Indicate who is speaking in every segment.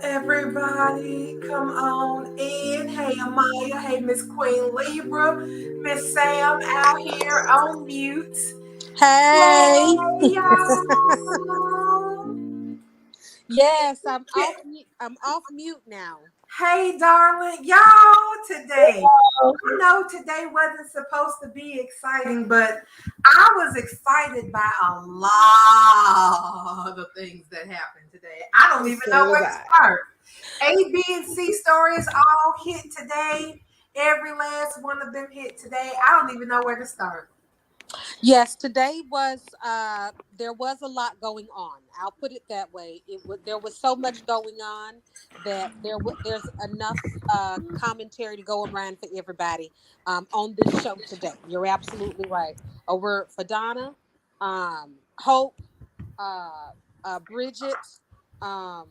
Speaker 1: Everybody, come on in. Hey, Amaya. Hey, Miss Queen Libra. Miss Sam out here on mute.
Speaker 2: Hey.
Speaker 1: Hey, y'all.
Speaker 2: Yes, I'm off. I'm off mute now.
Speaker 1: Hey, darling. Y'all, today. I know today wasn't supposed to be exciting, but I was excited by a lot of things that happened today. I don't even
Speaker 3: So
Speaker 1: know
Speaker 3: was
Speaker 1: where to
Speaker 3: I.
Speaker 1: start. A, B, and C stories all hit today. Every last one of them hit today. I don't even know where to start.
Speaker 2: Yes, today was. There was a lot going on. I'll put it that way. There was so much going on that there's enough commentary to go around for everybody on this show today. You're absolutely right. A word for Donna, Hope, uh, Bridget, um,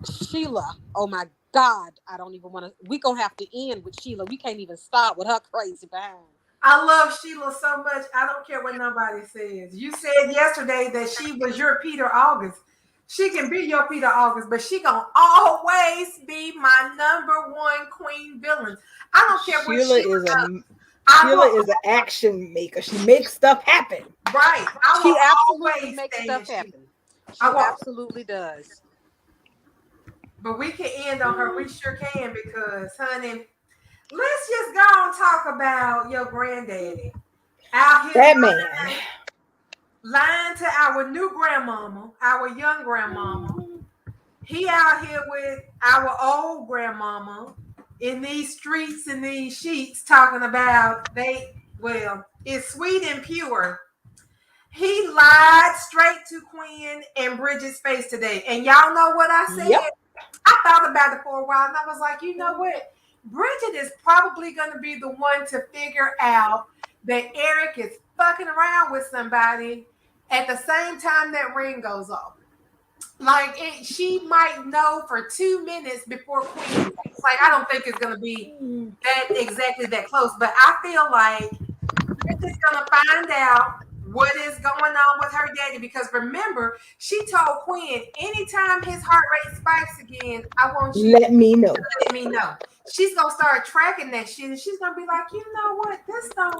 Speaker 2: Sheila. Oh my God, I don't even want to. We gonna have to end with Sheila. We can't even start with her crazy behind.
Speaker 1: I love Sheila so much. I don't care what nobody says. You said yesterday that she was your Peter August. She can be your Peter August, but she gonna always be my number one queen villain. I don't care what
Speaker 3: Sheila
Speaker 1: Sheila
Speaker 3: is a
Speaker 1: does. I
Speaker 3: Sheila
Speaker 1: will
Speaker 3: is an action maker. She makes stuff happen.
Speaker 1: right. I
Speaker 2: She
Speaker 1: will
Speaker 2: absolutely
Speaker 1: always
Speaker 2: makes
Speaker 1: stay in
Speaker 2: stuff
Speaker 1: Sheila.
Speaker 2: happen.
Speaker 1: I
Speaker 2: She
Speaker 1: will,
Speaker 2: absolutely does.
Speaker 1: but we can end on her. We sure can because, honey, let's just go and talk about your granddaddy out here
Speaker 3: That man.
Speaker 1: lying to our new grandmama, our young grandmama. He out here with our old grandmama in these streets and these sheets talking about it's sweet and pure. He lied straight to Quinn and Bridget's face today. And y'all know what I said?
Speaker 3: Yep.
Speaker 1: I thought about it for a while and I was like, you know what? Bridget is probably going to be the one to figure out that Eric is fucking around with somebody at the same time that ring goes off. She might know for 2 minutes before Queen. It's like I don't think it's gonna be that exactly that close, but I feel like Bridget's gonna find out what is going on with her daddy because remember, she told Quinn anytime his heart rate spikes again, I want you to
Speaker 3: Let me know.
Speaker 1: let me know. She's gonna start tracking that shit, and she's gonna be like, you know what, this don't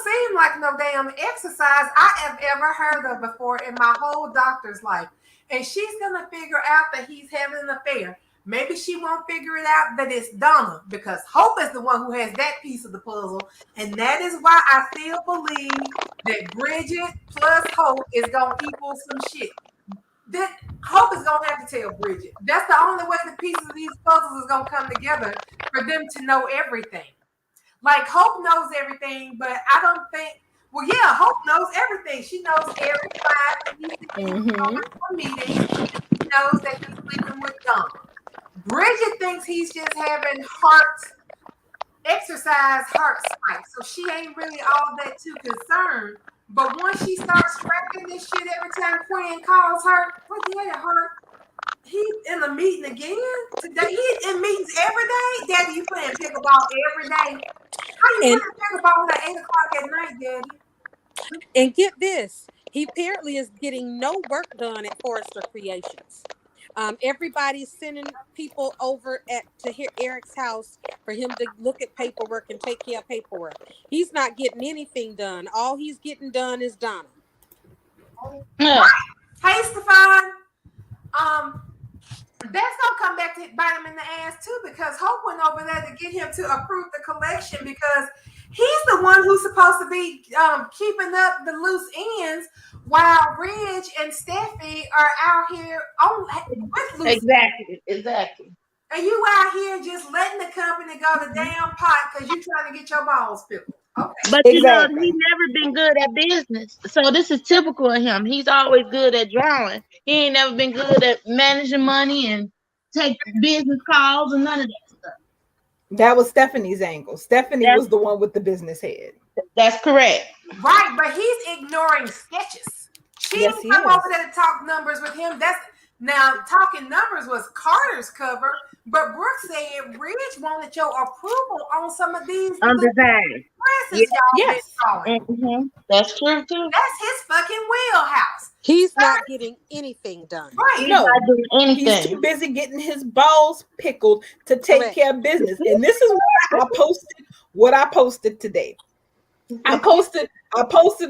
Speaker 1: seem like no damn exercise I have ever heard of before in my whole doctor's life. And she's gonna figure out that he's having an affair. Maybe she won't figure it out that it's Donna because Hope is the one who has that piece of the puzzle. And that is why I still believe that Bridget plus Hope is gonna equal some shit. That Hope is gonna have to tell Bridget. That's the only way the pieces of these puzzles is gonna come together for them to know everything. Like Hope knows everything, but I don't think. Well, yeah, Hope knows everything. She knows every lie that he's going
Speaker 3: Mm-hmm.
Speaker 1: for meetings. She knows that he's sleeping with Donna. Bridget thinks he's just having heart spikes, so she ain't really all that too concerned. But once she starts tracking this shit every time Quinn calls her, what the hell, her? He in a meeting again today. He in meetings every day. Daddy, you playing pickleball every day. How you
Speaker 2: And
Speaker 1: playing pickleball at 8 o'clock at night, Daddy?
Speaker 2: and get this, he apparently is getting no work done at Forrester Creations. Everybody's sending people over to Eric's house for him to look at paperwork and take care of paperwork. He's not getting anything done. All he's getting done is Donna.
Speaker 1: Right. Hey, Stefan. Um, that's gonna come back to bite him in the ass too because Hope went over there to get him to approve the collection because he's the one who's supposed to be keeping up the loose ends while Ridge and Steffi are out here on with loose
Speaker 4: Exactly.
Speaker 1: and you out here just letting the company go to damn pot because you trying to get your balls pickled. Okay.
Speaker 4: But he's
Speaker 3: Exactly.
Speaker 4: never been good at business. So this is typical of him. He's always good at drawing. He ain't never been good at managing money and take business calls and none of that stuff.
Speaker 3: That was Stephanie's angle. Stephanie
Speaker 4: That's
Speaker 3: was the one with the business head.
Speaker 4: that's correct.
Speaker 1: Right, but he's ignoring sketches. She
Speaker 3: Yes,
Speaker 1: didn't
Speaker 3: he
Speaker 1: come
Speaker 3: is.
Speaker 1: over there to talk numbers with him. Now, talking numbers was Carter's cover, but Brooke said Ridge wanted your approval on some of these
Speaker 4: Undesign.
Speaker 1: dresses y'all been
Speaker 3: Yes.
Speaker 1: showing.
Speaker 4: That's true too.
Speaker 1: That's his fucking wheelhouse.
Speaker 2: He's not getting anything done.
Speaker 1: Right.
Speaker 4: He's
Speaker 3: No.
Speaker 4: not doing
Speaker 3: He's
Speaker 4: anything.
Speaker 3: too busy getting his balls pickled to take
Speaker 2: Correct.
Speaker 3: care of business. And this is why I posted what I posted today. I posted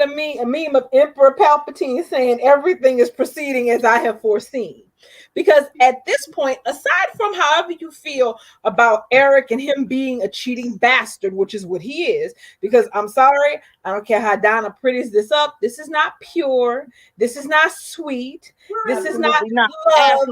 Speaker 3: a meme of Emperor Palpatine saying everything is proceeding as I have foreseen. Because at this point, aside from however you feel about Eric and him being a cheating bastard, which is what he is, because I'm sorry, I don't care how Donna pretties this up. This is not pure. This is not sweet. This is not love.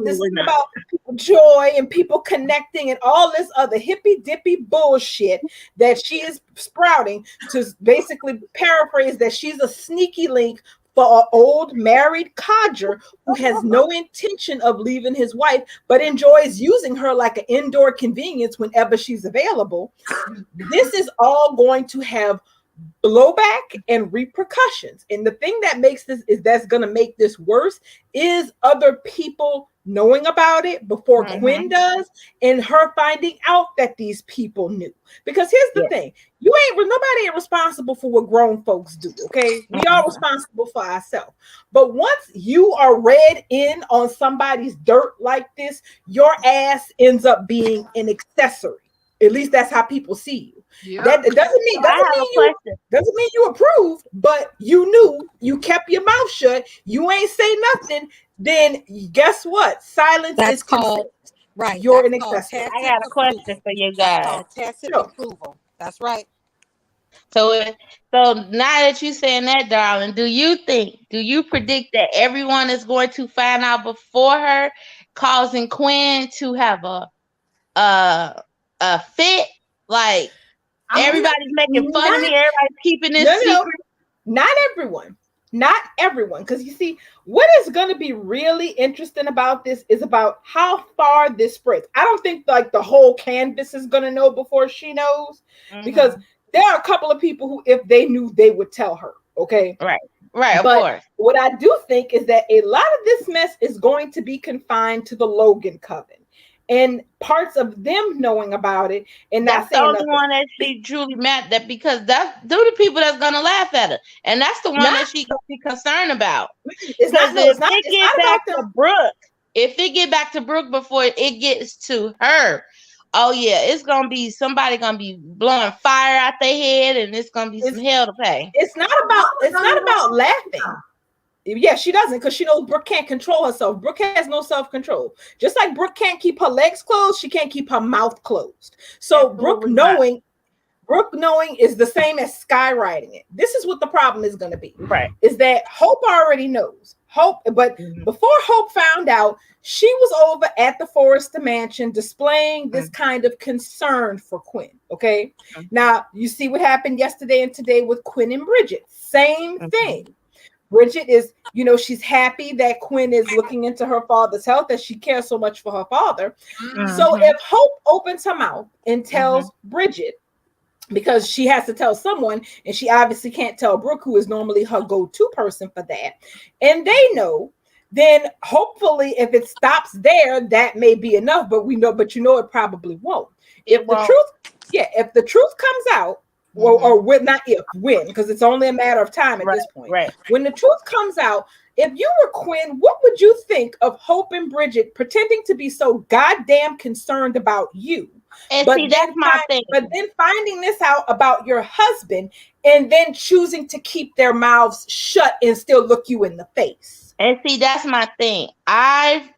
Speaker 3: This is
Speaker 4: Absolutely
Speaker 3: about joy and people connecting and all this other hippy dippy bullshit that she is sprouting to basically paraphrase that she's a sneaky link for an old married codger who has no intention of leaving his wife, but enjoys using her like an indoor convenience whenever she's available. This is all going to have blowback and repercussions. And the thing that makes this is that's going to make this worse is other people knowing about it before Quinn does, and her finding out that these people knew. Because here's the thing, nobody ain't responsible for what grown folks do. Okay, we are responsible for ourselves. But once you are read in on somebody's dirt like this, your ass ends up being an accessory. At least that's how people see you. Yep. That doesn't mean you approved, but you knew, you kept your mouth shut, you ain't say nothing. Then guess what? Silence is
Speaker 2: called right.
Speaker 3: You're an accessory.
Speaker 4: I got a question for you guys.
Speaker 2: Tacit approval. That's right.
Speaker 4: So now that you're saying that, darling, do you predict that everyone is going to find out before her, causing Quinn to have a fit? Like everybody's making fun of me, everybody's keeping this secret.
Speaker 3: Not everyone. Because you see, what is going to be really interesting about this is about how far this spreads. I don't think like the whole canvas is going to know before she knows, because there are a couple of people who, if they knew, they would tell her. Okay.
Speaker 4: Right. Of course.
Speaker 3: What I do think is that a lot of this mess is going to be confined to the Logan coven and parts of them knowing about it. And
Speaker 4: that's the only one that she truly mad at, because those the people that's gonna laugh at her, and that's the one that she gonna be concerned about. If it get back to Brooke before it gets to her, oh yeah, it's gonna be somebody gonna be blowing fire out their head, and it's gonna be some hell to pay.
Speaker 3: It's not about laughing. Yeah, she doesn't, because she knows Brooke can't control herself. Brooke has no self-control. Just like Brooke can't keep her legs closed, she can't keep her mouth closed. So Brooke knowing is the same as skywriting it. This is what the problem is going to be.
Speaker 4: Right.
Speaker 3: Is that Hope already knows. But before Hope found out, she was over at the Forrester Mansion displaying this kind of concern for Quinn. Okay. Now you see what happened yesterday and today with Quinn and Bridget. Same thing. Bridget is, she's happy that Quinn is looking into her father's health, that she cares so much for her father. So if Hope opens her mouth and tells Bridget, because she has to tell someone, and she obviously can't tell Brooke, who is normally her go-to person for that, and they know, then hopefully if it stops there, that may be enough, but it probably won't. If the truth comes out, when, because it's only a matter of time at this point.
Speaker 4: Right.
Speaker 3: When the truth comes out, if you were Quinn, what would you think of Hope and Bridget pretending to be so goddamn concerned about you?
Speaker 4: And that's my thing.
Speaker 3: But then finding this out about your husband and then choosing to keep their mouths shut and still look you in the face.
Speaker 4: And see, that's my thing. I'm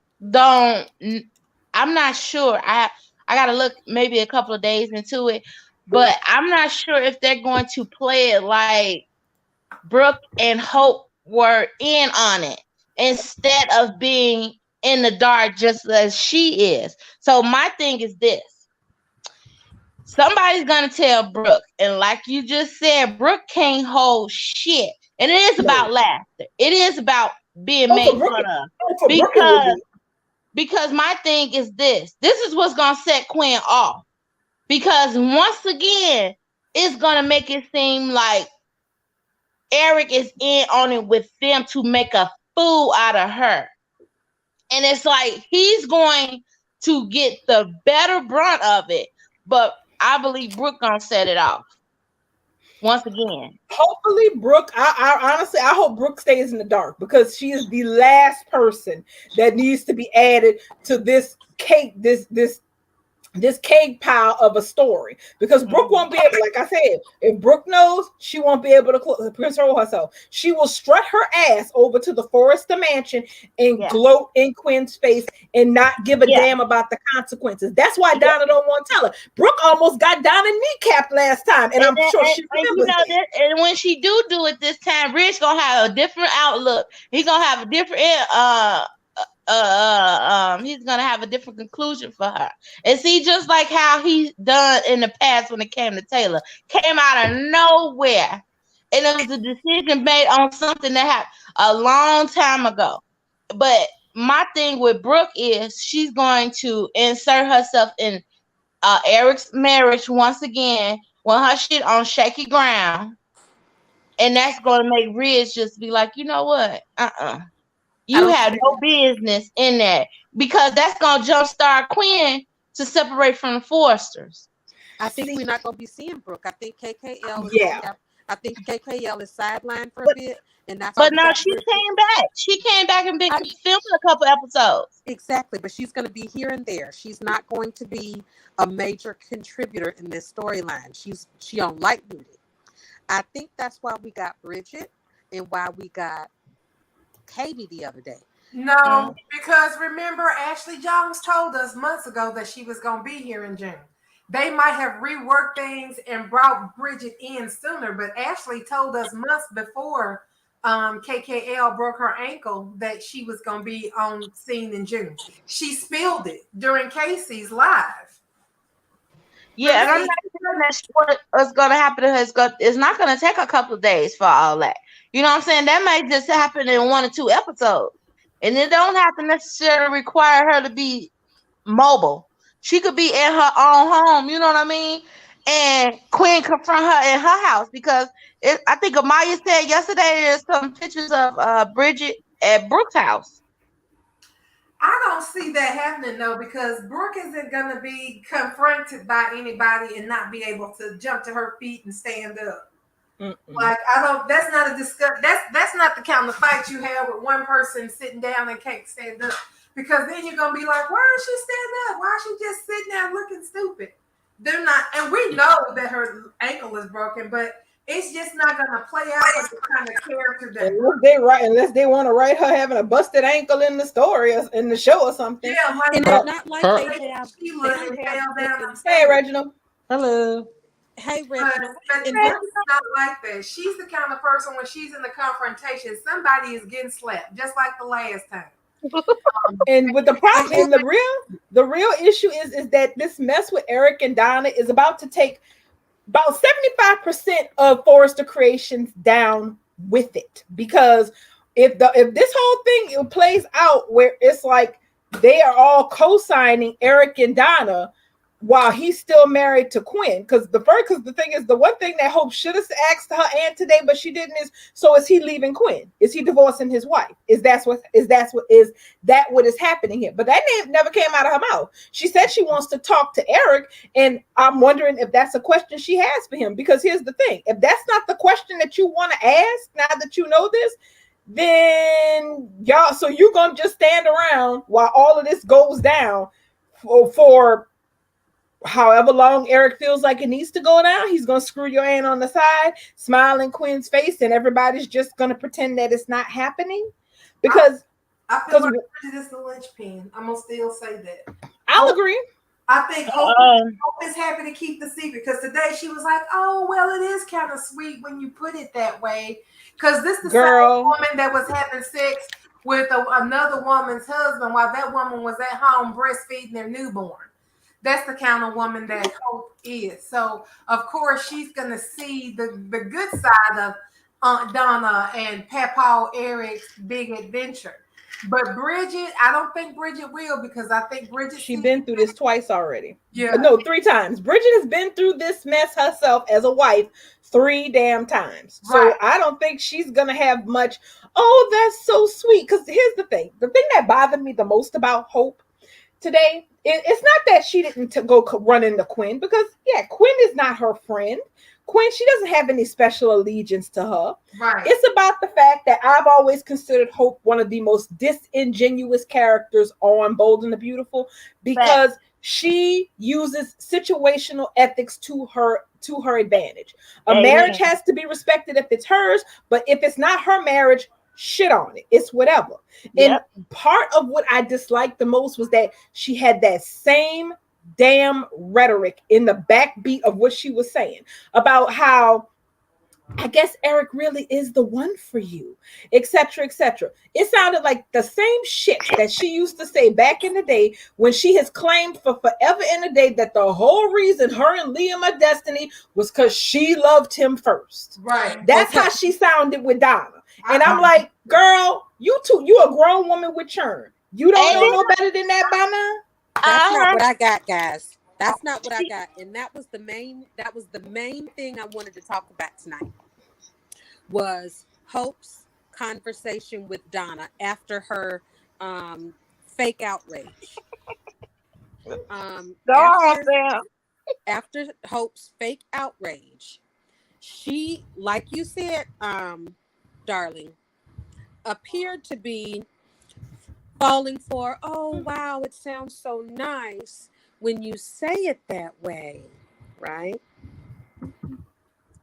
Speaker 4: not sure. I got to look maybe a couple of days into it. But I'm not sure if they're going to play it like Brooke and Hope were in on it instead of being in the dark just as she is. So my thing is this. Somebody's going to tell Brooke. And like you just said, Brooke can't hold shit. And it is about laughter. It is about being made fun of. Because my thing is this. This is what's going to set Quinn off. Because once again, it's going to make it seem like Eric is in on it with them to make a fool out of her. And it's like he's going to get the better brunt of it. But I believe Brooke gonna set it off once again.
Speaker 3: Hopefully, Brooke. I honestly, I hope Brooke stays in the dark because she is the last person that needs to be added to this cake. This cake pile of a story, because Brooke won't be able, like I said, if Brooke knows, she won't be able to control herself. She will strut her ass over to the Forrester mansion and gloat in Quinn's face and not give a damn about the consequences. That's why Donna don't want to tell her. Brooke almost got Donna kneecapped last time, and I'm sure she remembers that.
Speaker 4: And when she do it this time, Rich gonna have a different outlook. He's gonna have a different he's gonna have a different conclusion for her. And see, just like how he done in the past when it came to Taylor, came out of nowhere, and it was a decision made on something that happened a long time ago. But my thing with Brooke is she's going to insert herself in Eric's marriage once again when her shit on shaky ground, and that's going to make Ridge just be like, you know what, you have no business in that, because that's going to jumpstart Quinn to separate from the Forresters.
Speaker 2: I think we're not going to be seeing Brooke. I think KKL is sidelined for a bit, and that's.
Speaker 4: But no, she came back. She came back and been filming a couple episodes.
Speaker 2: Exactly, but she's going to be here and there. She's not going to be a major contributor in this storyline. She on light duty. I think that's why we got Bridget and why we got Katie the other day.
Speaker 1: No, because remember, Ashley Jones told us months ago that she was going to be here in June. They might have reworked things and brought Bridget in sooner, but Ashley told us months before KKL broke her ankle that she was going to be on scene in June. She spilled it during Casey's live.
Speaker 4: Yeah, and I'm not sure what's going to happen to her. It's not going to take a couple of days for all that. You know what I'm saying? That might just happen in 1 or 2 episodes. And it don't have to necessarily require her to be mobile. She could be in her own home, you know what I mean? And Quinn confront her in her house, because I think Amaya said yesterday there's some pictures of Bridget at Brooke's house.
Speaker 1: I don't see that happening though, because Brooke isn't going to be confronted by anybody and not be able to jump to her feet and stand up. Like, that's not a discuss. That's not the kind of fight you have with one person sitting down and can't stand up, because then you're gonna be like, why is she standing up? Why is she just sitting there looking stupid? They're not, and we know that her ankle is broken, but it's just not gonna play out with the kind of character that
Speaker 3: unless they want to write her having a busted ankle in the story or in the show or something.
Speaker 1: Yeah, like,
Speaker 2: and they're not like they have.
Speaker 3: Hey, Reginald.
Speaker 2: Hello. Hey, Reginald.
Speaker 1: But Brooke's not like that. She's the kind of person, when she's in the confrontation, somebody is getting slapped, just like the last time.
Speaker 3: And with the problem, and the real issue is that this mess with Eric and Donna is about to take about 75% of Forrester Creations down with it, because if this whole thing plays out where it's like they are all co-signing Eric and Donna while he's still married to Quinn, because the thing is, the one thing that Hope should have asked her aunt today, but she didn't, is he leaving Quinn? Is he divorcing his wife? Is that what is happening here? But that name never came out of her mouth. She said she wants to talk to Eric, and I'm wondering if that's a question she has for him, because here's the thing: if that's not the question that you want to ask now that you know this, then so you're gonna just stand around while all of this goes down for however long Eric feels like it needs to go down. He's gonna screw your aunt on the side, smile in Quinn's face, and everybody's just gonna pretend that it's not happening. Because
Speaker 1: I feel like this is the linchpin. I'm gonna still say that.
Speaker 3: I'll agree.
Speaker 1: I think Hope is happy to keep the secret, because today she was like, "Oh, well, it is kind of sweet when you put it that way." Because this is the same woman that was having sex with another woman's husband while that woman was at home breastfeeding their newborn. That's the kind of woman that Hope is. So, of course, she's going to see the good side of Aunt Donna and Papaw Eric's big adventure. But Bridget, I don't think Bridget will, because I think Bridget...
Speaker 3: She's been through this twice already.
Speaker 1: Yeah.
Speaker 3: No, 3 times. Bridget has been through this mess herself as a wife 3 damn times. So I don't think she's going to have much Oh, that's so sweet. Because here's the thing that bothered me the most about Hope today, it's not that she didn't go run into Quinn, because yeah, Quinn is not her friend. Quinn, she doesn't have any special allegiance to her.
Speaker 1: Right.
Speaker 3: It's about the fact that I've always considered Hope one of the most disingenuous characters on Bold and the Beautiful, because she uses situational ethics to her advantage. A marriage has to be respected if it's hers, but if it's not her marriage, shit on it. It's whatever. Yep. And part of what I disliked the most was that she had that same damn rhetoric in the backbeat of what she was saying about how I guess Eric really is the one for you, etc., etc. It sounded like the same shit that she used to say back in the day when she has claimed for forever and a day that the whole reason her and Liam are destiny was because she loved him first.
Speaker 1: Right.
Speaker 3: That's how she sounded with Donna. And I'm like, girl, you a grown woman with churn. You don't know no better than that by now?
Speaker 2: That's not what I got, guys. That's not what I got. And that was the main thing I wanted to talk about tonight. Was Hope's conversation with Donna after her fake outrage. After Hope's fake outrage, she, like you said, darling, appeared to be falling for, oh wow, it sounds so nice when you say it that way, right?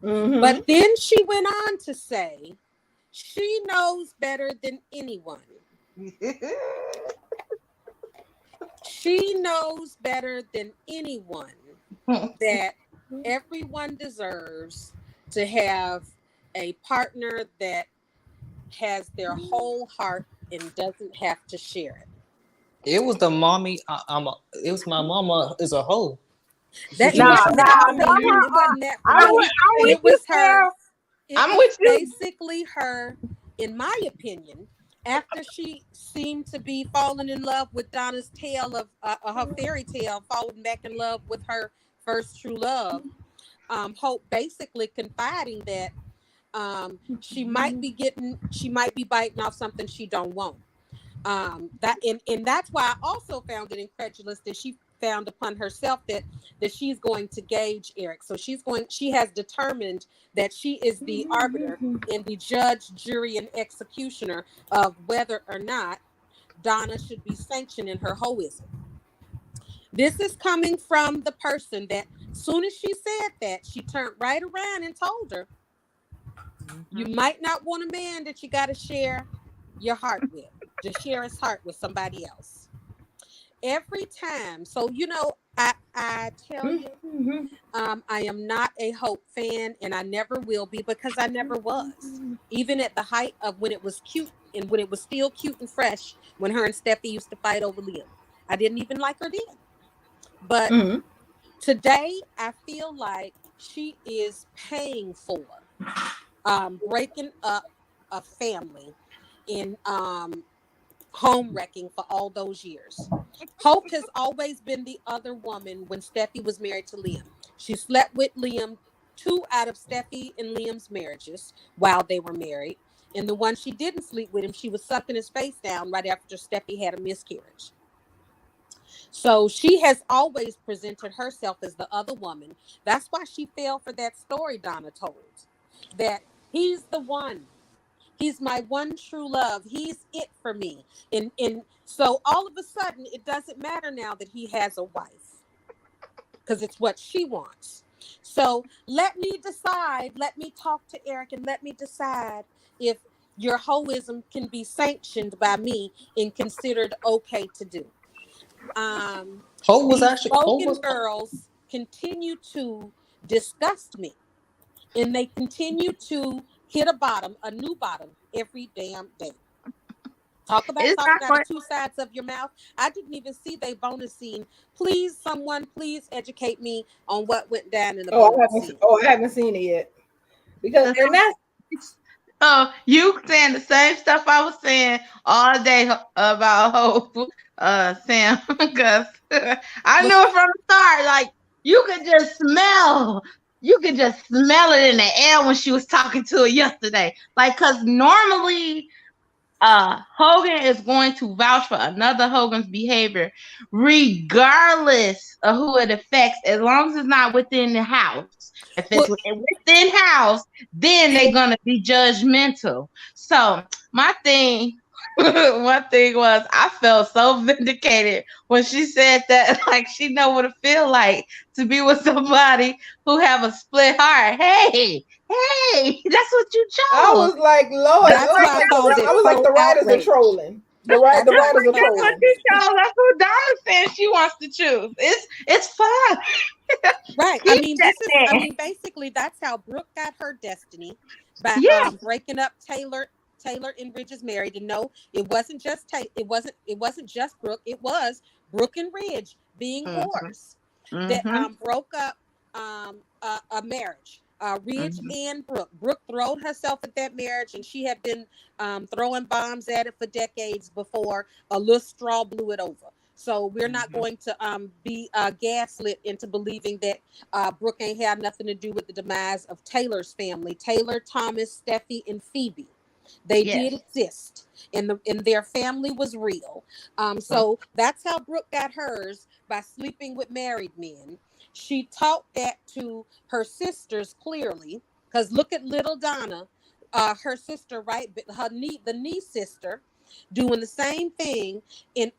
Speaker 2: Mm-hmm. But then she went on to say she knows better than anyone. She knows better than anyone that everyone deserves to have a partner that has their whole heart and doesn't have to share it.
Speaker 5: It was the mommy. It was my mama is a hoe.
Speaker 2: That it wasn't that. It was her. I'm with you. Basically, her, in my opinion, after she seemed to be falling in love with Donna's tale of her fairy tale, falling back in love with her first true love, Hope basically confiding that she might be biting off something she don't want. And that's why I also found it incredulous that she found upon herself that she's going to gauge Eric. So she has determined that she is the arbiter and the judge, jury, and executioner of whether or not Donna should be sanctioned in her hoism. This is coming from the person that, soon as she said that, she turned right around and told her, you might not want a man that you got to share your heart with, to share his heart with somebody else. Every time. So, I tell you, I am not a Hope fan, and I never will be, because I never was. Even at the height of when it was cute and when it was still cute and fresh, when her and Steffy used to fight over Liam. I didn't even like her then. But today, I feel like she is paying for breaking up a family in home wrecking for all those years. Hope has always been the other woman when Steffy was married to Liam. She slept with Liam 2 out of Steffy and Liam's marriages while they were married. And the one she didn't sleep with him, she was sucking his face down right after Steffy had a miscarriage. So she has always presented herself as the other woman. That's why she fell for that story Donna told, that he's the one. He's my one true love. He's it for me. And so all of a sudden, it doesn't matter now that he has a wife, because it's what she wants. So let me decide. Let me talk to Eric and let me decide if your hoism can be sanctioned by me and considered okay to do. Girls continue to disgust me, and they continue to hit a new bottom every damn day. Talk about the 2 sides of your mouth. I didn't even see their bonus scene. Please, someone, please educate me on what went down in the bonus scene.
Speaker 3: I haven't seen it yet. Because and that's
Speaker 4: you saying the same stuff I was saying all day about Hope, Sam, because I knew it from the start. Like, you could just smell it in the air when she was talking to her yesterday. Like, because normally Hogan is going to vouch for another Hogan's behavior, regardless of who it affects, as long as it's not within the house. If it's within house, then they're gonna be judgmental. So my thing, one thing was I felt so vindicated when she said that, like she know what it feel like to be with somebody who have a split heart. Hey, that's what you chose.
Speaker 3: I was like, Lord,
Speaker 2: That's why I called it.
Speaker 3: I was like, the writers are
Speaker 2: outrage.
Speaker 3: trolling. The writers are
Speaker 4: That's what
Speaker 3: trolling.
Speaker 4: she chose. That's what Donna said she wants to choose. It's fun.
Speaker 2: Right. I mean, this is. I mean, basically, that's how Brooke got her destiny by breaking up Taylor and Ridge's marriage. And no, it wasn't just it wasn't just Brooke. It was Brooke and Ridge being whores that broke up a marriage. Ridge and Brooke. Brooke throwed herself at that marriage, and she had been throwing bombs at it for decades before a little straw blew it over. So we're not going to be gaslit into believing that Brooke ain't had nothing to do with the demise of Taylor's family. Taylor, Thomas, Steffy, and Phoebe. They did exist, and their family was real. So that's how Brooke got hers, by sleeping with married men. She taught that to her sisters clearly, because look at little Donna, her sister, right? The niece sister, doing the same thing, and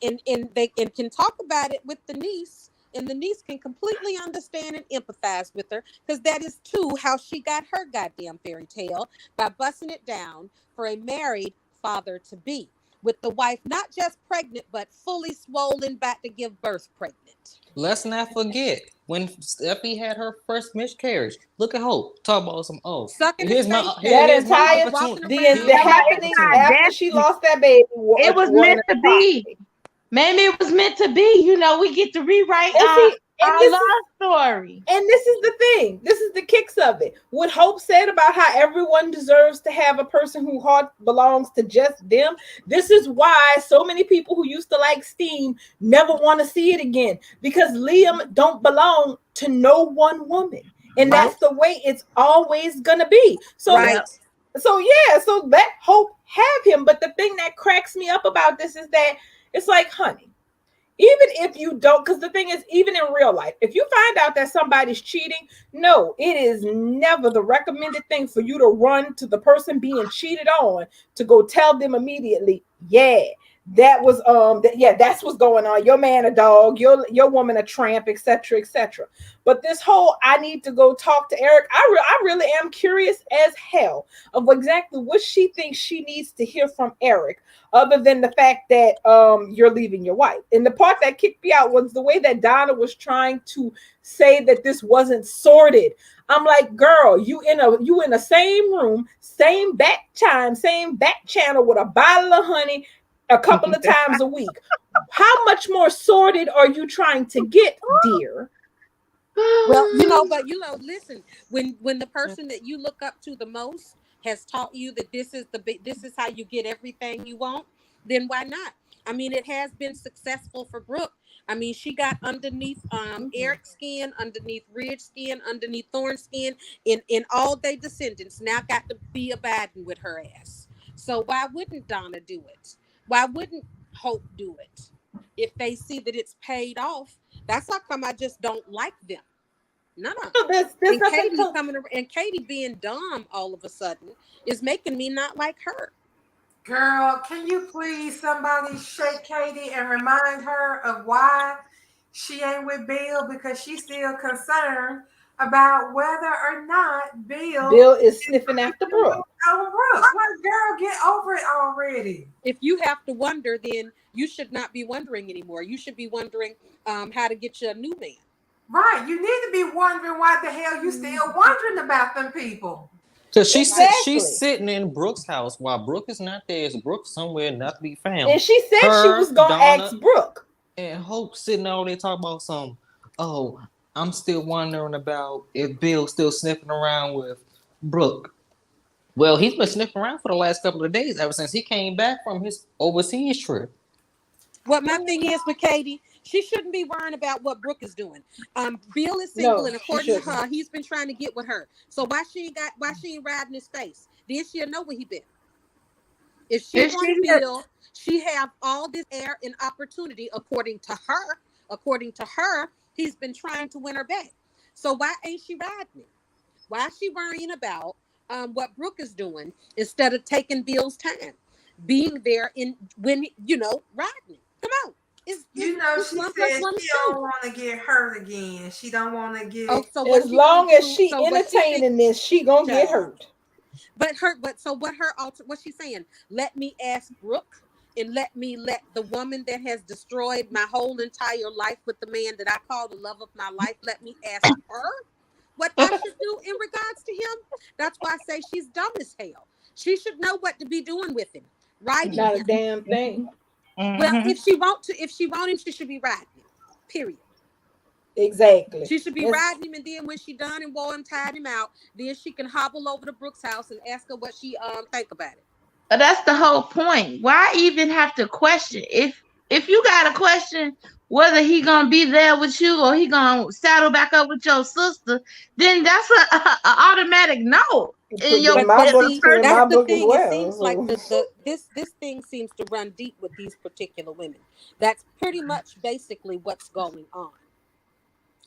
Speaker 2: they can talk about it with the niece, and the niece can completely understand and empathize with her, because that is too how she got her goddamn fairy tale, by busting it down for a married father to be, with the wife not just pregnant but fully swollen, about to give birth pregnant.
Speaker 5: Let's not forget when Steffi had her first miscarriage. Look at Hope. Talk about some
Speaker 2: here's
Speaker 5: my
Speaker 2: opportunity.
Speaker 3: The happenings after she lost that baby.
Speaker 4: It was meant to be. Maybe it was meant to be. You know, we get to rewrite our love story.
Speaker 3: And this is the thing. This is the kicks of it. What Hope said about how everyone deserves to have a person whose heart belongs to just them. This is why so many people who used to like Steam never want to see it again, because Liam don't belong to no one woman. And that's the way it's always gonna be. So so let Hope have him. But the thing that cracks me up about this is that it's like, honey, even if you don't, because the thing is, even in real life, if you find out that somebody's cheating, no, it is never the recommended thing for you to run to the person being cheated on to go tell them immediately, that was that's what's going on. Your man a dog, your woman a tramp, etc., etc. But this whole, I need to go talk to Eric. I really am curious as hell of exactly what she thinks she needs to hear from Eric, other than the fact that you're leaving your wife. And the part that kicked me out was the way that Donna was trying to say that this wasn't sorted. I'm like, girl, you in the same room, same back channel with a bottle of honey a couple of times a week. How much more sorted are you trying to get, dear?
Speaker 2: Well, listen, when the person that you look up to the most has taught you that this is how you get everything you want, then why not? I mean, it has been successful for Brooke. I mean, she got underneath Eric's skin, underneath Ridge's skin, underneath Thorne's skin, in all their descendants now got to be abiding with her ass. So why wouldn't Donna do it? Why wouldn't Hope do it? If they see that it's paid off, that's how come I just don't like them. No. And Katie being dumb all of a sudden is making me not like her.
Speaker 1: Girl, can you please somebody shake Katie and remind her of why she ain't with Bill, because she's still concerned about whether or not Bill
Speaker 3: is sniffing after Brooke.
Speaker 1: Oh, Brooke, like, girl, get over it already.
Speaker 2: If you have to wonder, then you should not be wondering anymore. You should be wondering how to get you a new man.
Speaker 1: Right. You need to be wondering why the hell you still wondering about them people.
Speaker 5: Because she's sitting in Brooke's house while Brooke is not there. Is Brooke somewhere not to be found?
Speaker 3: And she said she was going to ask Brooke.
Speaker 5: And Hope sitting out there talking about some, I'm still wondering about if Bill's still sniffing around with Brooke. Well, he's been sniffing around for the last couple of days, ever since he came back from his overseas trip.
Speaker 2: What my thing is with Katie, she shouldn't be worrying about what Brooke is doing. Bill is single, and according to her, he's been trying to get with her. So why she ain't riding his face? Then she'll know where he been. If she wants Bill, she have all this air and opportunity. According to her, he's been trying to win her back. So why ain't she riding him? Why is she worrying about what Brooke is doing instead of taking Bill's time, being there in when riding him? Come on.
Speaker 1: She said she don't want to get hurt again. She don't want to get.
Speaker 3: Oh, so as long as she entertaining this, she gonna get hurt.
Speaker 2: But what's she saying? Let me ask Brooke, and let the woman that has destroyed my whole entire life with the man that I call the love of my life. Let me ask her what I should do in regards to him. That's why I say she's dumb as hell. She should know what to be doing with him. Right?
Speaker 3: Not a damn thing.
Speaker 2: Well, if she want him, she should be riding him. Period.
Speaker 3: Exactly.
Speaker 2: She should be riding him, and then when she done and wore him, tied him out, then she can hobble over to Brooke's house and ask her what she think about it.
Speaker 4: But that's the whole point. Why even have to question? If you got a question whether he gonna be there with you or he gonna saddle back up with your sister, then that's a automatic no.
Speaker 2: That's the thing. Well. It seems like this thing seems to run deep with these particular women. That's pretty much basically what's going on.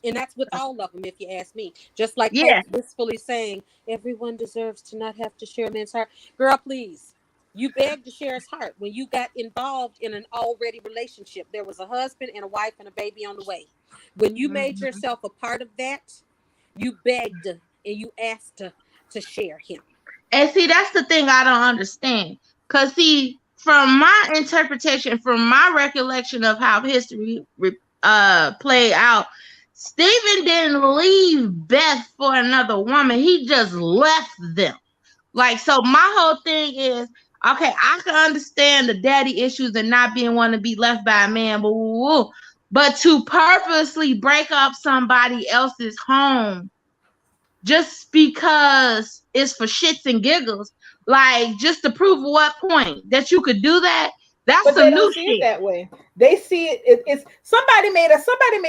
Speaker 2: And that's with all of them, if you ask me. Just like blissfully saying, everyone deserves to not have to share a man's heart. Girl, please. You begged to share his heart when you got involved in an already relationship. There was a husband and a wife and a baby on the way. When you made yourself a part of that, you begged and you asked to share him.
Speaker 4: And see, that's the thing I don't understand. Because see, from my interpretation, from my recollection of how history played out, Stephen didn't leave Beth for another woman. He just left them. Like, so my whole thing is, okay, I can understand the daddy issues and not being want to be left by a man, but to purposely break up somebody else's home just because it's for shits and giggles, like just to prove what point that you could do that. That's
Speaker 3: but
Speaker 4: some
Speaker 3: they
Speaker 4: new
Speaker 3: don't see
Speaker 4: shit.
Speaker 3: It that way. They see it's somebody made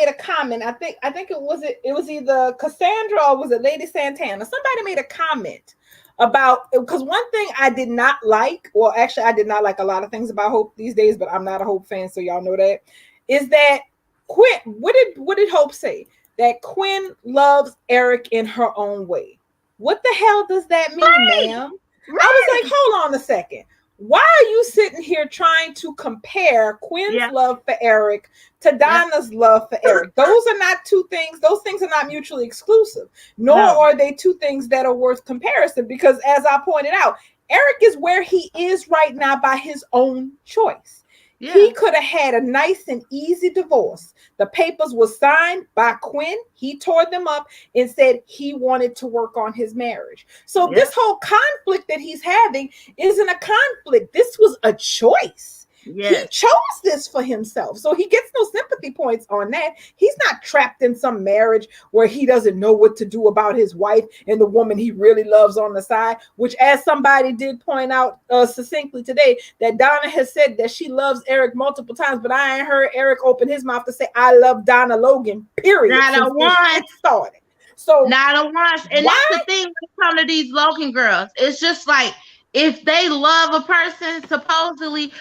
Speaker 3: a comment. I think it was either Cassandra or was it Lady Santana? Somebody made a comment about, because one thing I did not like, well, actually I did not like a lot of things about Hope these days, but I'm not a Hope fan, so y'all know that, is that Quinn, what did Hope say? That Quinn loves Eric in her own way. What the hell does that mean, ma'am? Right. I was like, hold on a second. Why are you sitting here trying to compare Quinn's love for Eric to Donna's love for Eric? Those are not two things. Those things are not mutually exclusive, nor are they two things that are worth comparison, because as I pointed out, Eric is where he is right now by his own choice. Yeah. He could have had a nice and easy divorce. The papers were signed by Quinn. He tore them up and said he wanted to work on his marriage. So this whole conflict that he's having isn't a conflict. This was a choice. Yes. He chose this for himself. So he gets no sympathy points on that. He's not trapped in some marriage where he doesn't know what to do about his wife and the woman he really loves on the side, which, as somebody did point out succinctly today, that Donna has said that she loves Eric multiple times, but I ain't heard Eric open his mouth to say, I love Donna Logan, period.
Speaker 4: Not a once.
Speaker 3: Started. So
Speaker 4: not a once. And that's the thing when it comes to these Logan girls. It's just like, if they love a person, supposedly,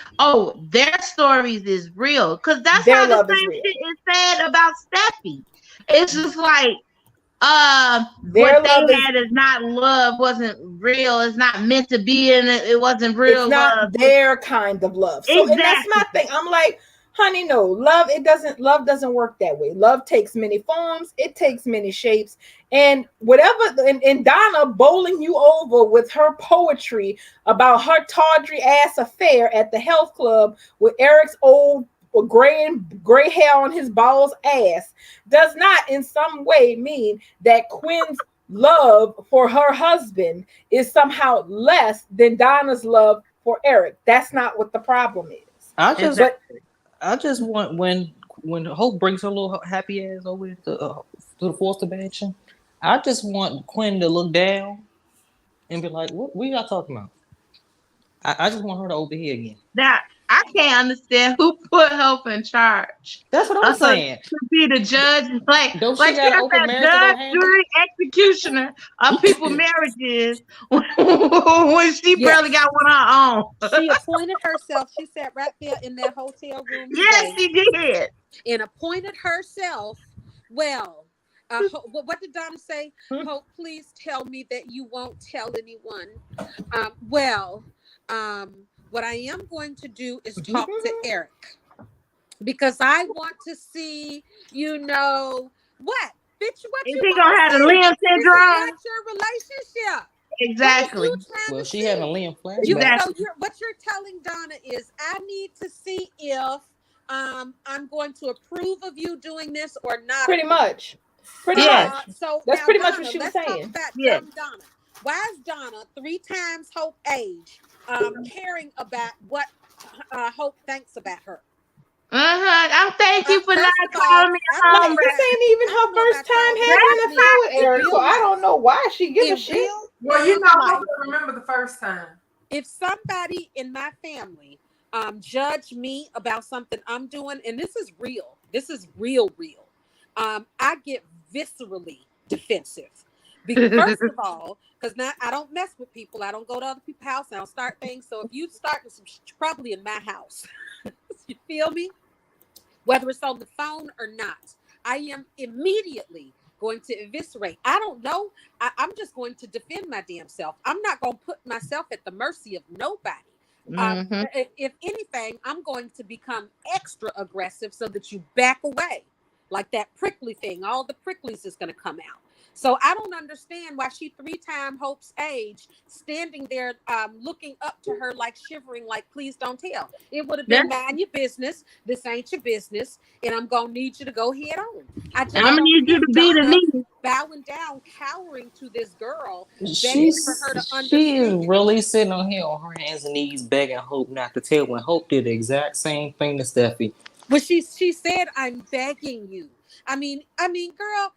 Speaker 4: their stories is real. Because that's how the same shit is said about Steffy. It's just like, what they had is not love, wasn't real. It's not meant to be in it. It wasn't real.
Speaker 3: It's not
Speaker 4: love.
Speaker 3: Their kind of love. So, and that's my thing. I'm like, honey, no, love doesn't work that way. Love takes many forms. It takes many shapes. And whatever, and Donna bowling you over with her poetry about her tawdry ass affair at the health club with Eric's old gray hair on his ball's ass does not in some way mean that Quinn's love for her husband is somehow less than Donna's love for Eric. That's not what the problem is.
Speaker 5: I just want when Hope brings her little happy ass over to the Foster mansion, I just want Quinn to look down and be like, "What y'all talking about?" I just want her to overhear again.
Speaker 4: I can't understand who put Hope in charge.
Speaker 5: That's what I'm saying.
Speaker 4: To be the judge, like
Speaker 5: Don't she
Speaker 4: like
Speaker 5: got an
Speaker 4: there's
Speaker 5: open
Speaker 4: that
Speaker 5: marriage to go
Speaker 4: judge,
Speaker 5: handle?
Speaker 4: jury, executioner of people marriages when she
Speaker 2: Yes.
Speaker 4: barely got one on her own.
Speaker 2: She appointed herself. She sat right there in that hotel room
Speaker 4: Yes,
Speaker 2: today
Speaker 4: she did.
Speaker 2: and appointed herself. Well, what did Donna say? Hope, please tell me that you won't tell anyone. What I am going to do is talk to Eric because I want to see, what? Bitch, what
Speaker 4: Is
Speaker 2: you
Speaker 4: he
Speaker 2: want
Speaker 4: gonna
Speaker 2: to
Speaker 4: have the
Speaker 2: see?
Speaker 4: Liam
Speaker 2: This is
Speaker 4: syndrome?
Speaker 2: not your relationship.
Speaker 4: Exactly.
Speaker 2: What are you trying
Speaker 5: Well,
Speaker 2: to
Speaker 5: she
Speaker 2: see?
Speaker 5: having Liam flashbacks.
Speaker 4: Exactly.
Speaker 2: What you're telling Donna is, I need to see if I'm going to approve of you doing this or not.
Speaker 3: Pretty much.
Speaker 4: Yes.
Speaker 2: So
Speaker 3: That's
Speaker 2: now,
Speaker 3: pretty much
Speaker 2: Donna,
Speaker 3: what she was
Speaker 2: let's talk
Speaker 3: saying.
Speaker 2: about
Speaker 4: Yes.
Speaker 2: dumb Donna. Why is Donna 3 times Hope age caring about what Hope thinks about her?
Speaker 4: I thank you for not
Speaker 2: First of all,
Speaker 4: calling me
Speaker 2: I
Speaker 4: a
Speaker 2: don't
Speaker 3: Like,
Speaker 2: know
Speaker 3: this
Speaker 4: homewrecker.
Speaker 3: ain't even
Speaker 2: I
Speaker 3: her
Speaker 2: don't know
Speaker 3: first
Speaker 2: about y'all,
Speaker 3: time
Speaker 2: but
Speaker 3: having an
Speaker 2: that's
Speaker 3: affair
Speaker 2: me.
Speaker 3: with
Speaker 2: In
Speaker 3: Eric,
Speaker 2: real
Speaker 3: so I
Speaker 2: life.
Speaker 3: don't know why she gives a
Speaker 2: In
Speaker 3: shit.
Speaker 2: real
Speaker 1: Well, you
Speaker 2: damn
Speaker 1: know, I
Speaker 2: life,
Speaker 1: don't remember the first time.
Speaker 2: if somebody in my family judge me about something I'm doing, and this is real, real, I get viscerally defensive. First of all, because now I don't mess with people. I don't go to other people's house. I don't start things. So if you starting some trouble in my house, you feel me? Whether it's on the phone or not, I am immediately going to eviscerate. I don't know. I'm just going to defend my damn self. I'm not going to put myself at the mercy of nobody. If anything, I'm going to become extra aggressive so that you back away. Like that prickly thing, all the pricklies is going to come out. So I don't understand why she 3-time Hope's age, standing there looking up to her like shivering, like, please don't tell. It would have been, mind your business. This ain't your business. And I'm going to need you to go head on. I just
Speaker 4: I'm gonna need you to be the me.
Speaker 2: bowing down, cowering to this girl, begging
Speaker 5: She's
Speaker 2: for her to
Speaker 5: she
Speaker 2: understand.
Speaker 5: is really sitting on here on her hands and knees begging Hope not to tell when Hope did the exact same thing to Steffy.
Speaker 2: Well, she said, I'm begging you. I mean, girl,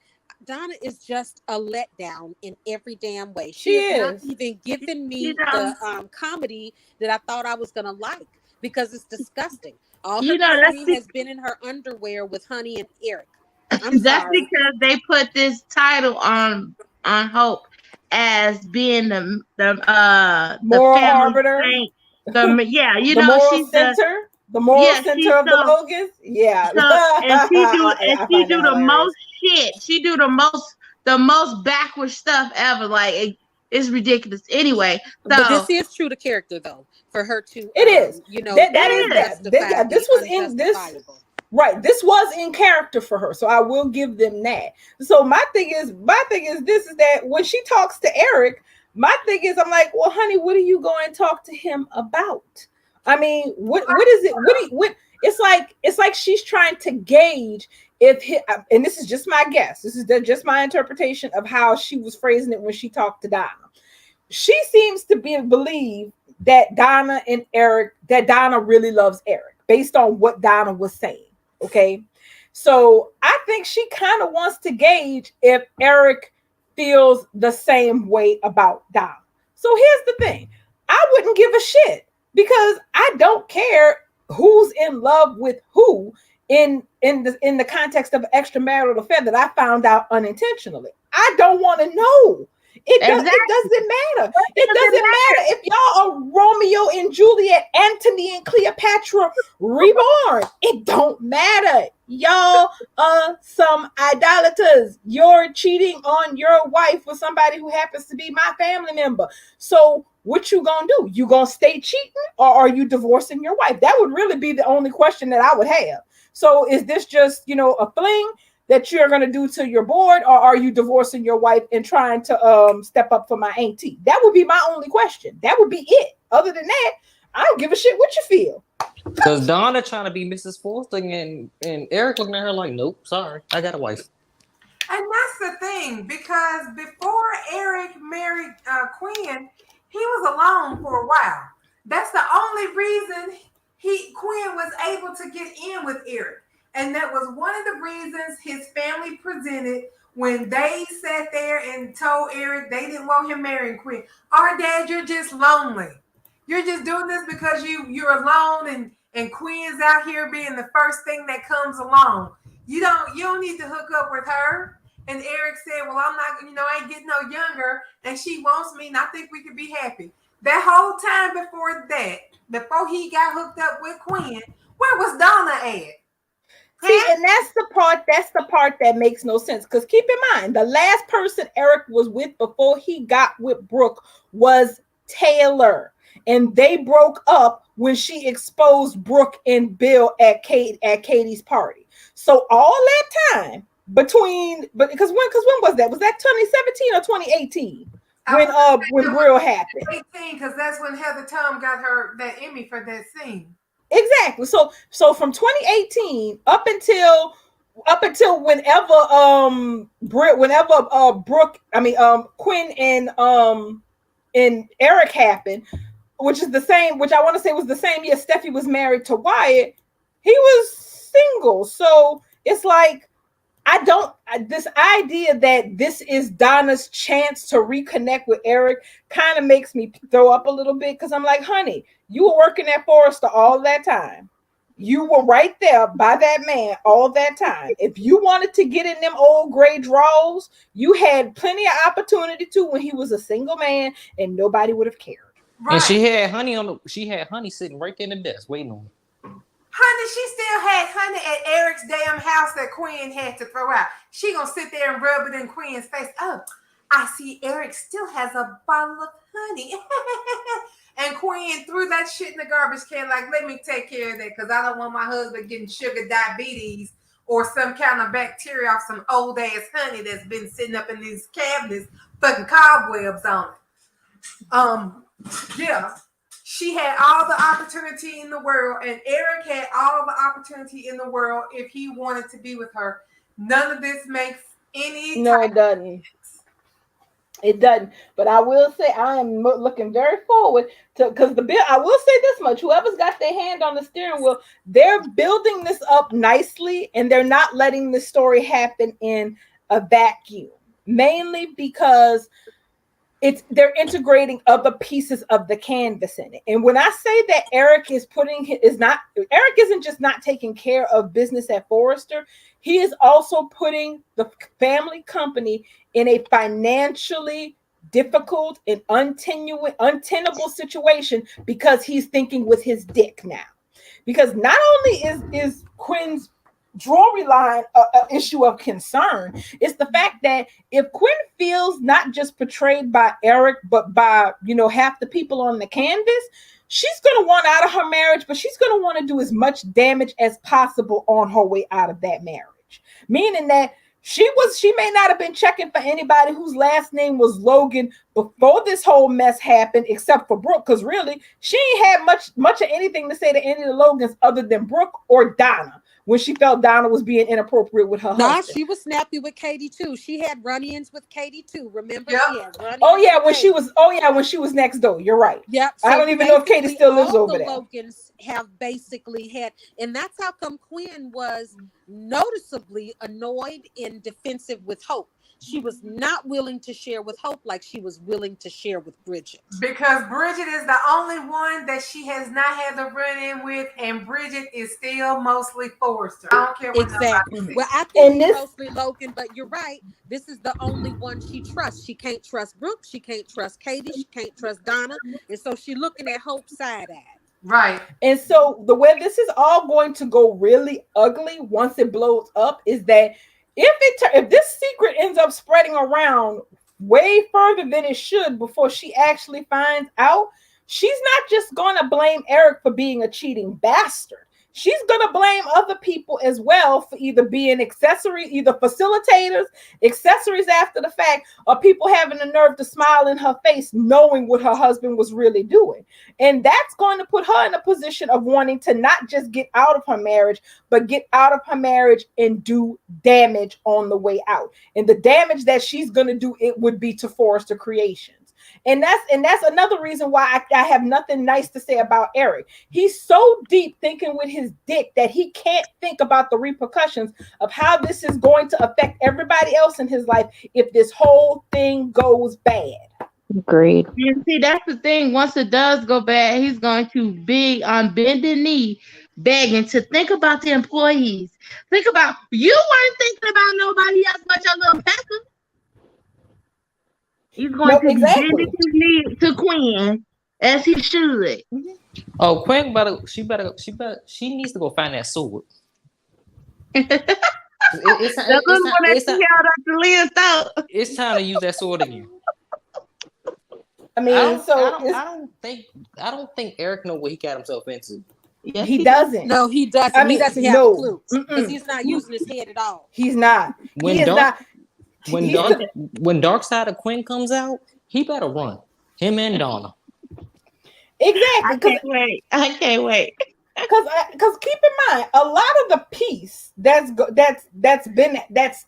Speaker 2: Donna is just a letdown in every damn way. She is not even giving me the comedy that I thought I was gonna like because it's disgusting. All her comedy has been in her underwear with Honey and Eric. I'm
Speaker 4: That's
Speaker 2: sorry.
Speaker 4: because they put this title on Hope as being the
Speaker 3: moral
Speaker 4: family
Speaker 3: arbiter.
Speaker 4: saint. You
Speaker 3: the
Speaker 4: know
Speaker 3: moral
Speaker 4: she's
Speaker 3: center. The moral center of the Logans. Yeah.
Speaker 4: And she do
Speaker 3: I
Speaker 4: the
Speaker 3: hilarious.
Speaker 4: most shit. She do the most backward stuff ever. Like it's ridiculous. Anyway,
Speaker 2: but this is true to character though. For her to
Speaker 3: it is.
Speaker 2: that is
Speaker 3: that. This was in this. Right. This was in character for her. So I will give them that. So my thing is this is that when she talks to Eric, my thing is I'm like, well, honey, what are you going to talk to him about? I mean, what is it? What it's like she's trying to gauge if he, and this is just my guess. This is just my interpretation of how she was phrasing it when she talked to Donna. She seems to believe that Donna really loves Eric based on what Donna was saying. Okay. So I think she kind of wants to gauge if Eric feels the same way about Donna. So here's the thing. I wouldn't give a shit because I don't care who's in love with who in the context of extramarital affair that I found out unintentionally. I don't want to know. It doesn't matter. It doesn't matter if y'all are Romeo and Juliet, Antony and Cleopatra reborn. It don't matter. Y'all are some idolaters. You're cheating on your wife with somebody who happens to be my family member. So what you gonna do? You gonna stay cheating or are you divorcing your wife? That would really be the only question that I would have. So is this just, a fling that you're going to do to your board, or are you divorcing your wife and trying to step up for my auntie? That would be my only question. That would be it. Other than that, I don't give a shit what you feel.
Speaker 5: Because Donna trying to be Mrs. Forster and Eric looking at her like, nope, sorry, I got a wife.
Speaker 1: And that's the thing, because before Eric married Quinn, he was alone for a while. That's the only reason Quinn was able to get in with Eric. And that was one of the reasons his family presented when they sat there and told Eric they didn't want him marrying Quinn. Our dad, you're just lonely. You're just doing this because you're alone and Quinn's out here being the first thing that comes along. You don't need to hook up with her. And Eric said, well, I'm not, I ain't getting no younger, and she wants me, and I think we could be happy. That whole time before he got hooked up with Quinn, where was Donna at?
Speaker 3: See, and that's the part that makes no sense. Because keep in mind, the last person Eric was with before he got with Brooke was Taylor. And they broke up when she exposed Brooke and Bill at Katie's party. So all that time because when was that? Was that 2017 or 2018? When Real happened?
Speaker 1: 18, because that's when Heather Tom got that Emmy for that scene.
Speaker 3: Exactly. So from 2018 up until whenever Quinn and Eric happened, which is the same, which I want to say was the same year Steffy was married to Wyatt, he was single. So it's like, this idea that this is Donna's chance to reconnect with Eric kind of makes me throw up a little bit, because I'm like, honey, you were working at Forrester all that time. You were right there by that man all that time. If you wanted to get in them old gray draws, you had plenty of opportunity to when he was a single man, and nobody would have cared.
Speaker 5: Right. And she had honey sitting right there in the desk waiting on her.
Speaker 1: Honey, she still had honey at Eric's damn house that Quinn had to throw out. She gonna sit there and rub it in Quinn's face. Oh, I see Eric still has a bottle of honey. And Quinn threw that shit in the garbage can like, let me take care of that, because I don't want my husband getting sugar diabetes or some kind of bacteria off some old ass honey that's been sitting up in these cabinets, fucking cobwebs on it. Yeah. She had all the opportunity in the world, and Eric had all the opportunity in the world if he wanted to be with her. None of this makes any
Speaker 3: No, it doesn't. It doesn't. But I will say I am looking very forward to, because I will say this much: whoever's got their hand on the steering wheel, they're building this up nicely, and they're not letting the story happen in a vacuum. Mainly because they're integrating other pieces of the canvas in it. And when I say that Eric isn't just not taking care of business at Forrester, he is also putting the family company in a financially difficult and untenable situation, because he's thinking with his dick now. Because not only is Quinn's jewelry line an issue of concern, it's the fact that if Quinn feels not just portrayed by Eric, but by half the people on the canvas, she's going to want out of her marriage, but she's going to want to do as much damage as possible on her way out of that marriage. Meaning that she may not have been checking for anybody whose last name was Logan before this whole mess happened, except for Brooke, because really she ain't had much of anything to say to any of the Logans other than Brooke or Donna, when she felt Donna was being inappropriate with her husband.
Speaker 2: No, she was snappy with Katie too. She had run-ins with Katie too. Remember?
Speaker 1: Yep.
Speaker 2: She had run-ins
Speaker 3: when she was next door. You're right.
Speaker 2: Yep.
Speaker 3: So I don't even know if Katie still lives over there.
Speaker 2: Logans have basically had, and that's how come Quinn was noticeably annoyed and defensive with Hope. She was not willing to share with Hope like she was willing to share with Bridget.
Speaker 1: Because Bridget is the only one that she has not had the run-in with, and Bridget is still mostly Forrester. I don't care what
Speaker 2: exactly. Well, I think it's mostly Logan, but you're right. This is the only one she trusts. She can't trust Brooke. She can't trust Katie. She can't trust Donna. And so she's looking at Hope's side-eye.
Speaker 3: Right. And so the way this is all going to go really ugly once it blows up is that if this secret ends up spreading around way further than it should before she actually finds out, she's not just going to blame Eric for being a cheating bastard. She's going to blame other people as well for either being either facilitators, accessories after the fact, or people having the nerve to smile in her face knowing what her husband was really doing. And that's going to put her in a position of wanting to not just get out of her marriage, but get out of her marriage and do damage on the way out. And the damage that she's going to do, it would be to Forrester Creations. And that's another reason why I have nothing nice to say about Eric. He's so deep thinking with his dick that he can't think about the repercussions of how this is going to affect everybody else in his life if this whole thing goes bad.
Speaker 4: Agreed. And see, that's the thing. Once it does go bad, he's going to bend the knee begging to think about the employees. Think about, you weren't thinking about nobody else but your little pecker. He's going to bend his knee to Quinn as he should.
Speaker 5: Oh, Quinn she needs to go find that sword. It's time to use that sword again.
Speaker 3: I mean,
Speaker 5: I don't think Eric knows what he got himself into.
Speaker 3: Yes, he doesn't.
Speaker 2: No, he doesn't. I mean, he doesn't have a clue because he's not using his head at all.
Speaker 3: He's not.
Speaker 5: When Dark Side of Quinn comes out, he better run. Him and Donna.
Speaker 3: Exactly.
Speaker 4: I can't wait.
Speaker 3: Because keep in mind, a lot of the peace that's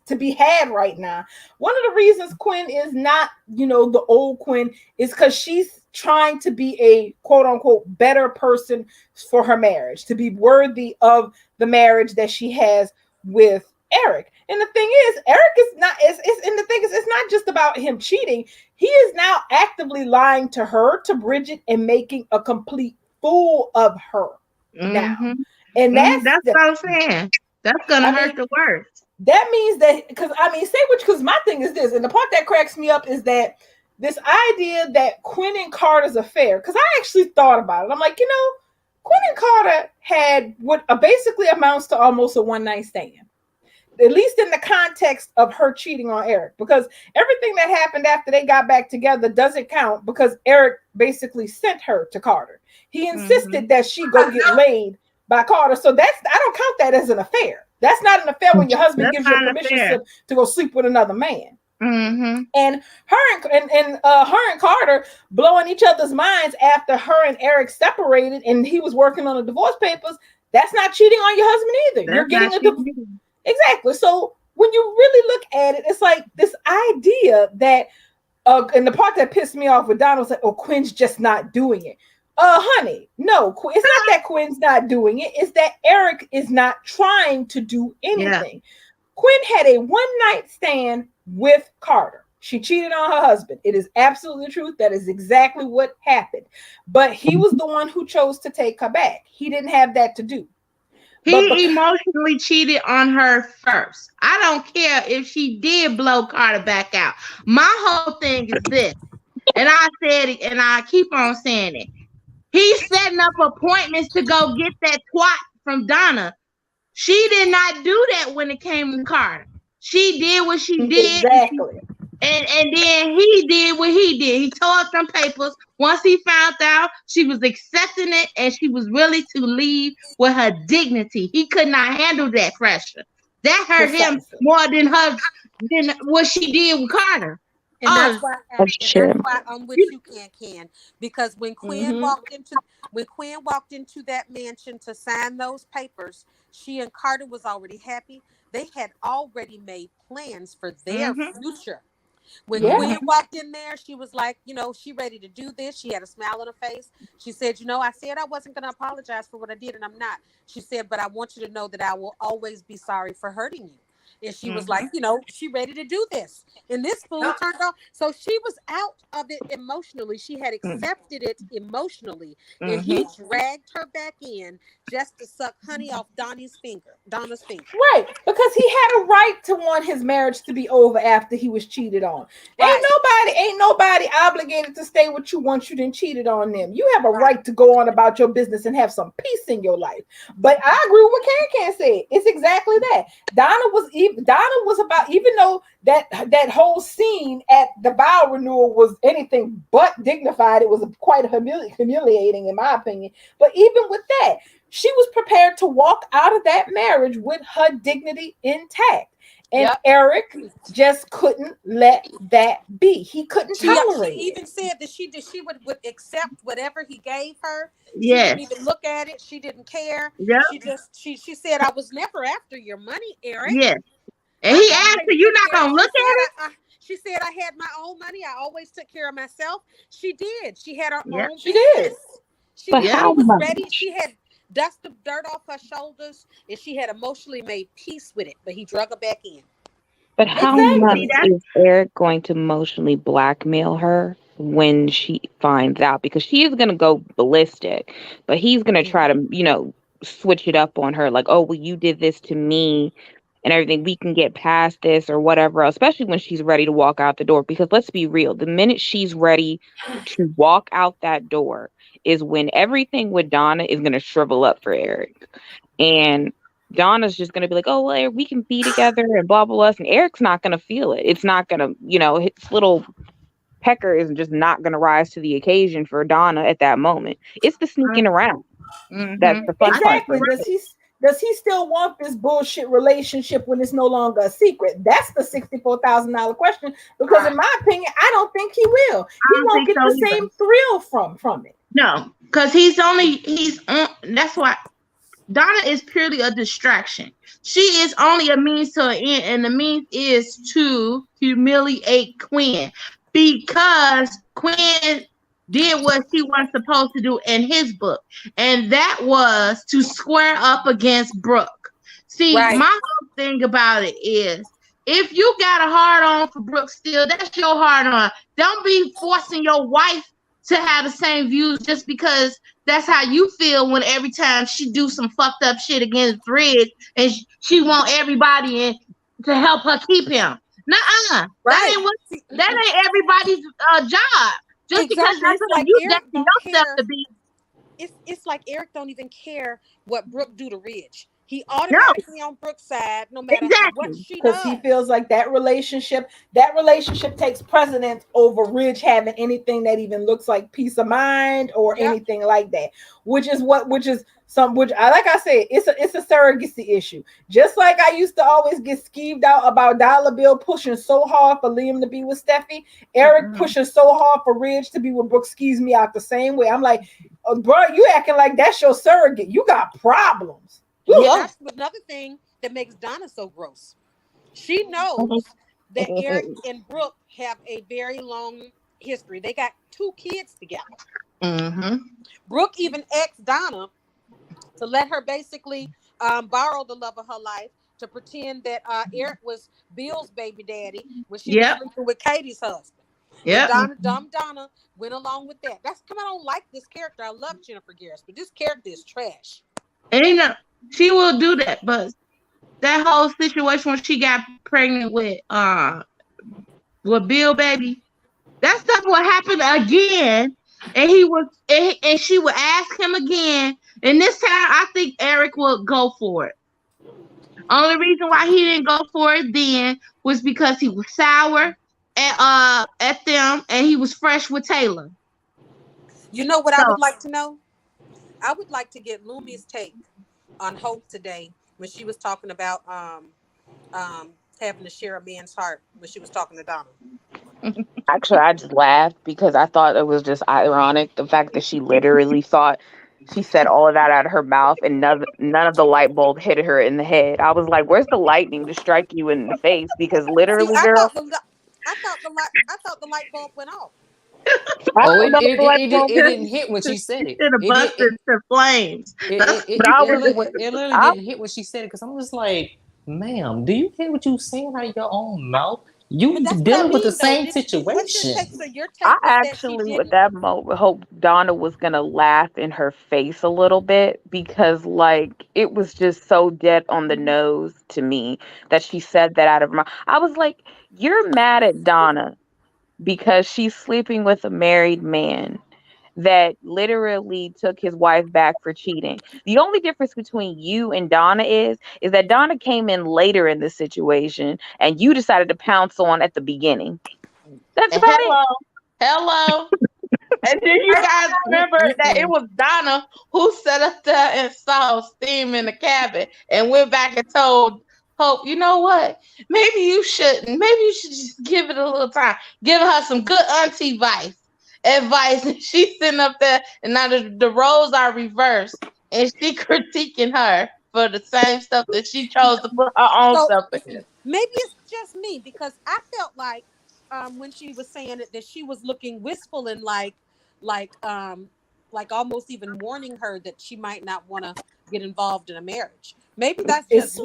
Speaker 3: to be had right now. One of the reasons Quinn is not, the old Quinn is because she's trying to be a quote unquote better person for her marriage, to be worthy of the marriage that she has with Eric. And the thing is, Eric is not. It's not just about him cheating. He is now actively lying to her, to Bridget, and making a complete fool of her. Now, and that's
Speaker 4: what I'm saying. That's gonna hurt the worst.
Speaker 3: That means that because my thing is this, and the part that cracks me up is that this idea that Quinn and Carter's affair, because I actually thought about it. I'm like, Quinn and Carter had what basically amounts to almost a one-night stand, at least in the context of her cheating on Eric, because everything that happened after they got back together doesn't count because Eric basically sent her to Carter. He insisted that she go get laid by Carter. So I don't count that as an affair. That's not an affair when your husband gives you permission to go sleep with another man. And her and Carter blowing each other's minds after her and Eric separated and he was working on the divorce papers. That's not cheating on your husband either. You're getting a divorce. Exactly. So when you really look at it, it's like this idea that, and the part that pissed me off with Donald was like, oh, Quinn's just not doing it. Honey, no, it's not that Quinn's not doing it. It's that Eric is not trying to do anything. Yeah. Quinn had a one-night stand with Carter. She cheated on her husband. It is absolutely the truth. That is exactly what happened. But he was the one who chose to take her back. He didn't have that to do.
Speaker 4: He emotionally cheated on her first. I don't care if she did blow Carter back out. My whole thing is this, and I said it, and I keep on saying it. He's setting up appointments to go get that twat from Donna. She did not do that when it came to Carter. She did what she did.
Speaker 3: Exactly.
Speaker 4: And then he did what he did. He tore up them papers. Once he found out she was accepting it and she was willing to leave with her dignity, he could not handle that pressure. That hurt him more than what she did with Carter.
Speaker 2: And that's why I'm with you, Can. Because when Quinn walked into that mansion to sign those papers, she and Carter was already happy. They had already made plans for their future. When Quinn walked in there, she was like, she ready to do this. She had a smile on her face. She said, I said I wasn't going to apologize for what I did, and I'm not. She said, but I want you to know that I will always be sorry for hurting you. And she was like, she ready to do this. And this fool turned off. So she was out of it emotionally. She had accepted it emotionally. And he dragged her back in just to suck honey off Donna's finger.
Speaker 3: Right. Because he had a right to want his marriage to be over after he was cheated on. Right. Ain't nobody obligated to stay with you once you done cheated on them. You have a right to go on about your business and have some peace in your life. But I agree with what Can said. It's exactly that. Donna was about, even though that whole scene at the vow renewal was anything but dignified, it was quite humiliating in my opinion. But even with that, she was prepared to walk out of that marriage with her dignity intact. And Eric just couldn't let that be. He couldn't tolerate it.
Speaker 2: She even said that she would accept whatever he gave her. She didn't even look at it. She didn't care. Yep. She said, I was never after your money, Eric.
Speaker 4: Yes. And he asked her, you're not going to look at it?
Speaker 2: She said, I had my own money. I always took care of myself. She did. She had her own
Speaker 3: She did.
Speaker 2: She was ready. She had dusted dirt off her shoulders, and she had emotionally made peace with it, but he drug her back in.
Speaker 6: But how much is Eric going to emotionally blackmail her when she finds out? Because she is going to go ballistic, but he's going to try to, switch it up on her, like, oh, well, you did this to me and everything. We can get past this or whatever, especially when she's ready to walk out the door. Because let's be real, the minute she's ready to walk out that door is when everything with Donna is going to shrivel up for Eric. And Donna's just going to be like, oh, well, we can be together and blah, blah, blah. And Eric's not going to feel it. It's not going to, his little pecker is just not going to rise to the occasion for Donna at that moment. It's the sneaking around. That's the fun part.
Speaker 3: Exactly. Does he still want this bullshit relationship when it's no longer a secret? That's the $64,000 question. Because in my opinion, I don't think he will. He won't get the same thrill from it.
Speaker 4: No, because that's why Donna is purely a distraction. She is only a means to an end, and the means is to humiliate Quinn, because Quinn did what she was supposed to do in his book, and that was to square up against Brooke. See, my whole thing about it is, if you got a hard on for Brooke still, that's your hard on. Don't be forcing your wife to have the same views just because that's how you feel when every time she do some fucked up shit against Tridge and she want everybody to help her keep him. Nuh-uh. That ain't everybody's job. Just because that's what you destined yourself to be.
Speaker 2: It's like Eric don't even care what Brooke do to Ridge. He automatically on Brooke's side, no matter what she does.
Speaker 3: Because he feels like that relationship takes precedence over Ridge having anything that even looks like peace of mind or anything like that. Like I said, it's a surrogacy issue. Just like I used to always get skeeved out about Dollar Bill pushing so hard for Liam to be with Steffy, Eric pushing so hard for Ridge to be with Brooke skeeves me out the same way. I'm like, bro, you acting like that's your surrogate. You got problems.
Speaker 2: Yeah, that's another thing that makes Donna so gross. She knows that Eric and Brooke have a very long history. They got 2 kids together. Brooke even asked Donna to let her basically borrow the love of her life to pretend that Eric was Bill's baby daddy when she was sleeping with Katie's husband. Donna went along with that. I don't like this character. I love Jennifer Garris, but this character is trash.
Speaker 4: She will do that, but that whole situation when she got pregnant with Bill baby, that stuff will happen again, and she would ask him again, and this time I think Eric will go for it. Only reason why he didn't go for it then was because he was sour at them, and he was fresh with Taylor.
Speaker 2: You know what I would like to know? I would like to get Lumi's take on Hope today when she was talking about having to share a man's heart when she was talking to Donna.
Speaker 6: Actually, I just laughed because I thought it was just ironic, the fact that she literally thought she said all of that out of her mouth and none of the light bulb hit her in the head. I was like, where's the lightning to strike you in the face? Because literally, girl,
Speaker 2: I thought the light bulb went off.
Speaker 5: It didn't hit when she said it.
Speaker 4: It busted to flames.
Speaker 5: It literally didn't hit when she said it, because I'm just like, ma'am, do you hear what you saying out of your own mouth? You dealing with the same situation.
Speaker 6: I actually, with that moment, hope Donna was gonna laugh in her face a little bit, because like it was just so dead on the nose to me that she said that out of her mouth. I was like, you're mad at Donna because she's sleeping with a married man that literally took his wife back for cheating. The only difference between you and Donna is that Donna came in later in the situation and you decided to pounce on at the beginning. That's about it.
Speaker 4: Hello. And then you guys remember that it was Donna who sat up there and saw steam in the cabin and went back and told Hope, you know what? Maybe you shouldn't. Maybe you should just give it a little time. Give her some good auntie advice. And she's sitting up there, and now the roles are reversed, and she critiquing her for the same stuff that she chose to put her own stuff in.
Speaker 2: Maybe it's just me, because I felt like when she was saying it that she was looking wistful and like almost even warning her that she might not want to get involved in a marriage. Maybe that's just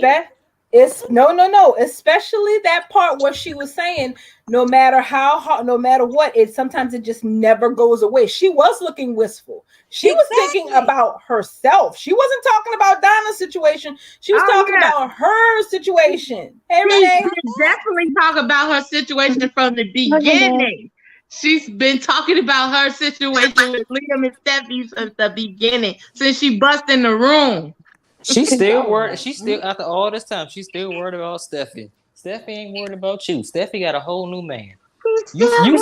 Speaker 3: It's no. Especially that part where she was saying, no matter how hard, no matter what, sometimes it just never goes away. She was looking wistful. She was thinking about herself. She wasn't talking about Donna's situation. She was talking about her situation. Hey, Renee.
Speaker 4: She definitely talk about her situation from the beginning. She's been talking about her situation with Liam and Steffy since the beginning, since she bust in the room.
Speaker 5: She's still worried. She's still, after all this time, she's still worried about Steffy. Steffy ain't worried about you. Steffy got a whole new man. You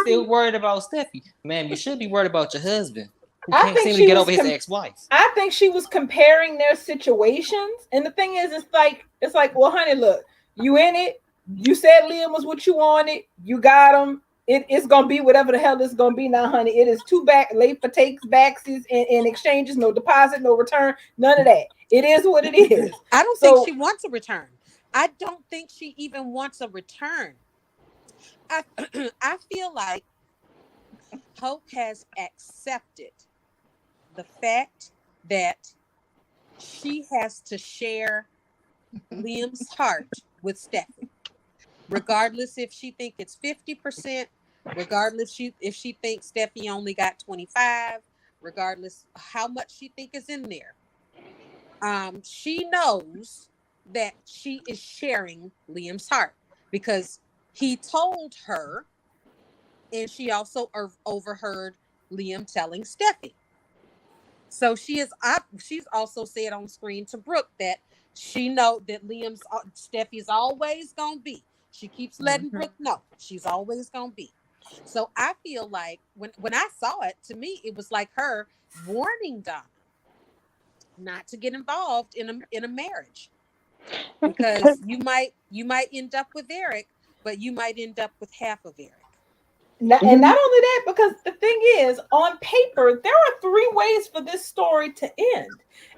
Speaker 5: still worried about Steffy, ma'am? You should be worried about your husband, who can't seem to get over his ex-wife.
Speaker 3: I think she was comparing their situations, and the thing is, it's like, well, honey, look, you in it. You said Liam was what you wanted. You got him. It's gonna be whatever the hell it's gonna be now, honey. It is late for takes, backsies, and exchanges, no deposit, no return, none of that. It is what it is.
Speaker 2: I don't think she wants a return. I don't think she even wants a return. I feel like Hope has accepted the fact that she has to share Liam's heart with Steffy, regardless if she think it's 50%, regardless if she thinks Steffy only got 25, regardless how much she think is in there. She knows that she is sharing Liam's heart because he told her, and she also overheard Liam telling Steffy. So she's also said on screen to Brooke that she know that Steffy's always gonna be. She keeps letting Brooke know she's always gonna be. So I feel like when I saw it, to me it was like her warning Donna not to get involved in a marriage, because you might end up with Eric, but you might end up with half of Eric.
Speaker 3: And not only that, because the thing is, on paper, there are 3 ways for this story to end.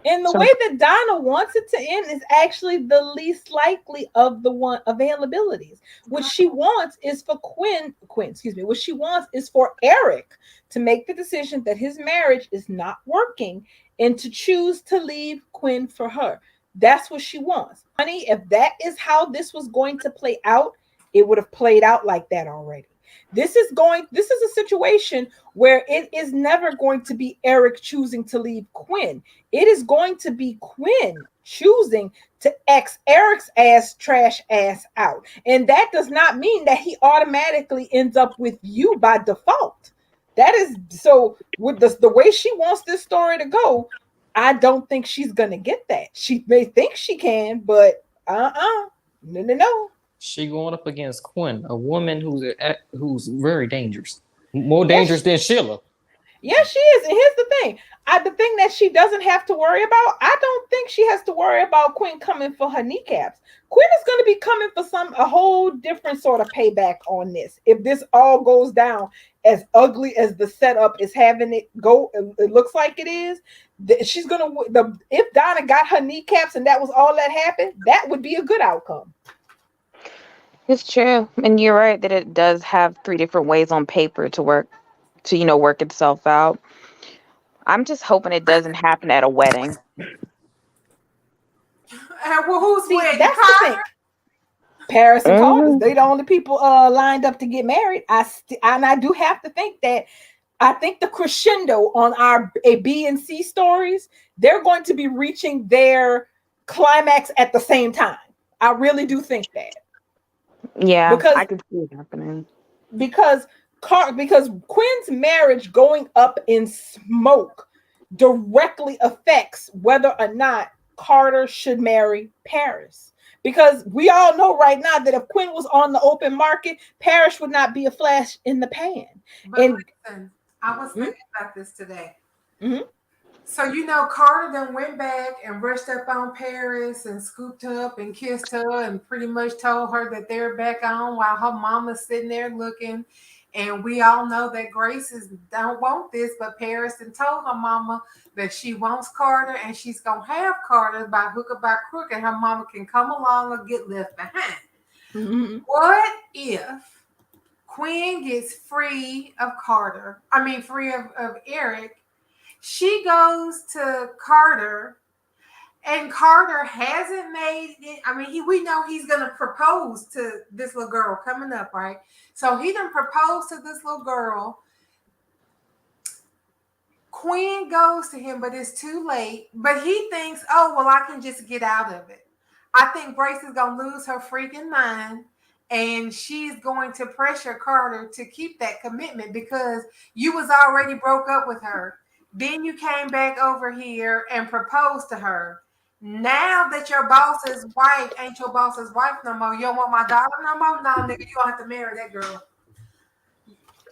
Speaker 3: And the way that Donna wants it to end is actually the least likely of the one availabilities. What she wants is for what she wants is for Eric to make the decision that his marriage is not working and to choose to leave Quinn for her. That's what she wants. Honey, if that is how this was going to play out, it would have played out like that already. This is a situation where it is never going to be Eric choosing to leave Quinn. It is going to be Quinn choosing to X Eric's trash ass out. And that does not mean that he automatically ends up with you by default. That is so with the way she wants this story to go, I don't think she's gonna get that. She may think she can, but no.
Speaker 5: She going up against Quinn, a woman who's very dangerous, more dangerous than Sheila.
Speaker 3: Yes, she is. And here's the thing. The thing that she doesn't have to worry about, I don't think she has to worry about Quinn coming for her kneecaps. Quinn is going to be coming for a whole different sort of payback on this. If this all goes down as ugly as the setup is having it go, it looks like it is, she's going to, if Donna got her kneecaps and that was all that happened, that would be a good outcome.
Speaker 6: It's true. And you're right that it does have 3 different ways on paper to work itself out. I'm just hoping it doesn't happen at a wedding.
Speaker 1: Well, who's wedding?
Speaker 3: That's the thing. Paris and Carter, they the only people lined up to get married. I do have to think that I think the crescendo on our B and C stories, they're going to be reaching their climax at the same time. I really do think that.
Speaker 6: Yeah, because I can see it happening.
Speaker 3: Because Quinn's marriage going up in smoke directly affects whether or not Carter should marry Paris. Because we all know right now that if Quinn was on the open market, Paris would not be a flash in the pan.
Speaker 1: But listen, I was thinking about this today. Mm-hmm. So, Carter then went back and rushed up on Paris and scooped her up and kissed her and pretty much told her that they're back on while her mama's sitting there looking. And we all know that Grace don't want this, but Paris and told her mama that she wants Carter and she's going to have Carter by hook or by crook, and her mama can come along or get left behind. Mm-hmm. What if Quinn gets free of free of Eric? She goes to Carter And Carter hasn't made it. I mean, we know he's gonna propose to this little girl coming up, right? So he done proposed to this little girl. Quinn goes to him, but it's too late. But he thinks, oh, well, I can just get out of it. I think Grace is going to lose her freaking mind. And she's going to pressure Carter to keep that commitment because you was already broke up with her. Then you came back over here and proposed to her. Now that your boss's wife ain't your boss's wife no more, you don't want my daughter no more? No, nigga, you don't have to marry that girl.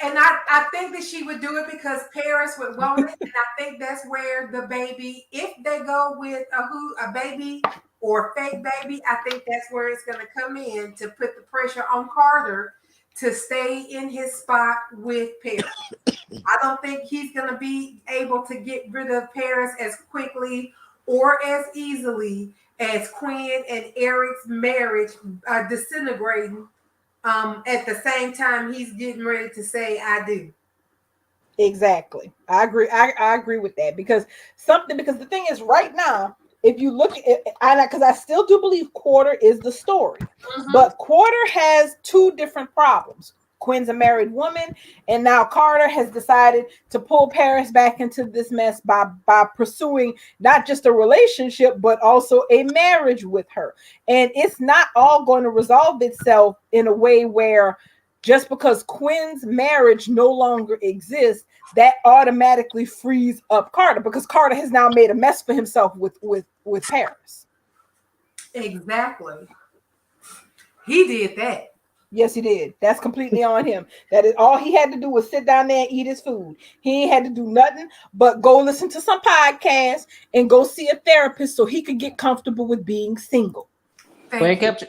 Speaker 1: And I think that she would do it because Paris would want it. And I think that's where the baby, if they go with a baby or fake baby, I think that's where it's going to come in to put the pressure on Carter to stay in his spot with Paris. I don't think he's going to be able to get rid of Paris as quickly or as easily as Quinn and Eric's marriage disintegrating. At the same time, he's getting ready to say, I do.
Speaker 3: Exactly. I agree. I agree with that because the thing is right now, if you look at because I still do believe Quarter is the story, but Quarter has two different problems. Quinn's a married woman, and now Carter has decided to pull Paris back into this mess by pursuing not just a relationship, but also a marriage with her. And it's not all going to resolve itself in a way where just because Quinn's marriage no longer exists, that automatically frees up Carter because Carter has now made a mess for himself with Paris.
Speaker 1: Exactly. He did that.
Speaker 3: Yes, he did. That's completely on him. That is all he had to do was sit down there and eat his food. He ain't had to do nothing but go listen to some podcasts and go see a therapist so he could get comfortable with being single.
Speaker 5: Quinn kept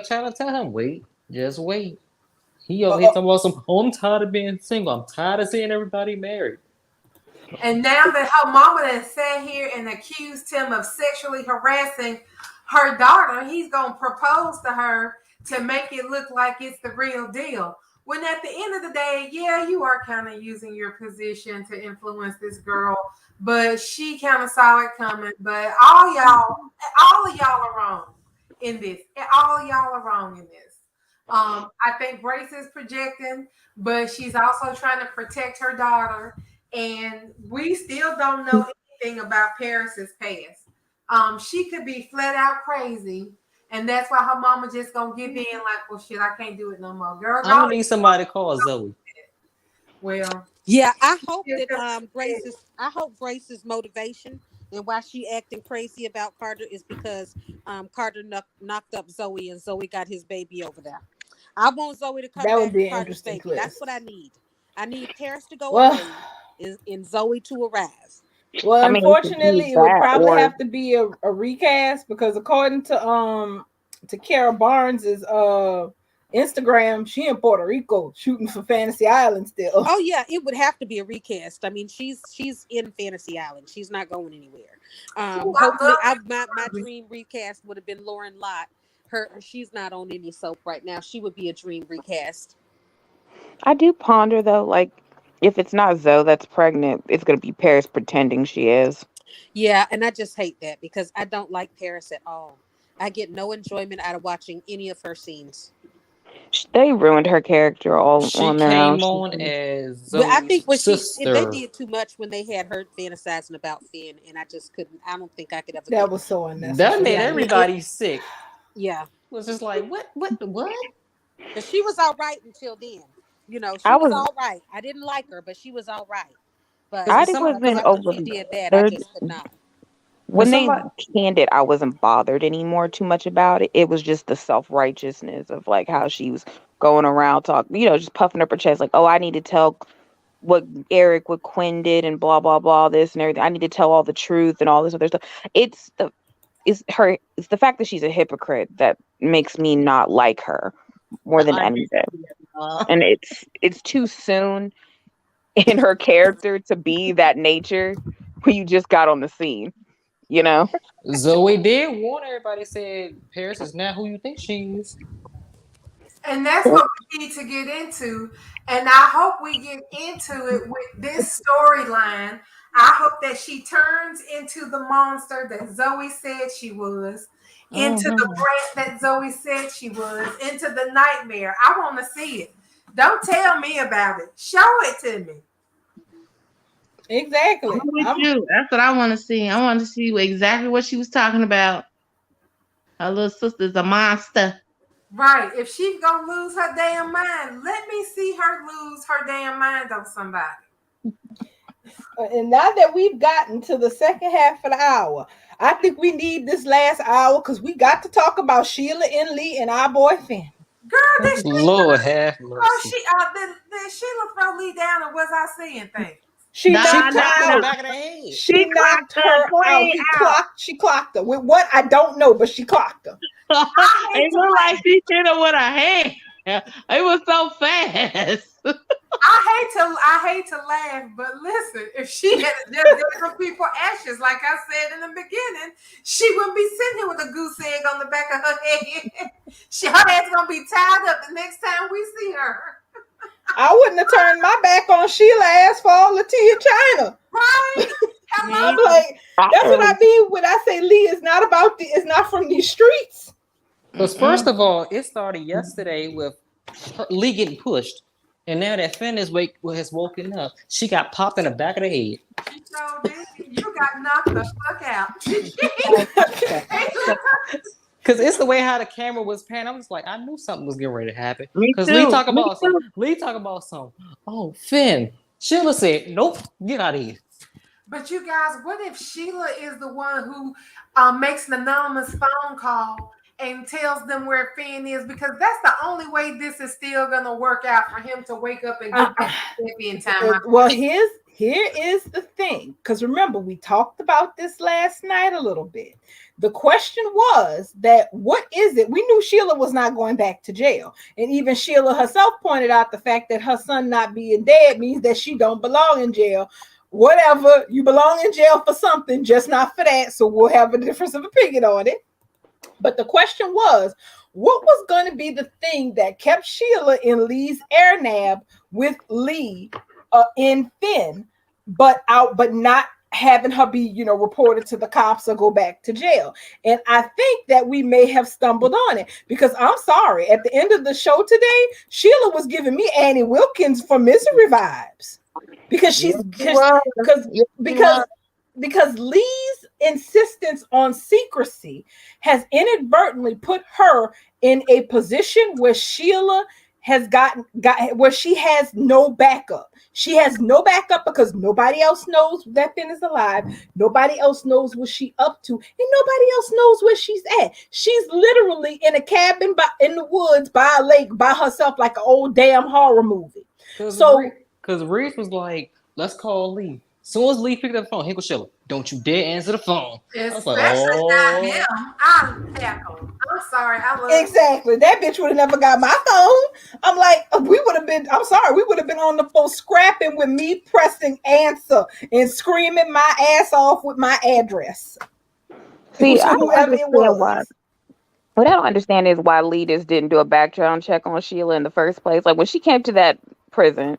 Speaker 5: trying to tell him, wait, just wait. He over here talking about some, oh, I'm tired of being single. I'm tired of seeing everybody married.
Speaker 1: And now that her mama then sat here and accused him of sexually harassing her daughter, he's going to propose to her to make it look like it's the real deal. When at the end of the day, yeah, you are kind of using your position to influence this girl, but she kind of saw it coming. But all of y'all are wrong in this. All of y'all are wrong in this. I think Grace is projecting, but she's also trying to protect her daughter. And we still don't know anything about Paris's past. She could be flat out crazy. And that's why her mama just gonna give in like, well, shit, I can't do it no more. Girl,
Speaker 5: I'm gonna need somebody to call Zoe.
Speaker 1: Well,
Speaker 2: yeah, I hope that Grace's motivation and why she acting crazy about Carter is because Carter knocked up Zoe and Zoe got his baby over there. I want Zoe to come
Speaker 3: that
Speaker 2: back
Speaker 3: would be
Speaker 2: with Carter's baby.
Speaker 3: Twist.
Speaker 2: That's what I need. I need Paris to go away and Zoe to arrive.
Speaker 3: Well, unfortunately, it would probably have to be a recast because according to Kara Barnes's Instagram, she in Puerto Rico shooting for Fantasy Island still.
Speaker 2: Oh yeah, it would have to be a recast. I mean, she's in Fantasy Island. She's not going anywhere. Hopefully, my dream recast would have been Lauren Lott. She's not on any soap right now. She would be a dream recast.
Speaker 6: I do ponder though, like, if it's not Zoe that's pregnant, it's going to be Paris pretending she is.
Speaker 2: Yeah, and I just hate that because I don't like Paris at all. I get no enjoyment out of watching any of her scenes.
Speaker 6: They ruined her character all
Speaker 5: she
Speaker 6: on their own.
Speaker 5: Came on as Zoe's
Speaker 2: I think
Speaker 5: sister.
Speaker 2: they did too much when they had her fantasizing about Finn, and I just couldn't. I don't think I could ever.
Speaker 3: That was so unnecessary.
Speaker 5: That made everybody sick.
Speaker 2: Yeah,
Speaker 5: it was just like what?
Speaker 2: But she was all right until then. You know, she was all right. I didn't like her, but she was all right. But
Speaker 6: I wasn't over.
Speaker 2: She did that. I just could not.
Speaker 6: When they canned it, I wasn't bothered anymore too much about it. It was just the self-righteousness of like how she was going around talking, just puffing up her chest, like, oh, I need to tell what Quinn did and blah blah blah, this and everything. I need to tell all the truth and all this other stuff. It's the fact that she's a hypocrite that makes me not like her more than anything. And it's too soon in her character to be that nature when you just got on the scene,
Speaker 5: Zoe did warn everybody, said Paris is not who you think she is.
Speaker 1: And that's what we need to get into. And I hope we get into it with this storyline. I hope that she turns into the monster that Zoe said she was, into the brat that Zoe said she was, into the nightmare. I want to see it. Don't tell me about it. Show it to me.
Speaker 3: Exactly.
Speaker 4: I'm with you. That's what I want to see. I want to see exactly what she was talking about. Her little sister's a monster.
Speaker 1: Right. If she's going to lose her damn mind, let me see her lose her damn mind on somebody.
Speaker 3: And now that we've gotten to the second half of the hour, I think we need this last hour because we got to talk about Sheila and Lee and our boy Finn.
Speaker 1: Girl, did
Speaker 5: Lord have mercy.
Speaker 1: did Sheila throw Lee down, or was I seeing things?
Speaker 3: She knocked her
Speaker 5: Popped in the
Speaker 3: out.
Speaker 5: back of the head.
Speaker 3: She knocked her out. She clocked her. With what? I don't know, but she clocked her.
Speaker 4: It looked like she hit her with her hand. It was so fast.
Speaker 1: I hate to laugh, but listen, if she had just given some people ashes, like I said in the beginning, she wouldn't be sitting here with a goose egg on the back of her head. Her head's gonna be tied up the next time we see her.
Speaker 3: I wouldn't have turned my back on Sheila ass for all the tea in China.
Speaker 1: Right?
Speaker 3: I'm like, that's what I mean when I say Lee is not it's not from these streets.
Speaker 5: Because first of all, it started yesterday with Lee getting pushed. And now that Finn has woken up, she got popped in the back of the head.
Speaker 1: She told me, you got knocked the fuck out.
Speaker 5: Because it's the way how the camera was panning. I was like, I knew something was getting ready to happen. Because
Speaker 4: too.
Speaker 5: Lee talk about some. Oh, Finn. Sheila said, nope, get out of here.
Speaker 1: But you guys, what if Sheila is the one who makes an anonymous phone call and tells them where Finn is? Because that's the only way this is still going to work out for him to wake up and get back to Steffy in time.
Speaker 3: Well, here is the thing. Because remember, we talked about this last night a little bit. The question was that what is it? We knew Sheila was not going back to jail. And even Sheila herself pointed out the fact that her son not being dead means that she don't belong in jail. Whatever, you belong in jail for something, just not for that. So we'll have a difference of opinion on it. But the question was, what was going to be the thing that kept Sheila in Lee's air nab with Lee in Finn, but not having her be, reported to the cops or go back to jail? And I think that we may have stumbled on it, because I'm sorry, at the end of the show today, Sheila was giving me Annie Wilkins for Misery vibes, because because Lee's insistence on secrecy has inadvertently put her in a position where Sheila has got where she has no backup. She has no backup because nobody else knows that Finn is alive. Nobody else knows what she's up to, and nobody else knows where she's at. She's literally in a cabin in the woods by a lake by herself, like an old damn horror movie.
Speaker 5: Because Reese was like, let's call Lee. As soon as Lee picked up the phone, here goes Sheila. Don't you dare answer the phone.
Speaker 1: Especially not him. I'm sorry.
Speaker 3: Exactly. That bitch would have never got my phone. I'm like, we would have been on the phone scrapping with me pressing answer and screaming my ass off with my address.
Speaker 6: See, I don't understand why. What I don't understand is why Lee just didn't do a background check on Sheila in the first place. Like when she came to that prison,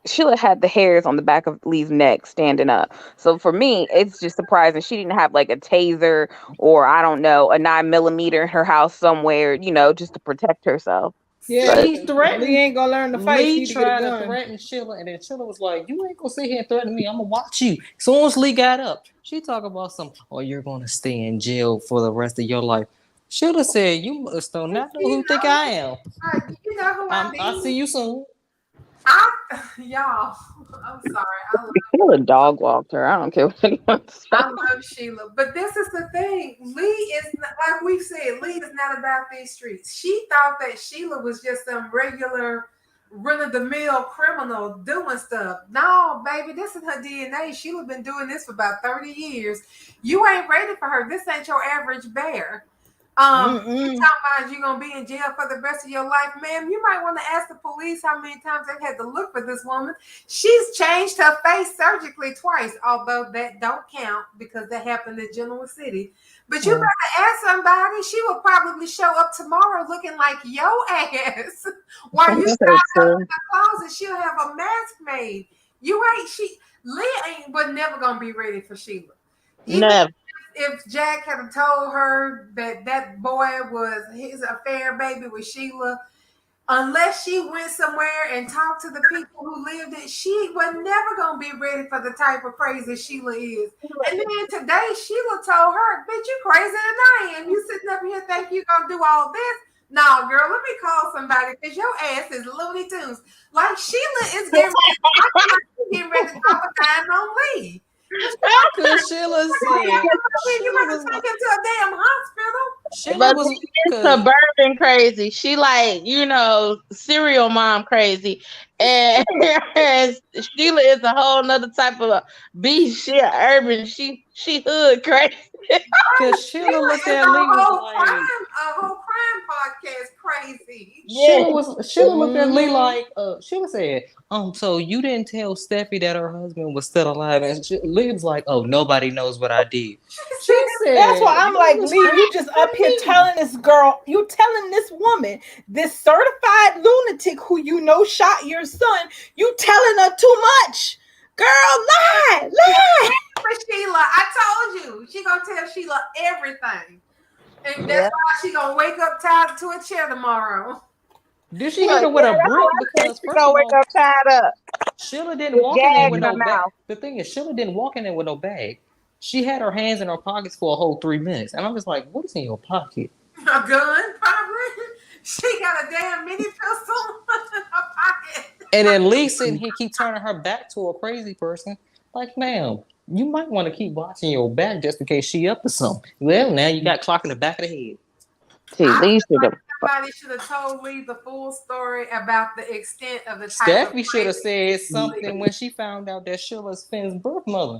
Speaker 6: Sheila had the hairs on the back of Lee's neck standing up. So for me, it's just surprising she didn't have like a taser or, I don't know, a 9mm in her house somewhere, just to protect herself.
Speaker 3: Yeah, Lee ain't gonna learn to fight.
Speaker 5: Lee tried to threaten Sheila, and then Sheila was like, you ain't gonna sit here and threaten me. I'm gonna watch you. As soon as Lee got up, she talked about you're gonna stay in jail for the rest of your life. Sheila said, you must not know who you think I am.
Speaker 1: You know who I mean?
Speaker 5: I'll see you soon.
Speaker 1: Y'all, I'm sorry.
Speaker 6: Sheila dog walked her. I don't care what anyone says.
Speaker 1: I love Sheila, but this is the thing. Lee is not, like we said, Lee is not about these streets. She thought that Sheila was just some regular run-of-the-mill criminal doing stuff. No, baby, this is her DNA. Sheila been doing this for about 30 years. You ain't ready for her. This ain't your average bear. You talking about you gonna be in jail for the rest of your life, ma'am? You might want to ask the police how many times they've had to look for this woman. She's changed her face surgically twice, although that don't count because that happened in Genoa City. But you better ask somebody. She will probably show up tomorrow looking like your ass. While you start up in the closet, she'll have a mask made. You ain't was never gonna be ready for Sheila. Even
Speaker 4: Never.
Speaker 1: if Jack had told her that boy was his affair baby with Sheila, unless she went somewhere and talked to the people who lived it, she was never gonna be ready for the type of crazy Sheila is. And then today, Sheila told her, "Bitch, you crazier than I am. You sitting up here think you gonna do all this? No, girl, let me call somebody because your ass is Looney Tunes." Like Sheila is getting ready to drop a dime on Lee.
Speaker 5: Because Sheila said
Speaker 1: You better take him to a damn hospital.
Speaker 5: Sheila
Speaker 4: But
Speaker 5: was
Speaker 4: she is suburban crazy. She like, serial mom crazy. And Sheila is a whole nother type of beast. She urban. She hood crazy.
Speaker 5: Because Sheila looked at Lee was like
Speaker 1: a whole crime podcast crazy.
Speaker 5: Sheila looked at Lee like Sheila said, so you didn't tell Steffi that her husband was still alive, and Lee was like, oh, nobody knows what I did. She said,
Speaker 3: that's why I'm like, Lee, you just up here telling this girl, you telling this woman, this certified lunatic who you know shot your son, you telling her too much. Girl, lie.
Speaker 1: For Sheila, I told you, she gonna tell Sheila everything, and that's why she gonna wake up tied to a chair tomorrow.
Speaker 5: Did she hit her with a brick? Because
Speaker 6: She's gonna wake up tied up.
Speaker 5: Sheila didn't walk in there with no bag. The thing is, Sheila didn't walk in there with no bag. She had her hands in her pockets for a whole 3 minutes, and I'm just like, what is in your pocket?
Speaker 1: A gun, probably. She got a damn mini pistol in her pocket.
Speaker 5: And then Lee sitting here keep turning her back to a crazy person. Like, ma'am, you might want to keep watching your back just in case she up to something. Well, now you got clock in the back of the head.
Speaker 6: See, Lee
Speaker 1: somebody should have told Lee the full story about the extent of the type
Speaker 5: Steffi should have said something when she found out that Sheila's Finn's birth mother.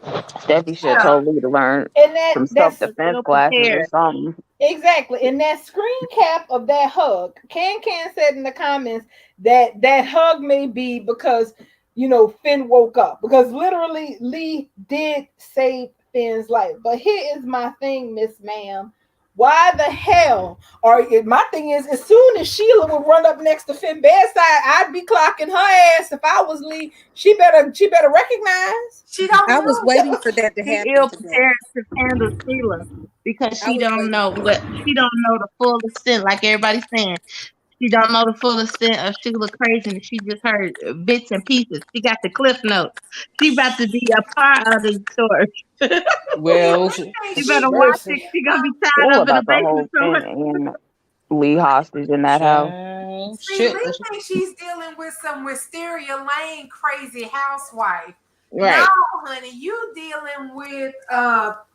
Speaker 6: Steffi should have told Lee to learn some self-defense classes or something.
Speaker 3: Exactly. In that screen cap of that hug, Can said in the comments that hug may be because, Finn woke up. Because literally, Lee did save Finn's life. But here is my thing, Miss Ma'am. Why the hell? My thing is, as soon as Sheila would run up next to Finn's bedside, I'd be clocking her ass. If I was Lee, she better recognize.
Speaker 2: I was waiting for that to happen.
Speaker 4: Ill prepared to handle Sheila because she don't know the full extent, like everybody's saying. She don't know the full extent of Sheila craziness. She just heard bits and pieces. She got the cliff notes. She about to be a part of the story.
Speaker 5: Well,
Speaker 4: she better watch it. She gonna be tied up in the basement.
Speaker 6: Lee hostage in that house.
Speaker 1: See, Lee thinks she's dealing with some Wisteria Lane crazy housewife.
Speaker 4: Right.
Speaker 1: No, honey, you dealing with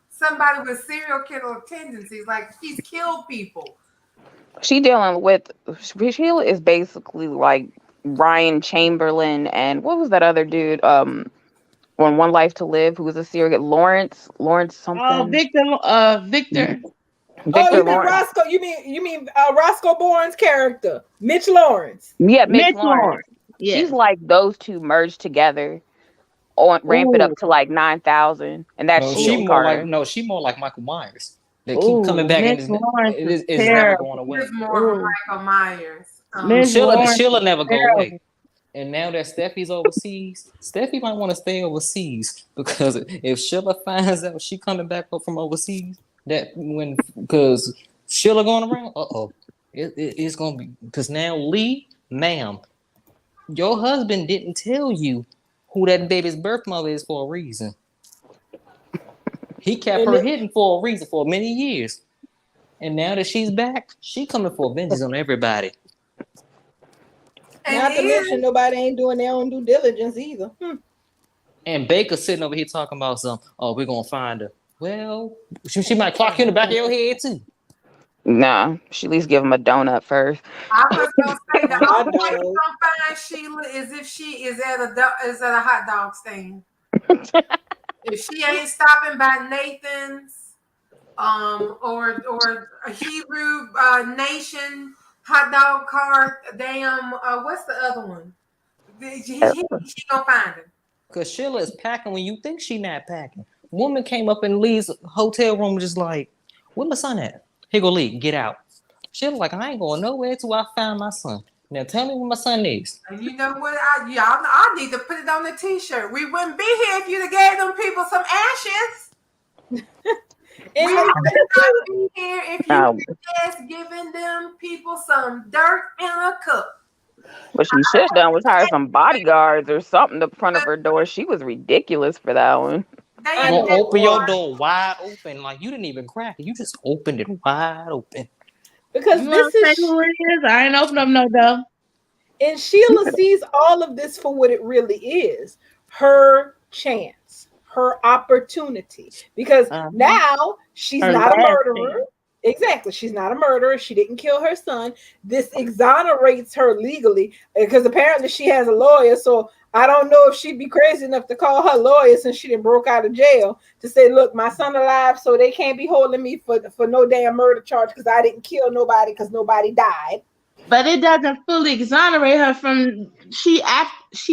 Speaker 1: somebody with serial killer tendencies. Like she's killed people.
Speaker 6: Sheila is basically like Ryan Chamberlain and what was that other dude? On One Life to Live, who was a serial Lawrence something.
Speaker 4: Oh, Victor.
Speaker 3: Victor you mean Roscoe? You mean Roscoe Bourne's character, Mitch Lawrence?
Speaker 6: Yeah, Mitch Lawrence. Yeah. She's like those two merged together. Ramp it up to like 9,000, and that's
Speaker 5: she more like Michael Myers. They keep coming back, and it's never going away.
Speaker 1: It's more Michael Myers.
Speaker 5: She'll never go away. And now that Steffi's overseas, Steffi might want to stay overseas because if Sheila finds out she coming back up from overseas, because Sheila going around, it's gonna be because now Lee, ma'am, your husband didn't tell you who that baby's birth mother is for a reason. He kept her hidden for a reason for many years. And now that she's back, she coming for vengeance on everybody.
Speaker 3: Not to mention nobody ain't doing their own due diligence either.
Speaker 5: And Baker sitting over here talking about we're gonna find her. Well, she might clock you in the back of your head too.
Speaker 6: Nah, she at least give him a donut first.
Speaker 1: I was gonna say the only way you're gonna find Sheila is if she is at a hot dog stand. If she ain't stopping by Nathan's, or a Hebrew Nation hot dog cart, damn, what's the other one? She gonna find him.
Speaker 5: Cause Sheila is packing when you think she not packing. Woman came up in Lee's hotel room just like, where my son at? Here go Lee, get out. Sheila like, I ain't going nowhere till I find my son. Now tell me what my son needs.
Speaker 1: And you know what? I need to put it on the T-shirt. We wouldn't be here if you'd have gave them people some ashes. We would not be here if you were just giving them people some dirt in a cup.
Speaker 6: What she should have done was hire some bodyguards or something to front of her door. She was ridiculous for that one.
Speaker 1: They
Speaker 5: Well, open your door wide open, like you didn't even crack it. You just opened it wide open.
Speaker 3: Because
Speaker 4: You
Speaker 3: this
Speaker 4: wanna
Speaker 3: is
Speaker 4: say who it is? I ain't open up no door.
Speaker 3: and Sheila sees all of this for what it really is, her chance, her opportunity. Because now she's
Speaker 4: Her
Speaker 3: not a
Speaker 4: last
Speaker 3: murderer.
Speaker 4: chance.
Speaker 3: Exactly. She's not a murderer. She didn't kill her son. This exonerates her legally because apparently she has a lawyer. So I don't know if she'd be crazy enough to call her lawyer since she didn't broke out of jail to say, look, my son alive, so they can't be holding me for no damn murder charge because I didn't kill nobody because nobody died.
Speaker 4: But it doesn't fully exonerate her from she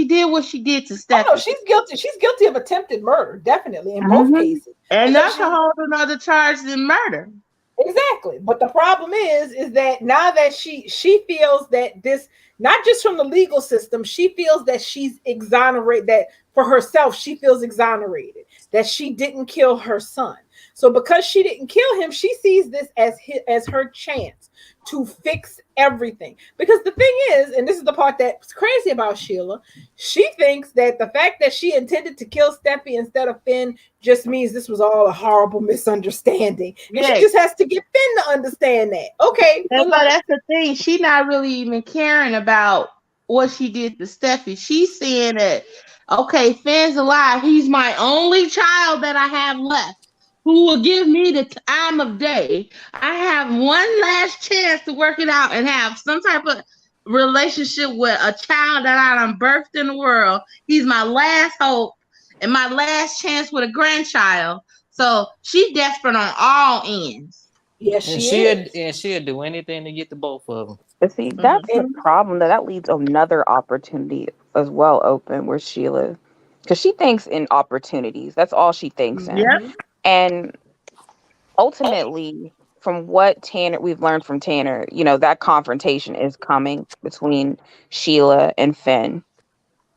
Speaker 4: did what she did to Steffy.
Speaker 3: Oh no, she's guilty. She's guilty of attempted murder, definitely in both cases.
Speaker 4: And
Speaker 3: Because
Speaker 4: that's a whole another charge than murder.
Speaker 3: Exactly. But the problem is that now that she feels that this, not just from the legal system, she feels that she's exonerated, that for herself, she feels exonerated, that she didn't kill her son. So because she didn't kill him, she sees this as her chance to fix everything. Because the thing is, and this is the part that's crazy about Sheila, she thinks that the fact that she intended to kill Steffy instead of Finn just means this was all a horrible misunderstanding. And she just has to get Finn to understand that. Okay.
Speaker 4: But that's the thing. She's not really even caring about what she did to Steffy. She's saying that, okay, Finn's alive. He's my only child that I have left, who will give me the time of day. I have one last chance to work it out and have some type of relationship with a child that I done birthed in the world. He's my last hope and my last chance with a grandchild. So she's desperate on all ends.
Speaker 3: Yes,
Speaker 5: she'll do anything to get the both of them.
Speaker 6: But see, that's the problem. That leaves another opportunity as well open where Sheila, because she thinks in opportunities. That's all she thinks in.
Speaker 4: Yep.
Speaker 6: And ultimately, from what we've learned from Tanner, that confrontation is coming between Sheila and Finn.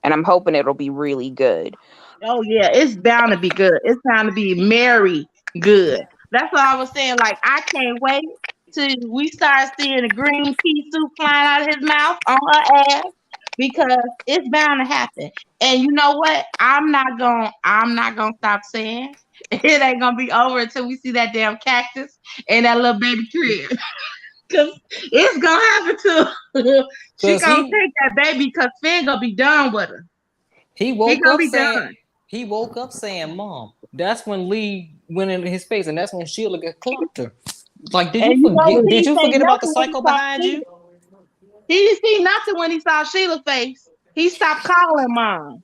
Speaker 6: And I'm hoping it'll be really good.
Speaker 4: Oh, yeah, it's bound to be good. It's bound to be very good. That's what I was saying. Like, I can't wait till we start seeing the green pea soup flying out of his mouth on her ass, because it's bound to happen. And you know what? I'm not gonna stop saying it ain't gonna be over until we see that damn cactus and that little baby crib. Cause it's gonna happen too. She gonna take that baby because Finn gonna be done with her.
Speaker 5: He woke up saying, "Mom." That's when Lee went into his face, and that's when Sheila got clocked her. Like, did you forget about the psycho behind you?
Speaker 4: He didn't see nothing when he saw Sheila's face. He stopped calling Mom.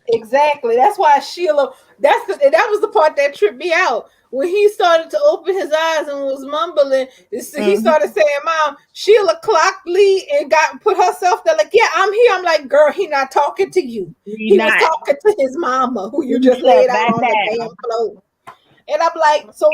Speaker 3: Exactly. That's why Sheila. That was the part that tripped me out when he started to open his eyes and was mumbling. He started saying, "Mom." Sheila clocked Lee and put herself there like, "Yeah, I'm here." I'm like, "Girl, he not talking to you. He was talking to his mama, who you just laid out on the damn floor." And I'm like, so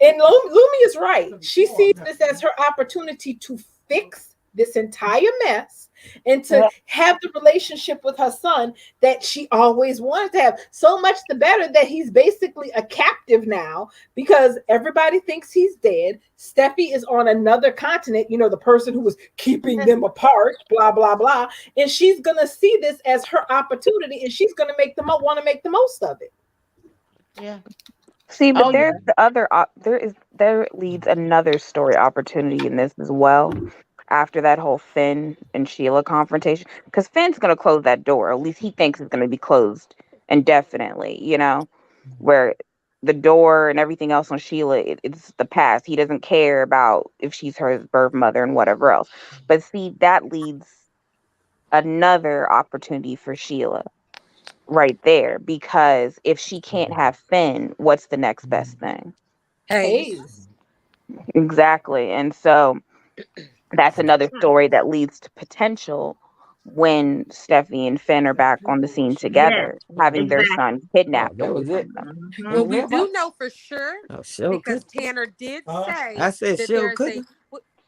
Speaker 3: Lumi is right. She sees this as her opportunity to fix this entire mess and to have the relationship with her son that she always wanted to have. So much the better that he's basically a captive now because everybody thinks he's dead. Steffy is on another continent, the person who was keeping them apart, blah, blah, blah. And she's going to see this as her opportunity and she's going to want to make the most of it.
Speaker 4: Yeah.
Speaker 6: See, but there's the other, there leads another story opportunity in this as well. After that whole Finn and Sheila confrontation, because Finn's going to close that door. At least he thinks it's going to be closed indefinitely, where the door and everything else on Sheila, it's the past. He doesn't care about if she's her birth mother and whatever else. But see, that leads another opportunity for Sheila right there, because if she can't have Finn, what's the next best thing?
Speaker 2: Hayes.
Speaker 6: Exactly. And so that's another story that leads to potential when Steffy and Finn are back on the scene together, having their son kidnapped.
Speaker 7: That was it.
Speaker 2: Well, we do know for sure because Tanner did say
Speaker 7: I said
Speaker 2: that there's a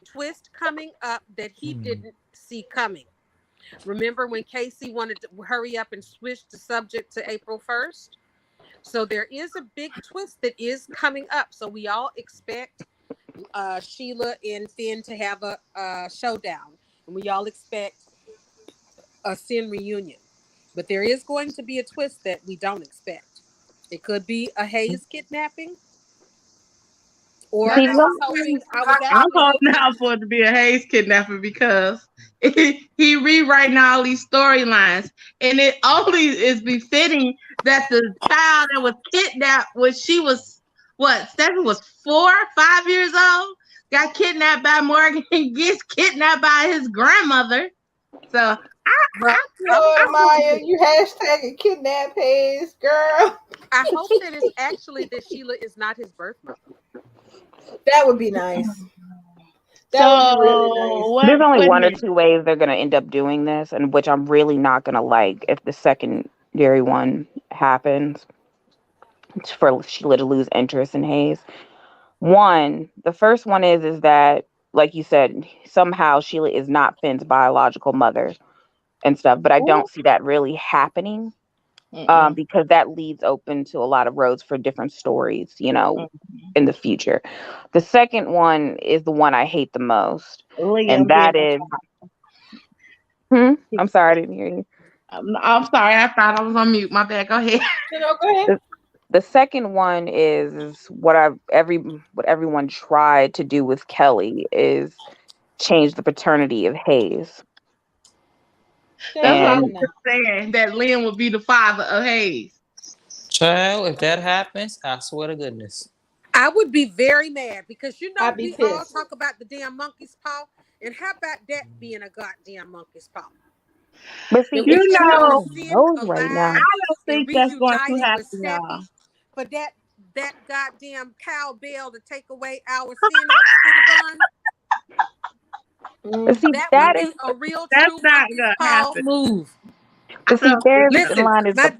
Speaker 2: twist coming up that he didn't see coming. Remember when Casey wanted to hurry up and switch the subject to April 1st? So there is a big twist that is coming up. So we all expect Sheila and Finn to have a showdown. And we all expect a Sin reunion. But there is going to be a twist that we don't expect. It could be a Hayes kidnapping. Or
Speaker 6: See,
Speaker 2: I was hoping,
Speaker 4: I'm holding out for it to be a Hayes kidnapping because he rewriting all these storylines, and it only is befitting that the child that was kidnapped when she was Steffy was 4-5 years old, got kidnapped by Morgan and gets kidnapped by his grandmother. So
Speaker 3: Maya, you hashtag kidnap Hayes, girl.
Speaker 2: I hope that it's actually that Sheila is not his birth mother.
Speaker 3: That would be nice. That would be really nice.
Speaker 6: There's only one or two ways they're gonna end up doing this, and which I'm really not gonna like if the secondary one happens. It's for Sheila to lose interest in Hayes. One, the first one is that, like you said, somehow Sheila is not Finn's biological mother and stuff, but I don't see that really happening. Because that leads open to a lot of roads for different stories, in the future. The second one is the one I hate the most, and that is. I'm sorry, I didn't hear you.
Speaker 4: I'm sorry, I thought I was on mute. My bad. Go ahead.
Speaker 3: Go ahead.
Speaker 6: The second one is what everyone tried to do with Kelly is change the paternity of Hayes.
Speaker 4: That's what I was just saying, that Liam would be the father of Hayes.
Speaker 5: Child, if that happens, I swear to goodness.
Speaker 2: I would be very mad because we all
Speaker 3: pissed.
Speaker 2: talk about the damn monkey's paw, and how about that being a goddamn monkey's paw?
Speaker 6: But see,
Speaker 4: right now, I don't think that's going to happen, y'all.
Speaker 2: For that goddamn cowbell to take away our Sinnabuns.
Speaker 6: See, that is
Speaker 2: a real
Speaker 4: that's not gonna happen.
Speaker 2: Move.
Speaker 6: But see,
Speaker 2: Listen,
Speaker 6: line is
Speaker 2: my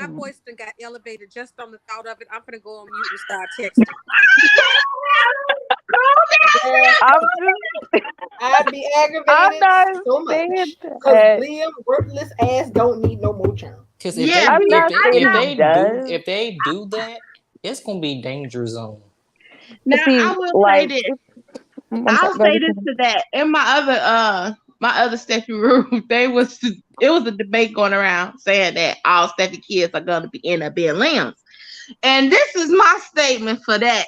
Speaker 2: voice done got elevated just on the thought of it. I'm gonna go on mute and start texting.
Speaker 3: I'd be aggravated so much because Liam worthless ass don't need no more charm.
Speaker 5: Because if they do that, it's gonna be danger zone.
Speaker 4: Now I will say this. I'll say this to that. In my other Steffy room, it was a debate going around saying that all Steffy kids are gonna end up being Liams. And this is my statement for that.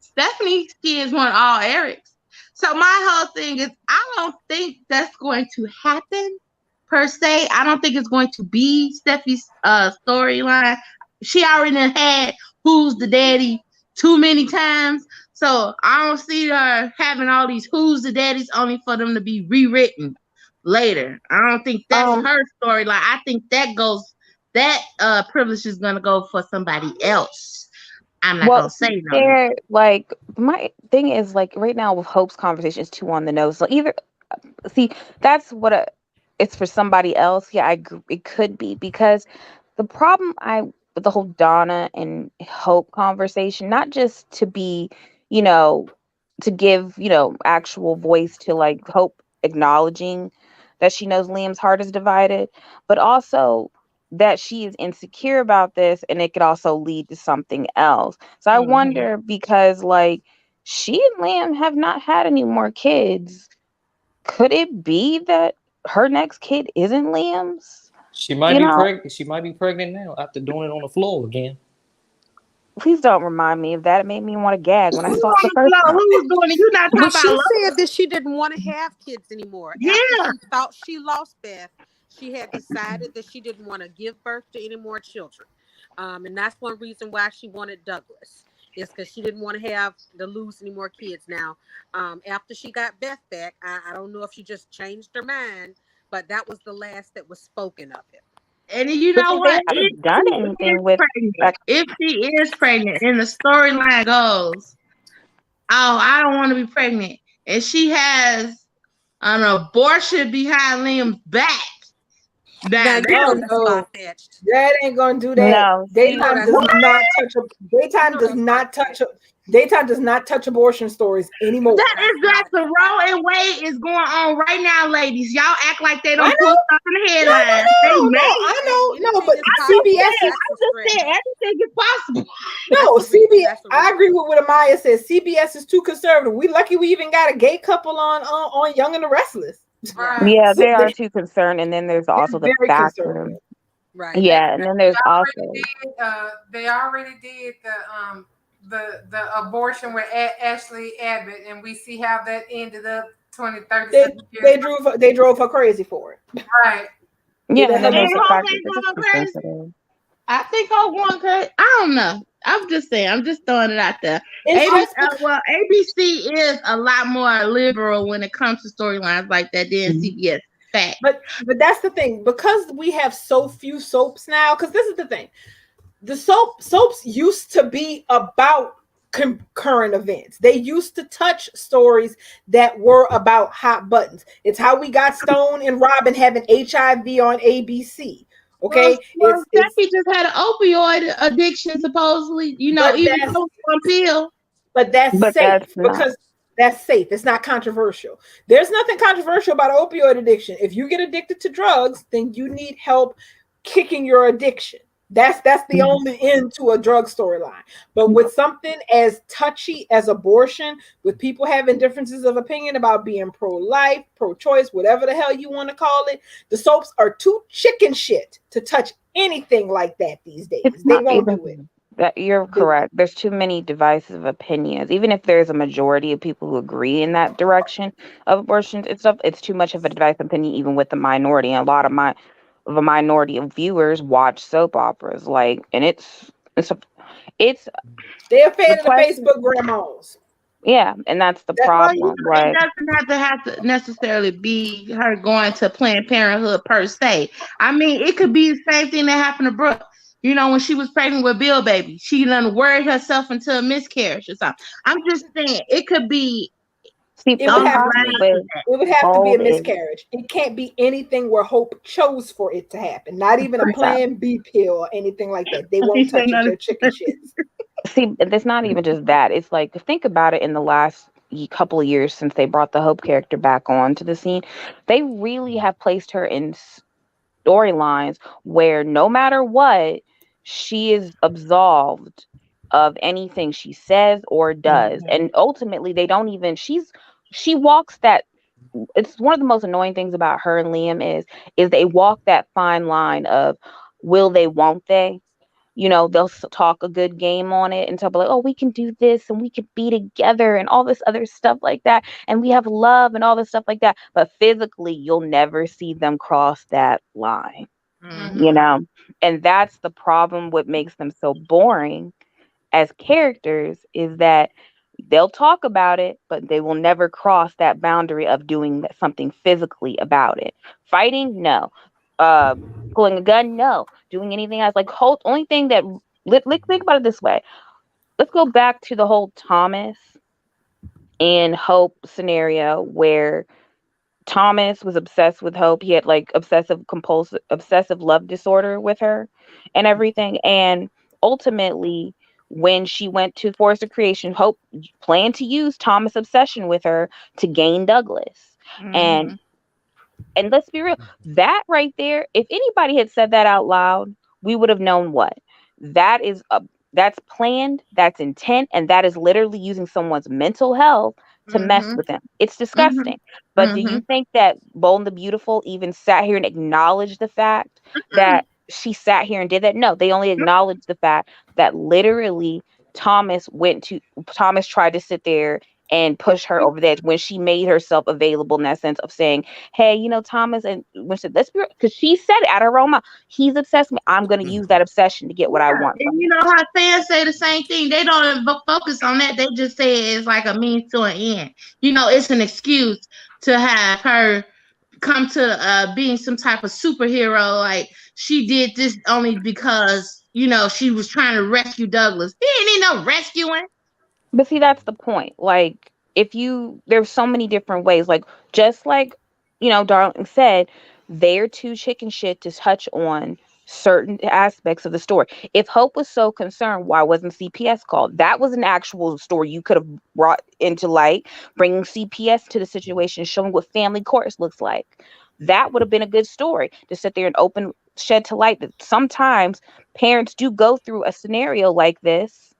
Speaker 4: Stephanie's kids weren't all Eric's. So my whole thing is I don't think that's going to happen per se. I don't think it's going to be Steffi's storyline. She already had Who's the Daddy too many times. So I don't see her having all these Who's the Daddies only for them to be rewritten later. I don't think that's her storyline. I think that privilege is gonna go for somebody else. I'm not gonna say no.
Speaker 6: Like my thing is like right now with Hope's conversation is too on the nose. So that's what it's for somebody else. Yeah, I agree. It could be because the problem with the whole Donna and Hope conversation, not just to be, to give, actual voice to like Hope acknowledging that she knows Liam's heart is divided, but also that she is insecure about this and it could also lead to something else. So I wonder because like she and Liam have not had any more kids. Could it be that her next kid isn't Liam's?
Speaker 5: She might be pregnant. She might be pregnant now after doing it on the floor again.
Speaker 6: Please don't remind me of that. It made me want to gag when I saw it the first time.
Speaker 4: Who was doing it? You not talking about?
Speaker 2: She said that she didn't want to have kids anymore.
Speaker 4: Yeah.
Speaker 2: After she thought she lost Beth, she had decided that she didn't want to give birth to any more children. And that's one reason why she wanted Douglas. Is because she didn't want to lose any more kids. Now, after she got Beth back, I don't know if she just changed her mind, but that was the last that was spoken of it.
Speaker 4: And you know what? If she is pregnant and the storyline goes, I don't want to be pregnant, and she has an abortion behind Liam's back,
Speaker 2: Now you
Speaker 3: Oh
Speaker 2: know that's
Speaker 3: no,
Speaker 2: far-fetched.
Speaker 3: that ain't gonna do that.
Speaker 6: No, see,
Speaker 3: Daytime
Speaker 2: that's
Speaker 3: does not touch. Daytime
Speaker 2: know
Speaker 3: does
Speaker 2: that's
Speaker 3: not
Speaker 2: far-fetched.
Speaker 3: touch. Daytime does not touch abortion stories anymore.
Speaker 4: That is
Speaker 2: That's
Speaker 4: like the Roe and Wade is going on right now, ladies. Y'all act like they
Speaker 3: I
Speaker 4: don't pull
Speaker 3: know.
Speaker 4: stuff in the
Speaker 3: No,
Speaker 4: headlines. They may.
Speaker 3: I know. No,
Speaker 2: Anything
Speaker 3: but
Speaker 2: is possible.
Speaker 3: CBS is
Speaker 2: That's
Speaker 4: I'm
Speaker 2: a
Speaker 4: just
Speaker 2: stretch.
Speaker 4: saying everything is possible.
Speaker 3: no
Speaker 2: That's a reach.
Speaker 3: CBS.
Speaker 2: That's a
Speaker 3: I
Speaker 2: reach.
Speaker 3: agree with what Amaya says. CBS is too conservative. We lucky we even got a gay couple on Young and the Restless.
Speaker 1: Right.
Speaker 6: yeah, they
Speaker 3: They're
Speaker 6: are too concerned. And then there's also the
Speaker 3: very
Speaker 6: factor.
Speaker 3: conservative.
Speaker 2: Right.
Speaker 6: Yeah, and then there's also
Speaker 1: They already did the abortion with Ashley Abbott, and we see how that ended up 37 years.
Speaker 3: They drove her crazy for it.
Speaker 1: Right.
Speaker 6: yeah, and then
Speaker 4: And
Speaker 6: there's the
Speaker 4: Hope
Speaker 6: fact that
Speaker 4: ain't
Speaker 6: they're just
Speaker 4: going
Speaker 6: too
Speaker 4: crazy.
Speaker 6: sensitive.
Speaker 4: I think Hope going crazy. I don't know. I'm just saying. I'm just throwing it out there.
Speaker 3: It's just
Speaker 4: ABC is a lot more liberal when it comes to storylines like that than CBS. Fact.
Speaker 3: but that's the thing, because we have so few soaps now. Because this is the thing, the soaps used to be about current events. They used to touch stories that were about hot buttons. It's how we got Stone and Robin having HIV on ABC. Okay,
Speaker 4: Well,
Speaker 3: it's
Speaker 4: Steffy just had an opioid addiction, supposedly. You know,
Speaker 3: but
Speaker 4: even
Speaker 3: that's
Speaker 4: though it's one pill.
Speaker 3: but that's
Speaker 6: But
Speaker 3: safe
Speaker 6: that's not.
Speaker 3: because that's safe. It's not controversial. There's nothing controversial about opioid addiction. If you get addicted to drugs, then you need help kicking your addiction. That's the only end to a drug storyline. But with something as touchy as abortion, with people having differences of opinion about being pro-life, pro-choice, whatever the hell you want to call it, the soaps are too chicken shit to touch anything like that these days.
Speaker 6: It's
Speaker 3: They
Speaker 6: not
Speaker 3: won't
Speaker 6: even
Speaker 3: do it.
Speaker 6: that you're correct. There's too many divisive opinions. Even if there's a majority of people who agree in that direction of abortions and stuff, it's too much of a divisive opinion, even with the minority. And a lot of a minority of viewers watch soap operas, like, and it's
Speaker 3: They're a
Speaker 6: the
Speaker 3: fan of the
Speaker 6: question.
Speaker 3: Facebook grandmas.
Speaker 6: Yeah, and that's the
Speaker 3: That,
Speaker 4: Well,
Speaker 6: problem.
Speaker 4: it
Speaker 6: Like,
Speaker 4: doesn't have to necessarily be her going to Planned Parenthood per se. I mean, it could be the same thing that happened to Brooke. You know, when she was pregnant with Bill Baby, she done worried herself into a miscarriage or something. I'm just saying, it could be
Speaker 6: see,
Speaker 3: it would
Speaker 6: the
Speaker 4: on the
Speaker 3: have to
Speaker 6: problem
Speaker 3: be
Speaker 4: lines of
Speaker 6: with
Speaker 4: that.
Speaker 3: it would have to be a
Speaker 6: bold is
Speaker 3: miscarriage. It can't be anything where Hope chose for it to happen. Not even a plan B pill or anything like that. They
Speaker 4: He
Speaker 3: won't
Speaker 4: said
Speaker 3: touch it.
Speaker 4: nothing.
Speaker 3: They're chicken shits.
Speaker 6: see, it's not even just that. It's like, think about it. In the last couple of years since they brought the Hope character back onto the scene, they really have placed her in storylines where no matter what, she is absolved of anything she says or does. And ultimately, they don't even, she walks that. It's one of the most annoying things about her and Liam is they walk that fine line of will they, won't they? You know, they'll talk a good game on it and talk like, oh, we can do this and we can be together and all this other stuff like that. And we have love and all this stuff like that. But physically, you'll never see them cross that line, you
Speaker 4: Mhm.
Speaker 6: know? And that's the problem. What makes them so boring as characters is that they'll talk about it, but they will never cross that boundary of doing something physically about it. Fighting, no. Uh, Pulling a gun, no. Doing anything else, like whole only thing that let think about it this way. Let's go back to the whole Thomas and Hope scenario where Thomas was obsessed with Hope. He had like obsessive love disorder with her and everything. And ultimately, when she went to Forest of Creation, Hope planned to use Thomas' obsession with her to gain Douglas. And
Speaker 4: Mhm.
Speaker 6: and let's be real, that right there, if anybody had said that out loud, we would have known what that is. That's planned, that's intent, and that is literally using someone's mental health to mess
Speaker 4: Mhm.
Speaker 6: with them. It's
Speaker 4: Mhm.
Speaker 6: disgusting. But do you
Speaker 4: Mhm.
Speaker 6: think that Bold and the Beautiful even sat here and acknowledged the fact that she sat here and did that? No, they only acknowledged the fact that literally Thomas tried to sit there and push her over the edge when she made herself available in that sense of saying, hey, you know, Thomas, and when she said, let's be real, because she said it out of her own mouth, he's obsessed with me. I'm going to use that obsession to get what I
Speaker 4: Yeah,
Speaker 6: want from
Speaker 4: and you
Speaker 6: him.
Speaker 4: know how fans say the same thing. They don't focus on that. They just say it's like a means to an end. You know, it's an excuse to have her come to being some type of superhero. Like she did this only because you know she was trying to rescue Douglas. He ain't need no rescuing.
Speaker 6: But see, that's the point. Like, there's so many different ways. Like, just like, Darling said, they're too chicken shit to touch on certain aspects of the story. If Hope was so concerned, why wasn't CPS called? That was an actual story you could have brought into light, bringing CPS to the situation, showing what family courts looks like. That would have been a good story to sit there and shed to light that sometimes parents do go through a scenario like this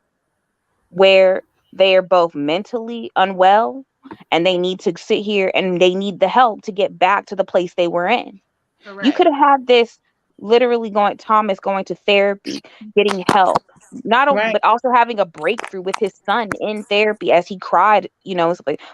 Speaker 6: where they are both mentally unwell and they need to sit here and they need the help to get back to the place they were in.
Speaker 1: Correct.
Speaker 6: You could have had this literally Thomas going to therapy, getting help, but also having a breakthrough with his son in therapy as he cried,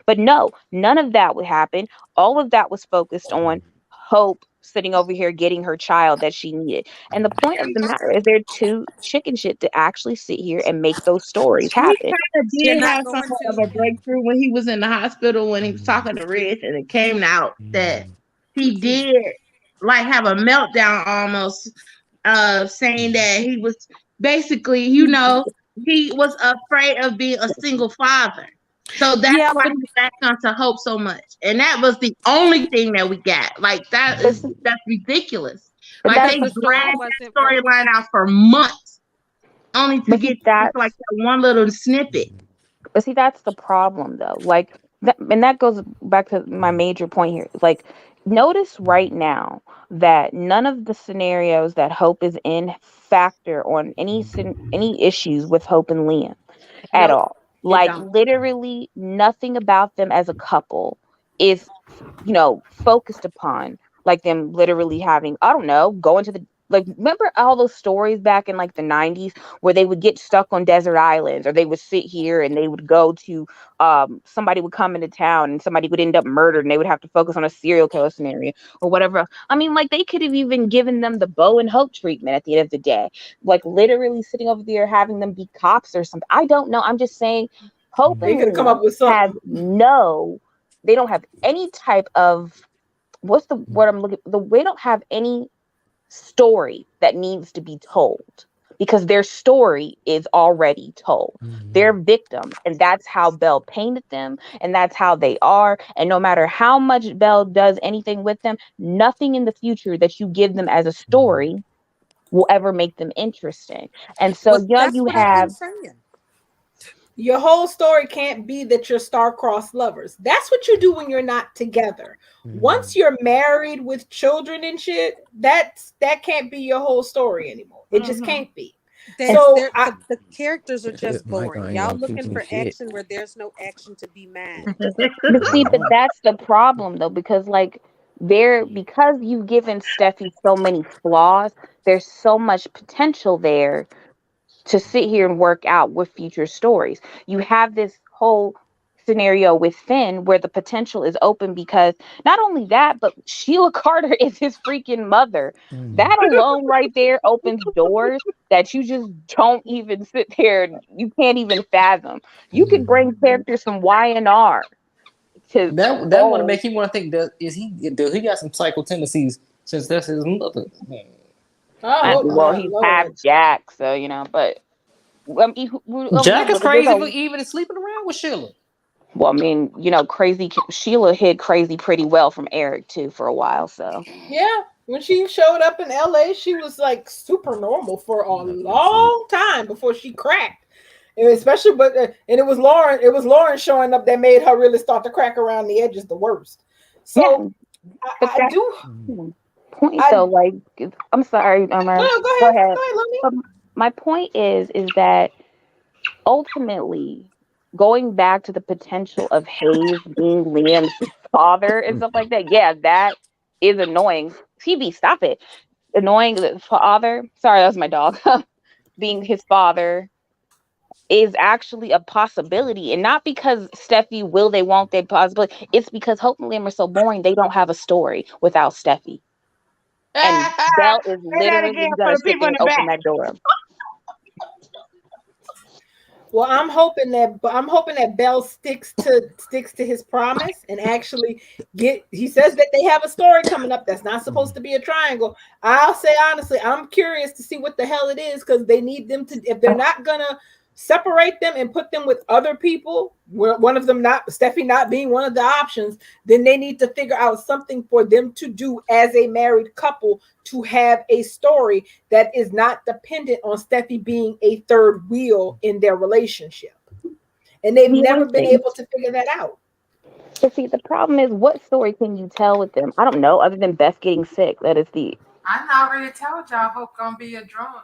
Speaker 6: but no, none of that would happen. All of that was focused on Hope sitting over here getting her child that she needed. And the point of the matter is they're too chicken shit to actually sit here and make those stories happen.
Speaker 4: He kind of did have somewhat of a breakthrough when he was in the hospital when he was talking to Rich, and it came out that he did like have a meltdown almost, saying that he was basically, he was afraid of being a single father. So that's why he backed onto Hope so much. And that was the only thing that we got. Like that's ridiculous. Like they dragged that storyline out for months only to get that like that one little snippet.
Speaker 6: But see, that's the problem though. Like and that goes back to my major point here. Like, notice right now that none of the scenarios that Hope is in factor on any issues with Hope and Liam at all. Like, literally nothing about them as a couple is, focused upon. Like them literally having, I don't know, going to remember all those stories back in like the 90s where they would get stuck on desert islands, or they would sit here and they would go to, somebody would come into town and somebody would end up murdered and they would have to focus on a serial killer scenario or whatever. I mean, like, they could have even given them the Bo and Hope treatment at the end of the day, like literally sitting over there having them be cops or something. I don't know. I'm just saying, Hope
Speaker 3: they could come up with something.
Speaker 6: They don't have any type of, what's the word I'm looking, they don't have any story that needs to be told, because their story is already told. They're victims, and that's how Belle painted them, and that's how they are. And no matter how much Belle does anything with them, nothing in the future that you give them as a story will ever make them interesting. And so you have
Speaker 3: your whole story can't be that you're star-crossed lovers. That's what you do when you're not together. Once you're married with children and shit, that can't be your whole story anymore. It just can't be.
Speaker 2: The characters are just boring. Y'all looking for action where there's no action to be mad.
Speaker 6: But that's the problem though, because because you've given Steffy so many flaws, there's so much potential there to sit here and work out with future stories. You have this whole scenario with Finn where the potential is open, because not only that, but Sheila Carter is his freaking mother. That alone right there opens doors that you just don't even sit there, you can't even fathom. You could bring characters from Y&R to
Speaker 5: that want to make you want to think, does he got some psycho tendencies, since that's his mother?
Speaker 6: He's half Jack, so but
Speaker 5: Jack is crazy for even sleeping around with Sheila.
Speaker 6: Well, I mean, crazy Sheila hid crazy pretty well from Eric too for a while. So
Speaker 3: yeah, when she showed up in LA, she was like super normal for a long time before she cracked. And especially, and it was Lauren. It was Lauren showing up that made her really start to crack around the edges the worst. So I do.
Speaker 6: Point though, like, I'm sorry, go ahead. My point is that ultimately, going back to the potential of Hayes being Liam's father and stuff like that, that is annoying. TV, stop it. Annoying the father. Sorry, that was my dog. Being his father is actually a possibility, and not because Steffy will they, won't they, possibly. It's because Hope and Liam are so boring. They don't have a story without Steffy. And Belle is literally going to sit there and open that door.
Speaker 3: Well, I'm hoping that Belle sticks to his promise and actually he says that they have a story coming up that's not supposed to be a triangle. I'll say honestly, I'm curious to see what the hell it is, because they need them to, if they're not gonna separate them and put them with other people, one of them not Steffi not being one of the options, then they need to figure out something for them to do as a married couple to have a story that is not dependent on Steffi being a third wheel in their relationship. And they've never been able to figure that out.
Speaker 6: But see, the problem is, what story can you tell with them? I don't know, other than Beth getting sick. That is the.
Speaker 1: I already told y'all Hope gonna be a drunk.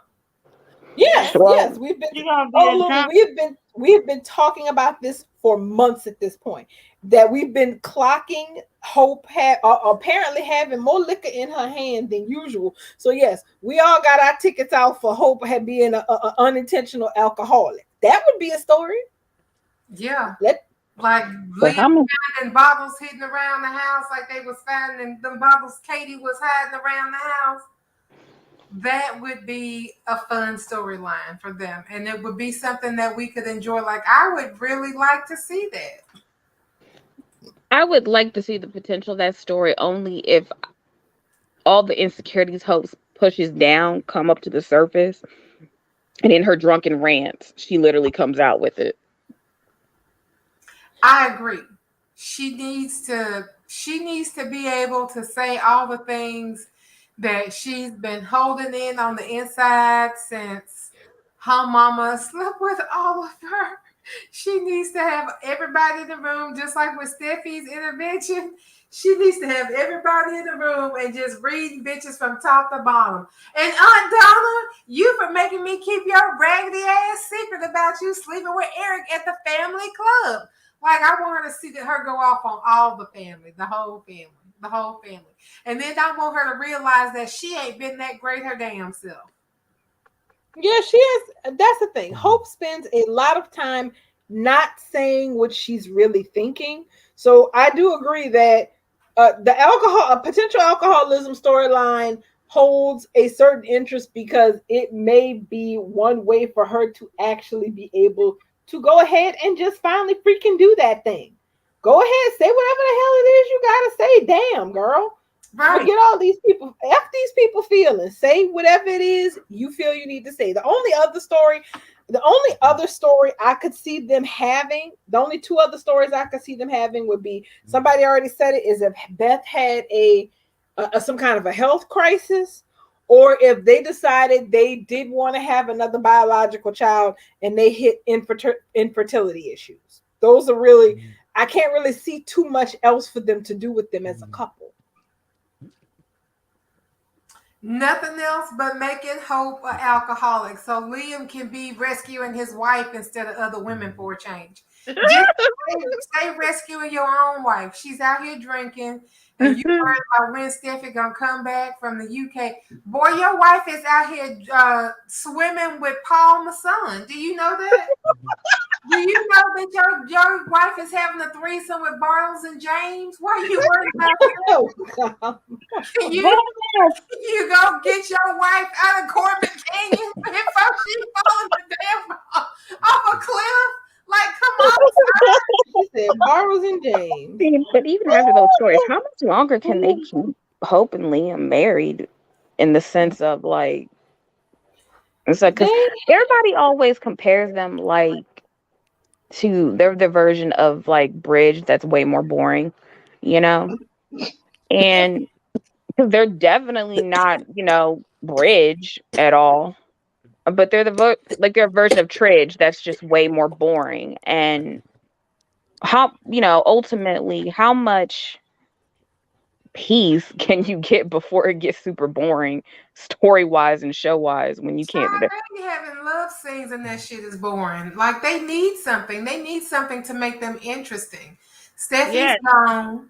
Speaker 3: Yes,
Speaker 6: Well,
Speaker 3: yes, we've been. Oh, look, we've been talking about this for months at this point. That we've been clocking Hope apparently having more liquor in her hand than usual. So yes, we all got our tickets out for Hope being an unintentional alcoholic. That would be a story.
Speaker 1: Yeah. Like Liam finding bottles hidden around the house, like they was finding them bottles Katie was hiding around the house. That would be a fun storyline for them, and it would be something that we could enjoy. Like, I would really like to see that.
Speaker 6: I would like to see the potential of that story only if all the insecurities Hope pushes down come up to the surface, and in her drunken rants, she literally comes out with it.
Speaker 1: I agree. She needs to be able to say all the things that she's been holding in on the inside since her mama slept with all of her. She needs to have everybody in the room, just like with Steffi's intervention. She needs to have everybody in the room and just reading bitches from top to bottom. And Aunt Donna, you for making me keep your raggedy ass secret about you sleeping with Eric at the family club. Like, I want her to see her go off on all the family, the whole family. And then I want her to realize that she ain't been that great her damn self.
Speaker 3: Yeah, she is. That's the thing. Hope spends a lot of time not saying what she's really thinking. So I do agree that the potential alcoholism storyline holds a certain interest because it may be one way for her to actually be able to go ahead and just finally freaking do that thing. Go ahead, say whatever the hell it is you gotta say. Damn, girl. Right. Forget all these people. F these people feelings. Say whatever it is you feel you need to say. The only other story I could see them having, the only two other stories I could see them having would be, somebody already said it, is if Beth had some kind of a health crisis, or if they decided they did want to have another biological child and they hit infertility issues. Those are really, I can't really see too much else for them to do with them as a couple.
Speaker 1: Nothing else but making Hope an alcoholic so Liam can be rescuing his wife instead of other women for a change. Just stay rescuing your own wife. She's out here drinking, and you worried about when Steffy gonna come back from the UK. Boy, your wife is out here swimming with Paul Masson. Do you know that? Do you know that your wife is having a threesome with Bartles and James? Why are you worried about that? Can you go get your wife out of Corbin Canyon before she falls the damn off a cliff? Like, come on.
Speaker 3: She said Bartles and James.
Speaker 6: But even after those stories, how much longer can they keep Hope and Liam married? In the sense of like, it's like, because everybody always compares them like to their version of like Bridge that's way more boring, you know? And because they're definitely not, Bridge at all. But they're their version of Tridge that's just way more boring. And how, ultimately, how much peace can you get before it gets super boring, story-wise and show-wise, when you can't?
Speaker 1: They having love scenes and that shit is boring. Like, they need something. They need something to make them interesting. Steffi's gone.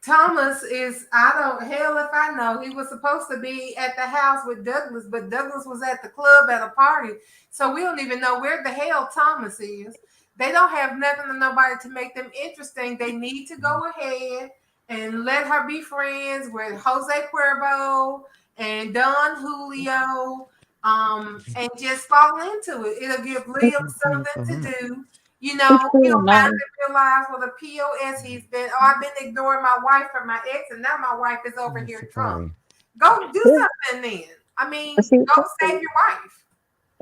Speaker 1: Thomas is, hell if I know. He was supposed to be at the house with Douglas, but Douglas was at the club at a party. So we don't even know where the hell Thomas is. They don't have nothing to nobody to make them interesting. They need to go ahead and let her be friends with Jose Cuervo and Don Julio, and just fall into it. It'll give Liam something to do. He'll finally realize what a POS he's been. I've been ignoring my wife for my ex, and now my wife is over here drunk. Go do something then. I mean, go save your wife.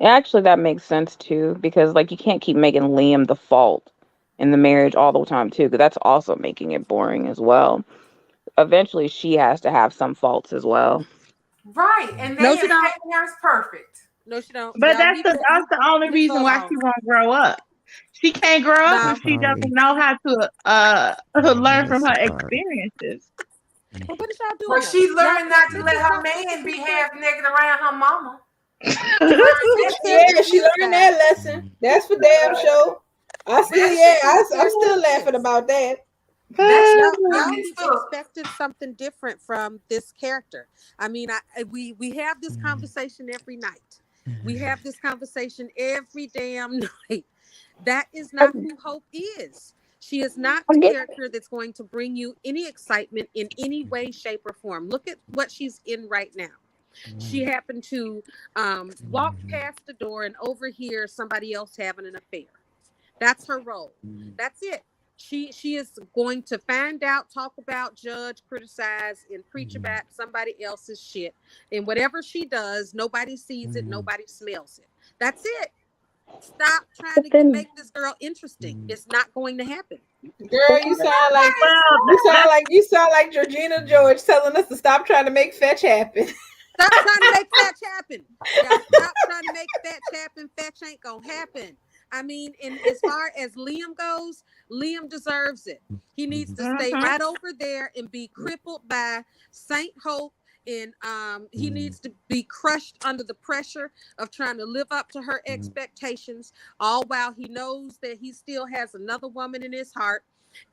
Speaker 6: Actually, that makes sense too, because like you can't keep making Liam the fault in the marriage all the time too, because that's also making it boring as well. Eventually, she has to have some faults as well.
Speaker 1: Right. And
Speaker 2: No,
Speaker 1: they
Speaker 2: she
Speaker 1: have
Speaker 2: don't.
Speaker 1: taken her as perfect.
Speaker 2: No, she don't.
Speaker 4: But
Speaker 2: Y'all leave it.
Speaker 4: that's the only
Speaker 2: Leave her
Speaker 4: reason why
Speaker 2: alone.
Speaker 4: she won't grow up. She can't grow up
Speaker 2: No.
Speaker 4: if she doesn't know how to learn from her experiences.
Speaker 2: Well, what is y'all
Speaker 1: Well,
Speaker 2: doing?
Speaker 1: she
Speaker 2: Y'all,
Speaker 1: learned not to
Speaker 2: this
Speaker 1: let
Speaker 2: is
Speaker 1: her
Speaker 2: not. This
Speaker 1: man
Speaker 2: is
Speaker 1: be
Speaker 2: the.
Speaker 1: half naked around her mama.
Speaker 2: This
Speaker 3: Yeah,
Speaker 2: character
Speaker 3: she
Speaker 2: is
Speaker 3: learned
Speaker 2: that.
Speaker 3: that lesson. That's for damn sure. I still,
Speaker 1: That
Speaker 3: yeah,
Speaker 1: shit
Speaker 3: I'm still laughing
Speaker 2: Is.
Speaker 3: about that.
Speaker 1: that shit
Speaker 2: Y'all
Speaker 1: stuck.
Speaker 2: expected something different from this character. I mean, we have this conversation every night. We have this conversation every damn night. That is
Speaker 6: I,
Speaker 2: not who Hope is. She is not
Speaker 6: I
Speaker 2: the
Speaker 6: get
Speaker 2: character that's going to bring you any excitement in any way, shape, or form. Look at what she's in right now. She happened to walk past the door and overhear somebody else having an affair. That's her role. That's it. She is going to find out, talk about, judge, criticize, and preach about somebody else's shit. And whatever she does, nobody sees it, nobody smells it. That's it. Stop trying
Speaker 6: but
Speaker 2: to
Speaker 6: then
Speaker 2: make this girl interesting. It's not going to happen.
Speaker 3: Girl, you sound like Georgina George telling us to stop trying to make fetch happen.
Speaker 2: Stop trying to make fetch happen. Y'all stop trying to make fetch happen. Fetch ain't gonna happen. I mean, and as far as Liam goes, Liam deserves it. He needs to stay
Speaker 4: Mhm.
Speaker 2: right over there and be crippled by Saint Hope. And he needs to be crushed under the pressure of trying to live up to her expectations, all while he knows that he still has another woman in his heart.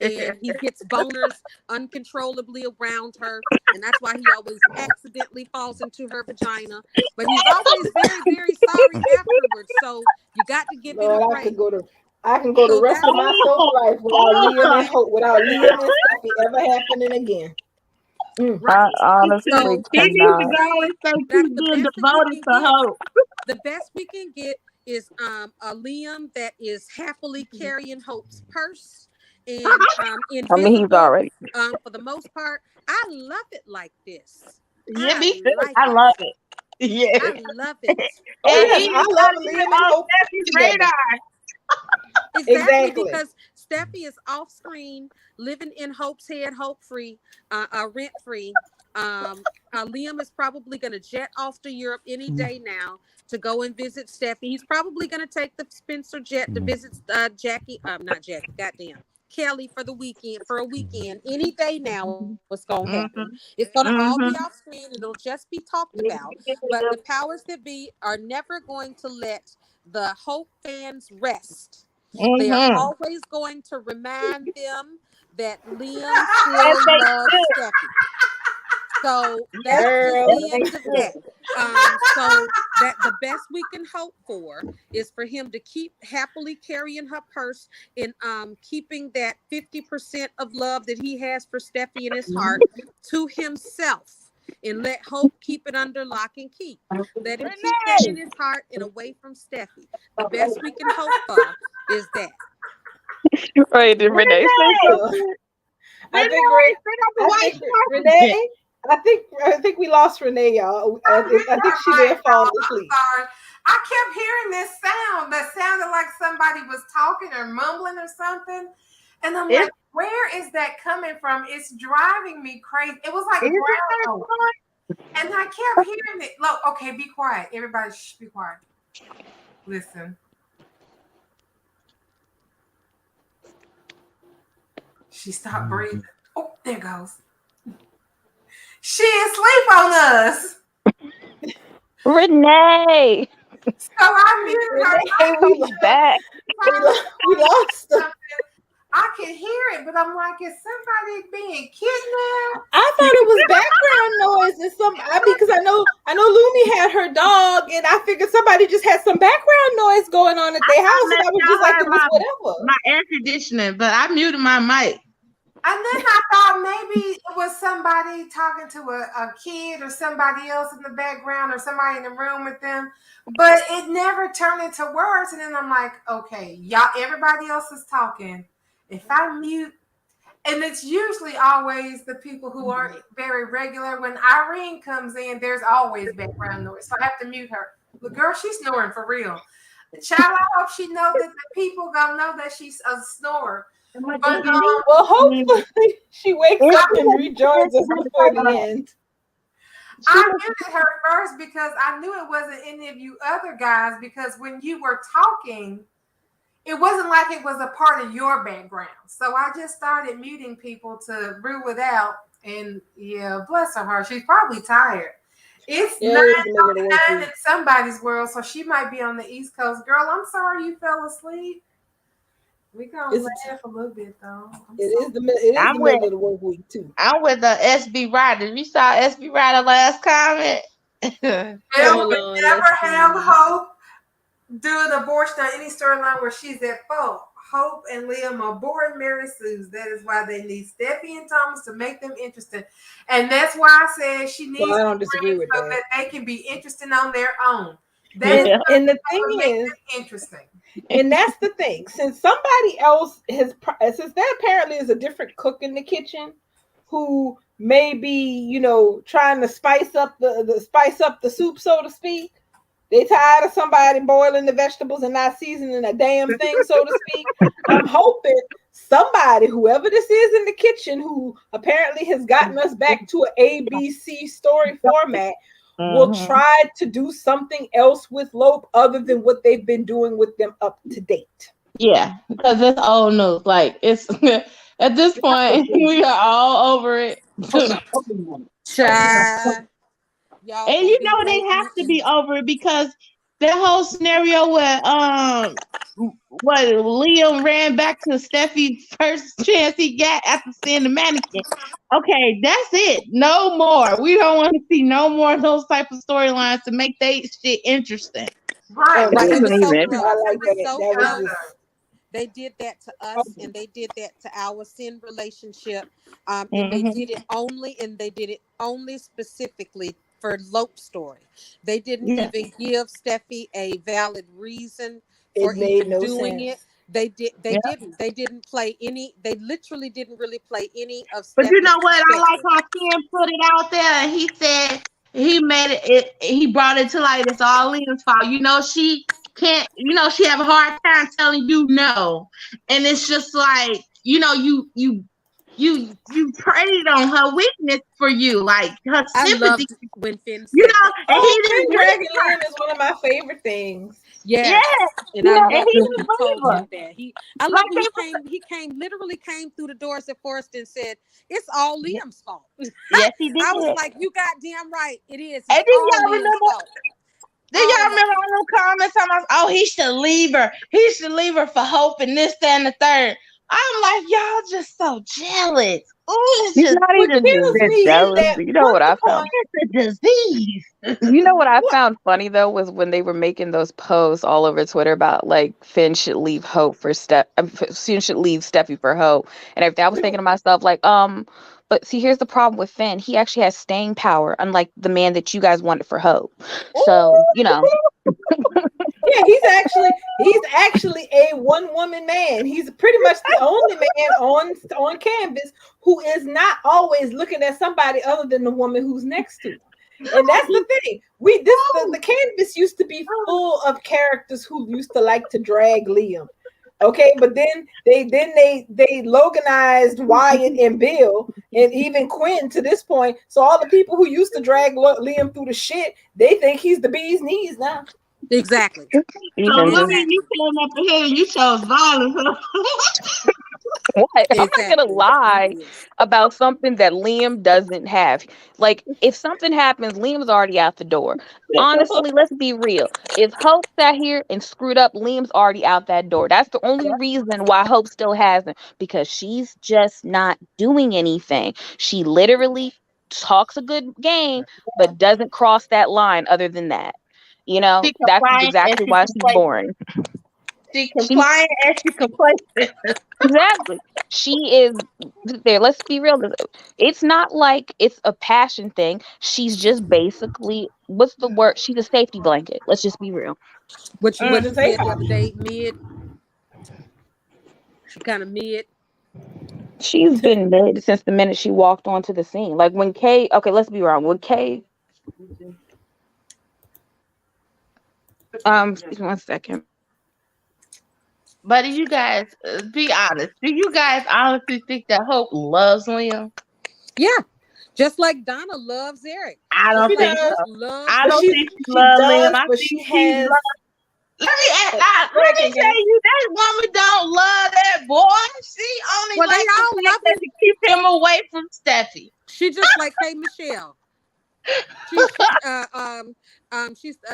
Speaker 2: And he gets boners uncontrollably around her, and that's why he always accidentally falls into her vagina. But he's always very, very sorry afterwards. So you got to give it a
Speaker 3: Lord,
Speaker 2: break.
Speaker 3: I can go the
Speaker 2: So
Speaker 3: rest
Speaker 2: that's
Speaker 3: of my soul life without Liam and Steffy ever happening again.
Speaker 2: right.
Speaker 6: honestly
Speaker 2: So
Speaker 4: He
Speaker 2: that's what
Speaker 4: needs
Speaker 2: I'm
Speaker 4: to
Speaker 6: cannot.
Speaker 4: go and
Speaker 2: saying.
Speaker 4: say
Speaker 2: That's
Speaker 4: he's
Speaker 2: the
Speaker 4: being
Speaker 2: best that we
Speaker 4: devoted
Speaker 2: can
Speaker 4: to
Speaker 2: get.
Speaker 4: Hope.
Speaker 2: The best we can get is a Liam that is happily carrying Hope's purse and
Speaker 6: I mean, he's
Speaker 2: invisible.
Speaker 6: already.
Speaker 2: For the most part, I love it like this.
Speaker 4: Yeah,
Speaker 2: I
Speaker 4: me too.
Speaker 2: like
Speaker 4: I
Speaker 2: it.
Speaker 4: love it. Yes.
Speaker 2: I love it.
Speaker 3: Oh
Speaker 4: And
Speaker 3: yes,
Speaker 4: he
Speaker 3: I
Speaker 4: is
Speaker 3: love
Speaker 4: not even
Speaker 3: Liam and
Speaker 4: on
Speaker 3: Hope
Speaker 4: Steffi's
Speaker 3: together.
Speaker 4: radar.
Speaker 2: Exactly,
Speaker 3: Exactly.
Speaker 2: because Steffi is off screen, living in Hope's head, hope free, rent free. Liam is probably going to jet off to Europe any day now to go and visit Steffi. He's probably going to take the Spencer jet to visit Jackie. Not Jackie. Goddamn. Kelly for the weekend, for a weekend, any day now, what's gonna happen?
Speaker 4: Mhm.
Speaker 2: It's gonna all be
Speaker 4: Mhm.
Speaker 2: off screen. It'll just be talked about. But the powers that be are never going to let the Hope fans rest. They are
Speaker 4: Mhm.
Speaker 2: always going to remind them that Liam
Speaker 4: As
Speaker 2: still
Speaker 4: they
Speaker 2: loves
Speaker 4: should.
Speaker 2: Steffi. So
Speaker 4: Yes.
Speaker 2: that's just
Speaker 3: Girl,
Speaker 2: the
Speaker 4: As
Speaker 2: end
Speaker 4: they
Speaker 2: of
Speaker 4: should.
Speaker 2: that. So that the best we can hope for is for him to keep happily carrying her purse and keeping that 50% of love that he has for Steffi in his heart to himself. And let Hope keep it under lock and key. Let him keep that in
Speaker 4: Renee.
Speaker 2: his heart and away from Steffi. The best we can hope for is that.
Speaker 6: Wait, did Renee say
Speaker 4: Renee.
Speaker 6: something?
Speaker 3: I
Speaker 4: Renee.
Speaker 3: think Re-
Speaker 4: Bring up the
Speaker 3: I
Speaker 4: white
Speaker 3: think
Speaker 4: chocolate.
Speaker 3: Renee. I think we lost Renee, y'all. I think she may have fallen asleep.
Speaker 1: Sorry. I kept hearing this sound that sounded like somebody was talking or mumbling or something. And I'm
Speaker 4: Is,
Speaker 1: like, where is that coming from? It's driving me crazy. It was like
Speaker 4: is it
Speaker 1: brown note.
Speaker 4: that
Speaker 1: And I kept hearing it. Look, okay, be quiet. Everybody, shh, be quiet. Listen. She stopped breathing. Oh, there goes. She is asleep on us.
Speaker 6: Renee,
Speaker 1: So I muted her. I
Speaker 3: Renee,
Speaker 1: told
Speaker 6: come back.
Speaker 3: we lost her.
Speaker 1: I can hear it, but I'm like, is somebody being kidnapped?
Speaker 3: I thought it was background noise and because I know Lumi had her dog, and I figured somebody just had some background noise going on at their house, and I was just
Speaker 4: y'all
Speaker 3: like,
Speaker 4: heard
Speaker 3: it was whatever.
Speaker 4: my air conditioning, but I muted my mic.
Speaker 1: And then I thought maybe it was somebody talking to a kid or somebody else in the background or somebody in the room with them. But it never turned into words. And then I'm like, okay, y'all, everybody else is talking. If I mute, and it's usually always the people who aren't very regular. When Irene comes in, there's always background noise. So I have to mute her. The girl, she's snoring for real. Child, I hope she know that the people gonna know that she's a snorer. But
Speaker 3: well, hopefully she wakes up and rejoins us before the end.
Speaker 1: I muted her first because I knew it wasn't any of you other guys, because when you were talking, it wasn't like it was a part of your background. So I just started muting people to rule it out. And yeah, bless her heart. She's probably tired. It's 9:09 in somebody's world, so she might be on the East Coast. Girl, I'm sorry you fell asleep. We gonna laugh a little bit though.
Speaker 3: It is the middle of the work week too.
Speaker 4: I'm with the SB Rider. You saw SB Rider last comment.
Speaker 1: Never have Hope do an abortion on any storyline where she's at fault. Hope and Liam are boring Mary Sue's. That is why they need Steffy and Thomas to make them interesting. And that's why I said she needs
Speaker 3: I don't disagree with
Speaker 1: so that they can be interesting on their own.
Speaker 3: And the thing is
Speaker 1: interesting.
Speaker 3: And that's the thing. Since somebody else since there apparently is a different cook in the kitchen who may be, trying to spice up the soup, so to speak. They tired of somebody boiling the vegetables and not seasoning a damn thing, so to speak. I'm hoping somebody, whoever this is in the kitchen, who apparently has gotten us back to an ABC story format, will try to do something else with Lope other than what they've been doing with them up to date.
Speaker 4: Yeah, because it's old news. Like, it's at this point, we are all over it.
Speaker 2: Y'all,
Speaker 4: and they have to be over it, because that whole scenario where Liam ran back to Steffi's first chance he got after seeing the mannequin. Okay, that's it. No more. We don't want to see no more of those type of storylines to make that shit interesting.
Speaker 1: Right.
Speaker 2: It was so
Speaker 3: I
Speaker 2: gross.
Speaker 3: like that.
Speaker 2: They did that to us, and they did that to our sin relationship. And they did it only specifically for Lope's story. They didn't even give Steffi a valid reason for even doing it. They didn't play any. They literally didn't really play any of.
Speaker 4: But you know what? I like how Ken put it out there, and he said he made it. He brought it to light. It's all Liam's fault. She can't. She have a hard time telling you no, and it's just like you preyed on her weakness for you, like her sympathy.
Speaker 2: When Finn,
Speaker 4: and he didn't
Speaker 3: Dragon Liam is one of my favorite things.
Speaker 2: Yes. And I love when he told him that. I love when he literally came through the doors at Forest and said, "It's all Liam's fault."
Speaker 4: Yes, he did.
Speaker 2: I was like, "You goddamn right, it is."
Speaker 4: And then y'all remember all those comments about, "Oh, he should leave her. He should leave her for Hope and this, that, and the third." I'm like, y'all just so jealous. Oh, it's just
Speaker 6: not even jealous. You know what I found?
Speaker 4: It's a disease.
Speaker 6: You know what I found funny though was when they were making those posts all over Twitter about like Finn should leave Hope for Finn should leave Steffi for Hope and everything. I was thinking to myself like, but see, here's the problem with Finn. He actually has staying power, unlike the man that you guys wanted for Hope. So
Speaker 3: Yeah, he's actually a one-woman man. He's pretty much the only man on canvas who is not always looking at somebody other than the woman who's next to him. And that's the thing. The canvas used to be full of characters who used to like to drag Liam. Okay, but then they Loganized Wyatt and Bill and even Quinn to this point. So all the people who used to drag Liam through the shit, they think he's the bee's knees now.
Speaker 2: Exactly.
Speaker 4: So what mean you came up here and you chose violence?
Speaker 6: What? I'm not gonna lie about something that Liam doesn't have. Like, if something happens, Liam's already out the door. Honestly, let's be real. If Hope sat here and screwed up, Liam's already out that door. That's the only reason why Hope still has him, because she's just not doing anything. She literally talks a good game, but doesn't cross that line other than that. That's exactly why she's boring.
Speaker 4: She compliant and she complacent.
Speaker 6: Exactly. She is there. Let's be real. It's not like it's a passion thing. She's just basically, what's the word? She's a safety blanket. Let's just be real.
Speaker 2: What you said the other day, mid. She kind of mid.
Speaker 6: She's been mid since the minute she walked onto the scene. Like when Kay, okay, let's be wrong. When Kay, Excuse me 1 second.
Speaker 4: But do you guys be honest? Do you guys honestly think that Hope loves Liam?
Speaker 2: Yeah. Just like Donna loves Eric.
Speaker 4: I don't
Speaker 3: She
Speaker 4: think
Speaker 3: does.
Speaker 4: so.
Speaker 2: Loves
Speaker 4: I don't
Speaker 3: She
Speaker 4: think she loves Liam.
Speaker 3: does,
Speaker 4: I
Speaker 3: but
Speaker 4: think
Speaker 3: she
Speaker 4: she
Speaker 3: has.
Speaker 4: loves. Let me tell you, that woman don't love that boy. She only
Speaker 2: Well, they
Speaker 4: likes
Speaker 2: all
Speaker 4: the
Speaker 2: love
Speaker 4: fact that
Speaker 2: him.
Speaker 4: to keep him away from Steffi.
Speaker 2: She just like, hey, Michelle.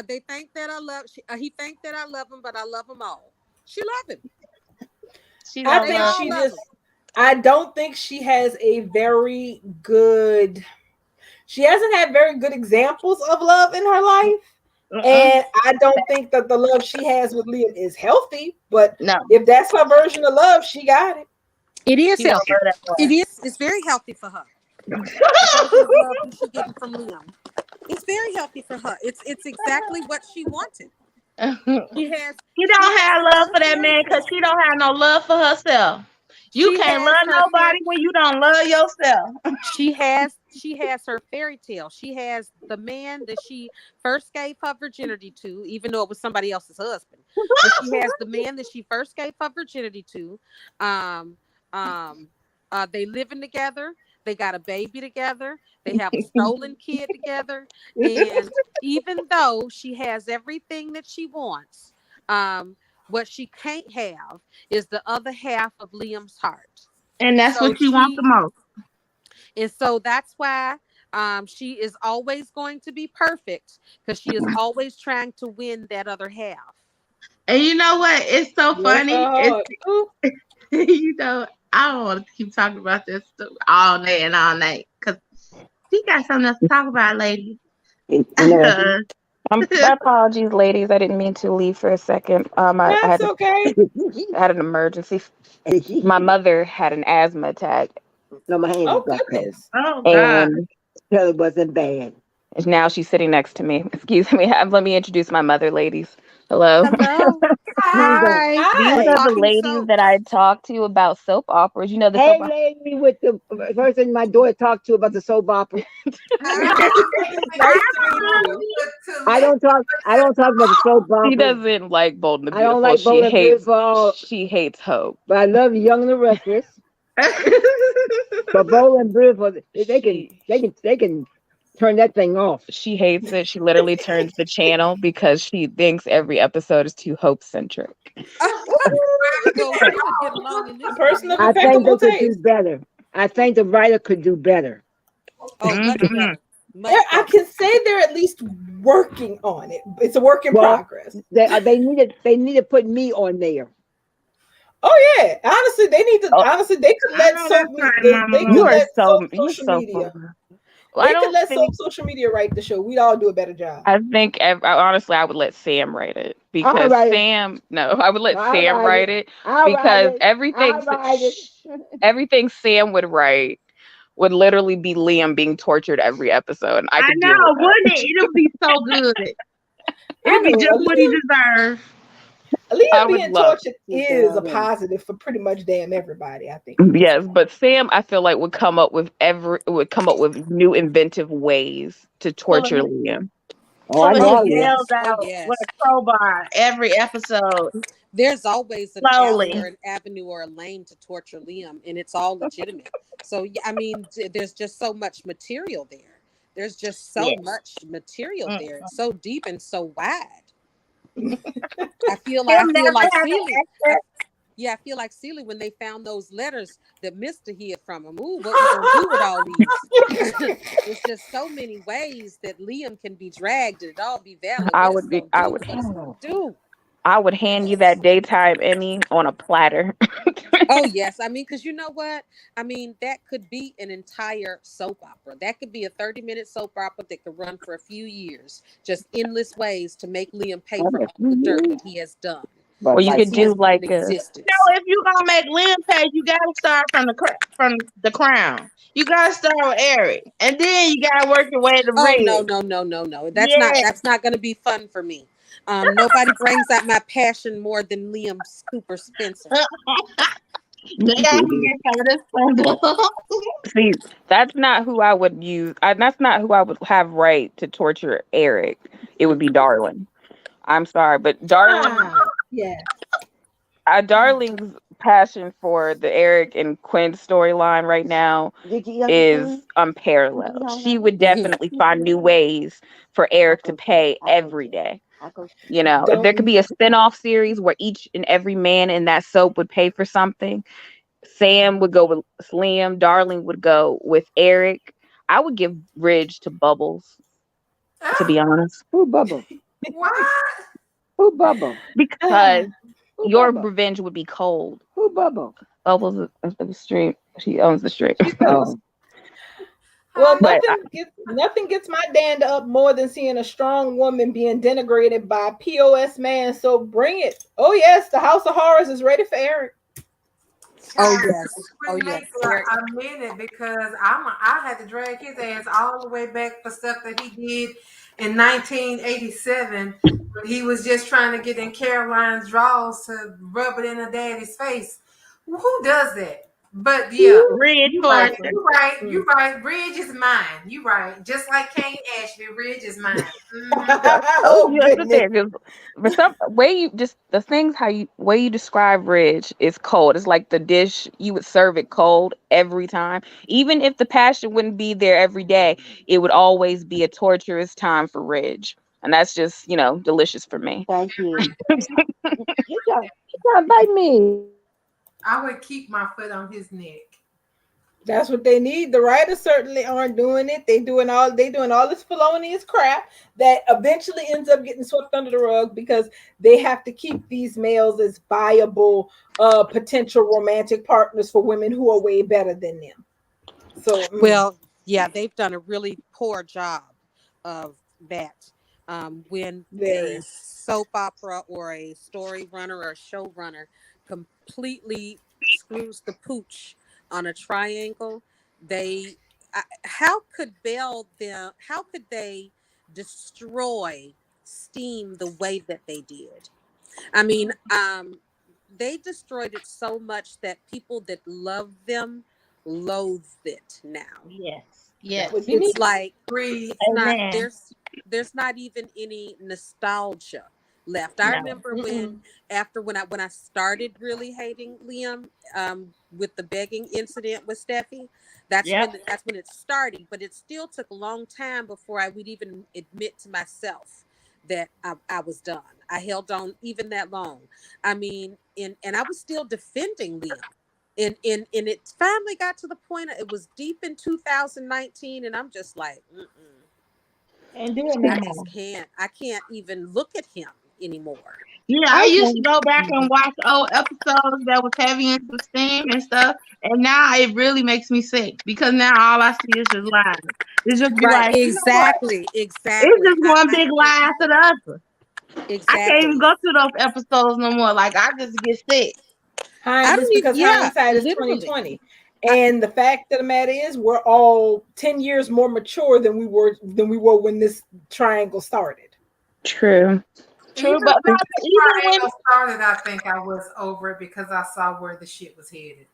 Speaker 2: They think that I love. He think that I love him, but I love them all. She love him.
Speaker 4: She
Speaker 3: I
Speaker 4: don't
Speaker 3: think
Speaker 4: love
Speaker 3: she
Speaker 4: him.
Speaker 3: just. I don't think she has a very good. She hasn't had very good examples of love in her life. And I don't think that the love she has with Liam is healthy, but
Speaker 4: No,
Speaker 3: if that's her version of love, she got it.
Speaker 2: It is
Speaker 4: she don't
Speaker 2: healthy.
Speaker 4: love that boy.
Speaker 2: It is. It's very healthy for her. The version of love that she getting from Liam. It's very healthy for her. It's exactly what she wanted. She has.
Speaker 4: She don't have love for that man because she don't have no love for herself. You can't love nobody when you don't love yourself.
Speaker 2: She has her fairy tale. She has the man that she first gave her virginity to, even though it was somebody else's husband. But she has the man that she first gave her virginity to. They living together. They got a baby together. They have a stolen kid together. And even though she has everything that she wants, what she can't have is the other half of Liam's heart.
Speaker 4: And that's what she wants the most.
Speaker 2: And so that's why she is always going to be perfect, because she is always trying to win that other half.
Speaker 4: And you know what? It's so funny. You know, I don't want to keep talking about this all day and all night because we got something else to talk about, ladies.
Speaker 6: Apologies, ladies. I didn't mean to leave for a second.
Speaker 3: That's okay.
Speaker 6: I had an emergency. My mother had an asthma attack.
Speaker 7: No, my hand
Speaker 3: Oh,
Speaker 7: was up.
Speaker 3: goodness.
Speaker 4: Oh, God.
Speaker 6: And
Speaker 7: It wasn't bad.
Speaker 6: now she's sitting next to me. Excuse me. Let me introduce my mother, ladies. Hello.
Speaker 2: Hello. Hi.
Speaker 6: These are the
Speaker 2: Talking
Speaker 6: ladies
Speaker 2: soap.
Speaker 6: that I talked to about soap operas. You know, the
Speaker 7: Hey,
Speaker 6: soap
Speaker 7: lady, with the person my daughter talked to about the soap opera.
Speaker 3: Nice to meet you.
Speaker 7: I don't talk about the soap opera.
Speaker 6: She doesn't like Bold and the
Speaker 7: I don't
Speaker 6: Beautiful.
Speaker 7: like Bold and Beautiful.
Speaker 6: She hates Hope.
Speaker 7: But I love Young and the Restless. But Bold and Beautiful, they can turn that thing off.
Speaker 6: She hates it. She literally turns the channel because she thinks every episode is too Hope centric.
Speaker 3: Person of
Speaker 7: I think they
Speaker 3: impeccable
Speaker 7: could do
Speaker 3: taste.
Speaker 7: better. I think the writer could do better.
Speaker 2: Oh, much better.
Speaker 3: I can say they're at least working on it. It's a work in progress.
Speaker 7: They need to put me on there.
Speaker 3: Oh yeah, honestly, they need to. Honestly, they could let social media. They could let social media write the show. We'd all do a better job.
Speaker 6: I think honestly, I would let Sam write it because Sam. No, I would let Sam write it because everything Sam would write would literally be Liam being tortured every episode. I
Speaker 4: know, wouldn't it? It'll be so good. It'll be just what he deserves.
Speaker 3: Liam being tortured is a positive for pretty much damn everybody, I think.
Speaker 6: Yes, but Sam, I feel like would come up with new inventive ways to torture Liam.
Speaker 7: Oh, I know.
Speaker 4: With a crowbar every episode.
Speaker 2: There's always a challenge or an avenue or a lane to torture Liam, and it's all legitimate. So I mean, there's just so much material there. There's just so much material there. It's so deep and so wide. I feel like Celie. I feel like Celie when they found those letters that Mr. hid from him. Ooh, what we gonna do with all these? There's just so many ways that Liam can be dragged and it all be valid.
Speaker 6: I would hand you that daytime Emmy on a platter.
Speaker 2: Oh yes, I mean, because you know what? I mean, that could be an entire soap opera. That could be a 30-minute soap opera that could run for a few years. Just endless ways to make Liam pay for all the dirt that he has done.
Speaker 6: Well, you could do like
Speaker 4: if you're gonna make Liam pay, you gotta start from the crown. You gotta start with Eric, and then you gotta work your way to Red.
Speaker 2: No. That's not gonna be fun for me. Nobody brings out my passion more than Liam Cooper Spencer.
Speaker 6: See, that's not who I would use. That's not who I would have right to torture Eric. It would be Darwin. I'm sorry, but Darling,
Speaker 3: Yeah.
Speaker 6: Darling's passion for the Eric and Quinn storyline right now is unparalleled. She would definitely find new ways for Eric to pay every day. You know, if there could be a spin-off series where each and every man in that soap would pay for something, Sam would go with Slim, Darling would go with Eric. I would give Ridge to Bubbles, to be honest.
Speaker 7: Who Bubble?
Speaker 1: What?
Speaker 7: Who Bubble?
Speaker 6: Because
Speaker 7: Who
Speaker 6: your
Speaker 7: Bubble?
Speaker 6: revenge would be cold.
Speaker 7: Who Bubble?
Speaker 6: Bubbles of the street. She owns the street.
Speaker 7: Oh,
Speaker 3: Well,
Speaker 6: But
Speaker 3: nothing gets my dander up more than seeing a strong woman being denigrated by a POS man. So bring it. Oh yes, the House of Horrors is ready for Eric.
Speaker 2: Oh
Speaker 1: Child,
Speaker 2: yes.
Speaker 1: it
Speaker 2: Oh
Speaker 1: wouldn't
Speaker 2: yes.
Speaker 1: make a minute because I had to drag his ass all the way back for stuff that he did in 1987 when he was just trying to get in Caroline's drawers to rub it in her daddy's face. Who does that? But yeah,
Speaker 4: Ridge
Speaker 1: you right.
Speaker 4: Forrester.
Speaker 1: You right. You right. Ridge is mine. You right. Just like Kane Ashley, Ridge is mine.
Speaker 3: Oh
Speaker 6: you have to
Speaker 3: goodness.
Speaker 6: say, 'cause for some way you just the things how you way you describe Ridge is cold. It's like the dish you would serve it cold every time. Even if the passion wouldn't be there every day, it would always be a torturous time for Ridge. And that's just, delicious for me.
Speaker 7: thank you. You trying to bite me?
Speaker 1: I would keep my foot on his neck.
Speaker 3: That's what they need. The writers certainly aren't doing it. They doing all this felonious crap that eventually ends up getting swept under the rug because they have to keep these males as viable potential romantic partners for women who are way better than them. So
Speaker 2: Well, yeah, they've done a really poor job of that. When a soap opera or a story runner or a showrunner completely screws the pooch on a triangle, how could they destroy Steam the way that they did? I mean, they destroyed it so much that people that love them loathe it now.
Speaker 4: Yes. Yes.
Speaker 2: It's like
Speaker 1: Breathe.
Speaker 4: Amen.
Speaker 2: there's not even any nostalgia left. I
Speaker 4: No.
Speaker 2: remember when I started really hating Liam with the begging incident with Steffi. That's when it started, but it still took a long time before I would even admit to myself that I was done. I held on even that long. I mean, and I was still defending Liam. And it finally got to the point it was deep in 2019, and I'm just like,
Speaker 7: And do it
Speaker 2: I can't even look at him anymore.
Speaker 4: Yeah, I used to go back and watch old episodes that was heavy into Steam and stuff, and now it really makes me sick because now all I see is just lies. It's just be
Speaker 2: Right,
Speaker 4: like,
Speaker 2: exactly.
Speaker 4: It's just one big lie after the other.
Speaker 2: Exactly.
Speaker 4: I can't even go through those episodes no more. Like I just get sick.
Speaker 3: Hindsight is 2020. And the fact of the matter is we're all 10 years more mature than we were when this triangle started.
Speaker 6: True.
Speaker 1: Even
Speaker 6: But
Speaker 1: when the triangle started, I think I was over it because I saw where the shit was headed.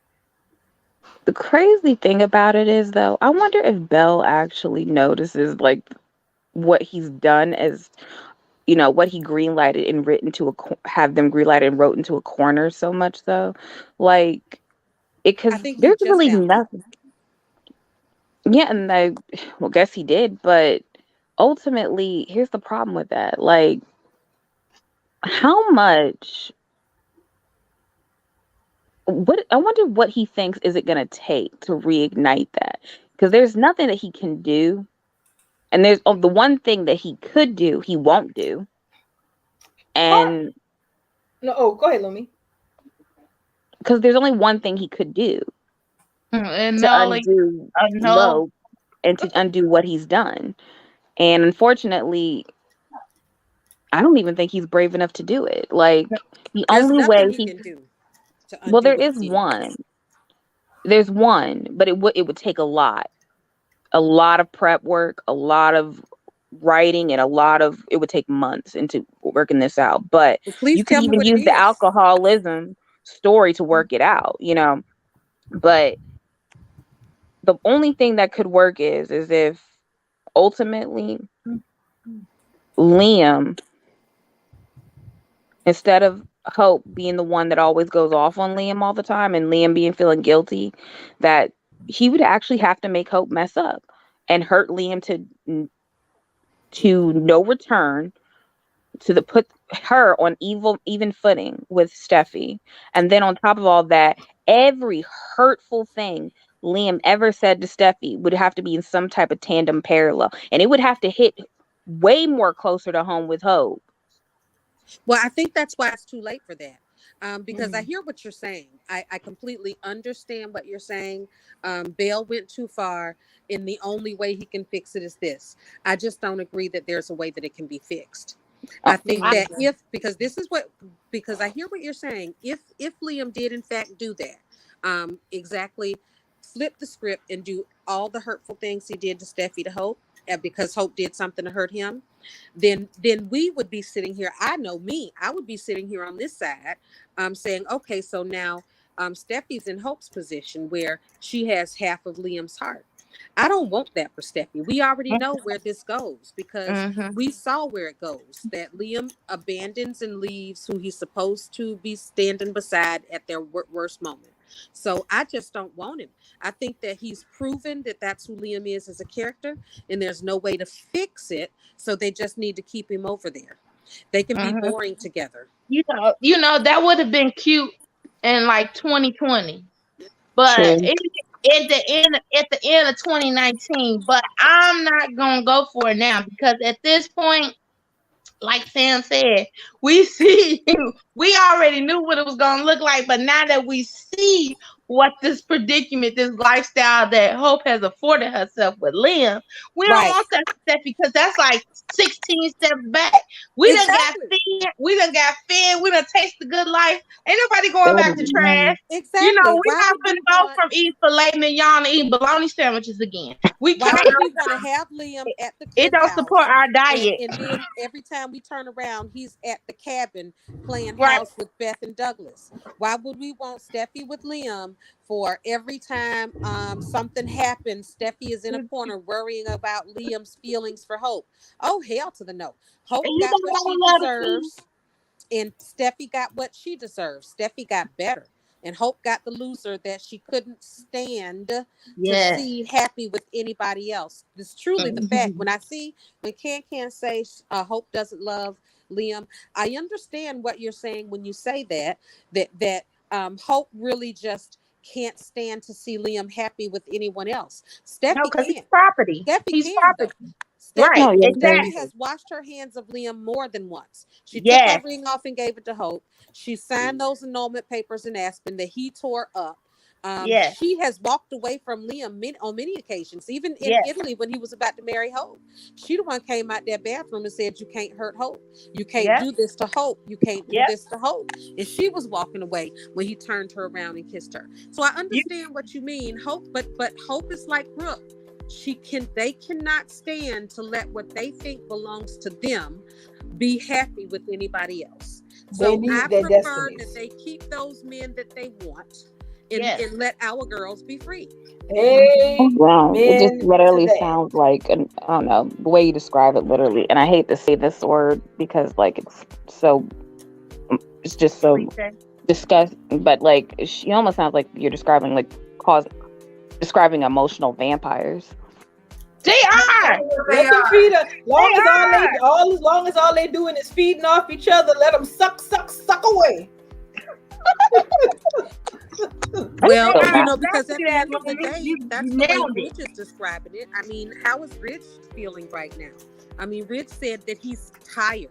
Speaker 6: the crazy thing about it is, though, I wonder if Belle actually notices like what he's done as, what he greenlighted and have them greenlighted and wrote into a corner so much, though, like because there's really nothing. Yeah, and I guess he did, but ultimately, here's the problem with that: like, how much? What I wonder what he thinks is it going to take to reignite that? Because there's nothing that he can do, and there's the one thing that he could do, he won't do. And
Speaker 3: go ahead, Lumi.
Speaker 6: Because there's only one thing he could do
Speaker 4: And
Speaker 6: to undo Loeb and to undo what he's done. And unfortunately, I don't even think he's brave enough to do it. Like the only way he can do. Well, there is one. There's one, but it would take a lot of prep work, a lot of writing, and it would take months into working this out. But you could even use the alcoholism story to work it out, But the only thing that could work is if ultimately Liam instead of Hope being the one that always goes off on Liam all the time and Liam being feeling guilty, that he would actually have to make Hope mess up and hurt Liam to no return, to the put her on even footing with Steffi. And then on top of all that, every hurtful thing Liam ever said to Steffi would have to be in some type of tandem parallel, and it would have to hit way more closer to home with Hope.
Speaker 2: Well, I think that's why it's too late for that. Because I hear what you're saying. I completely understand what you're saying. Bale went too far, and the only way he can fix it is this. I just don't agree that there's a way that it can be fixed. I think that because I hear what you're saying. If Liam did in fact do that, exactly, flip the script and do all the hurtful things he did to Steffi to Hope, because Hope did something to hurt him, then we would be sitting here. I know me. I would be sitting here on this side, saying, okay, so now Steffi's in Hope's position where she has half of Liam's heart. I don't want that for Steffi. We already know where this goes because we saw where it goes. That Liam abandons and leaves who he's supposed to be standing beside at their worst moment. So I just don't want him. I think that he's proven that that's who Liam is as a character, and there's no way to fix it. So they just need to keep him over there. They can be boring together.
Speaker 4: You know that would have been cute in like 2020, but
Speaker 6: True.
Speaker 4: at the end of 2019. But I'm not gonna go for it now because at this point, like Sam said, we already knew what it was gonna look like, but now that we see what this predicament, this lifestyle that Hope has afforded herself with Liam, we don't want that step because that's like 16 steps back. We done got fed, we done taste the good life. Ain't nobody going back to trash.
Speaker 2: Exactly.
Speaker 4: You know, we're not gonna go from eating filet mignon to eating bologna sandwiches again.
Speaker 2: Why would we want to have Liam at the
Speaker 4: it don't support our diet.
Speaker 2: And then every time we turn around, he's at the cabin playing house with Beth and Douglas. Why would we want Steffi with Liam for every time something happens? Steffi is in a corner worrying about Liam's feelings for Hope. Oh, hell to the no. Hope got what she deserves, and Steffi got what she deserves. Steffi got better. And Hope got the loser that she couldn't stand to see happy with anybody else. This is truly the fact. When Can say Hope doesn't love Liam, I understand what you're saying when you say that Hope really just can't stand to see Liam happy with anyone else. Steffi
Speaker 4: because he's property.
Speaker 2: Steffi
Speaker 4: property.
Speaker 2: Steffi has washed her hands of Liam more than once. She took her ring off and gave it to Hope. She signed those annulment papers in Aspen that he tore up. She has walked away from Liam on many occasions, even in Italy when he was about to marry Hope. She the one came out that bathroom and said, "You can't hurt Hope. You can't do this to Hope. You can't do this to Hope." And she was walking away when he turned her around and kissed her. So I understand what you mean, Hope, but Hope is like Brooke. They cannot stand to let what they think belongs to them be happy with anybody else. So I prefer that they keep those men that they want and let our girls be free.
Speaker 6: Wow, it just literally sounds like I don't know the way you describe it literally, and I hate to say this word because like it's just so disgusting, but like she almost sounds like you're describing describing emotional vampires.
Speaker 4: They are.
Speaker 3: Let them feed us. As long as all they doing is feeding off each other, let them suck away.
Speaker 2: Well, because at the end of the day, that's the way Ridge is describing it. I mean, how is Ridge feeling right now? I mean, Ridge said that he's tired.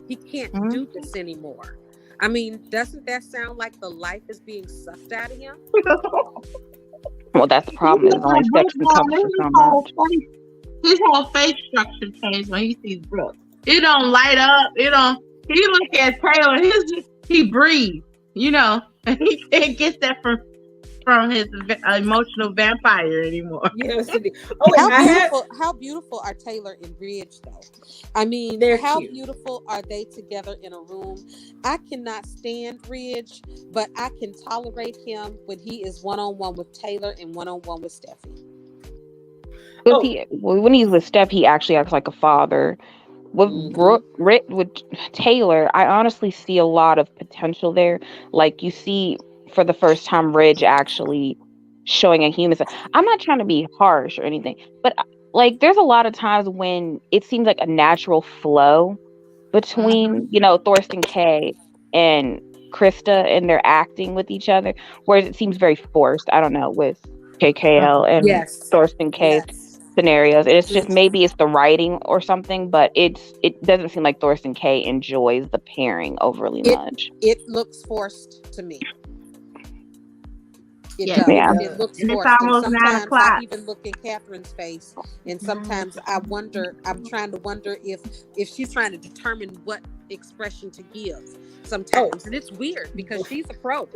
Speaker 2: He can't do this anymore. I mean, doesn't that sound like the life is being sucked out of him?
Speaker 6: Well, that's the problem. Is only sex and comfort so much.
Speaker 4: His whole face structure changed when he sees Brooke. It don't light up. He look at Taylor. He breathes. You know, and he can't get that from his emotional vampire anymore.
Speaker 3: Yes,
Speaker 2: how beautiful are Taylor and Ridge though? I mean, how beautiful are they together in a room? I cannot stand Ridge, but I can tolerate him when he is one-on-one with Taylor and one-on-one with Steffi.
Speaker 6: When he's with Steph, he actually acts like a father. With Brooke, with Taylor, I honestly see a lot of potential there. Like you see for the first time, Ridge actually showing a human side. I'm not trying to be harsh or anything, but like there's a lot of times when it seems like a natural flow between, Thorsten K and Krista and their acting with each other, whereas it seems very forced. I don't know, with KKL and
Speaker 2: Yes.
Speaker 6: Thorsten K scenarios. And it's just maybe it's the writing or something, but it doesn't seem like Thorsten K enjoys the pairing overly much.
Speaker 2: It looks forced to me. It does.
Speaker 6: Yeah.
Speaker 2: It looks
Speaker 4: And
Speaker 2: forced.
Speaker 4: it's almost
Speaker 2: And
Speaker 4: 9
Speaker 2: sometimes
Speaker 4: o'clock.
Speaker 2: I even look in Catherine's face, and sometimes I'm trying to wonder if she's trying to determine what expression to give sometimes. And it's weird because she's a pro.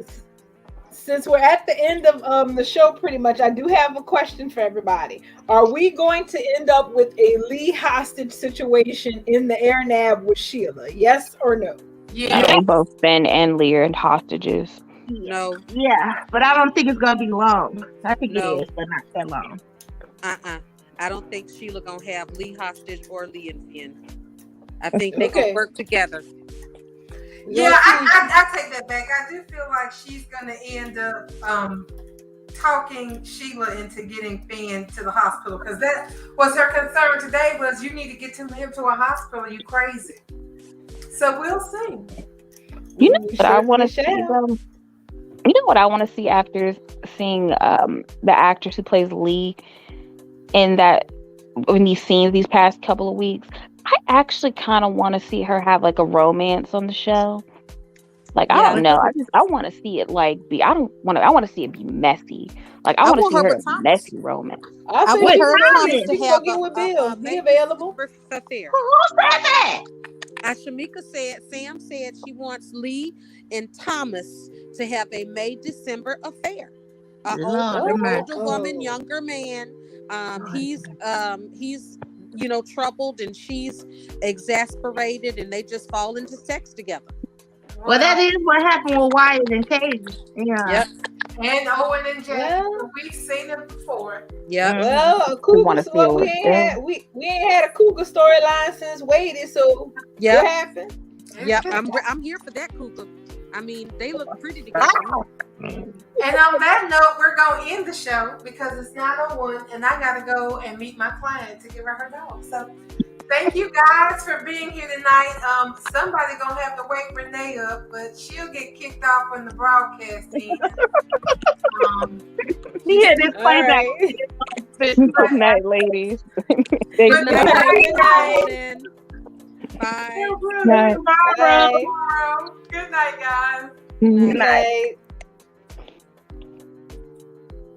Speaker 3: Since we're at the end of the show, pretty much, I do have a question for everybody. Are we going to end up with a Lee hostage situation in the air nab with Sheila? Yes or no?
Speaker 1: Yeah.
Speaker 6: I think both Ben and Lee are hostages.
Speaker 2: No.
Speaker 4: Yeah, but I don't think it's gonna be long. I think
Speaker 2: No.
Speaker 4: it is, but not that long.
Speaker 2: I don't think Sheila gonna have Lee hostage or Lee in. I think they gonna work together.
Speaker 1: Yeah, I take that back. I do feel like she's gonna end up talking Sheila into getting Finn to the hospital, because that was her concern today. Was you need to get him to a hospital? You crazy? So we'll see.
Speaker 6: You know what I want to see though? You know what I want to see after seeing the actress who plays Lee in these scenes these past couple of weeks? I actually kind of want to see her have like a romance on the show. Like I don't know, I want to see it I want to see it be messy. Like I want to see her a messy romance.
Speaker 3: I want her Thomas to have be available.
Speaker 2: Affair.
Speaker 4: Who said that?
Speaker 2: Sam said she wants Lee and Thomas to have a May-December affair. Older woman, younger man. He's troubled and she's exasperated, and they just fall into sex together.
Speaker 4: Well, that is what happened with Wyatt and Katie. Yeah.
Speaker 2: Yep.
Speaker 1: And Owen and Jack. We've seen it before.
Speaker 2: Yeah.
Speaker 3: Well, a cougar. We ain't had a cougar storyline since Waited. So what happened?
Speaker 2: Yep. I'm here for that cougar. I mean, they look pretty together.
Speaker 1: And on that note, we're going to end the show because it's 9:01 and I got to go and meet my client to give her dog. So thank you guys for being here tonight. Somebody going to have to wake Renee up, but she'll get kicked off from the broadcast team.
Speaker 4: This playback.
Speaker 6: Good night, ladies.
Speaker 1: Good night.
Speaker 2: Bye.
Speaker 6: Night.
Speaker 1: Tomorrow. Good night, guys.
Speaker 6: Good night.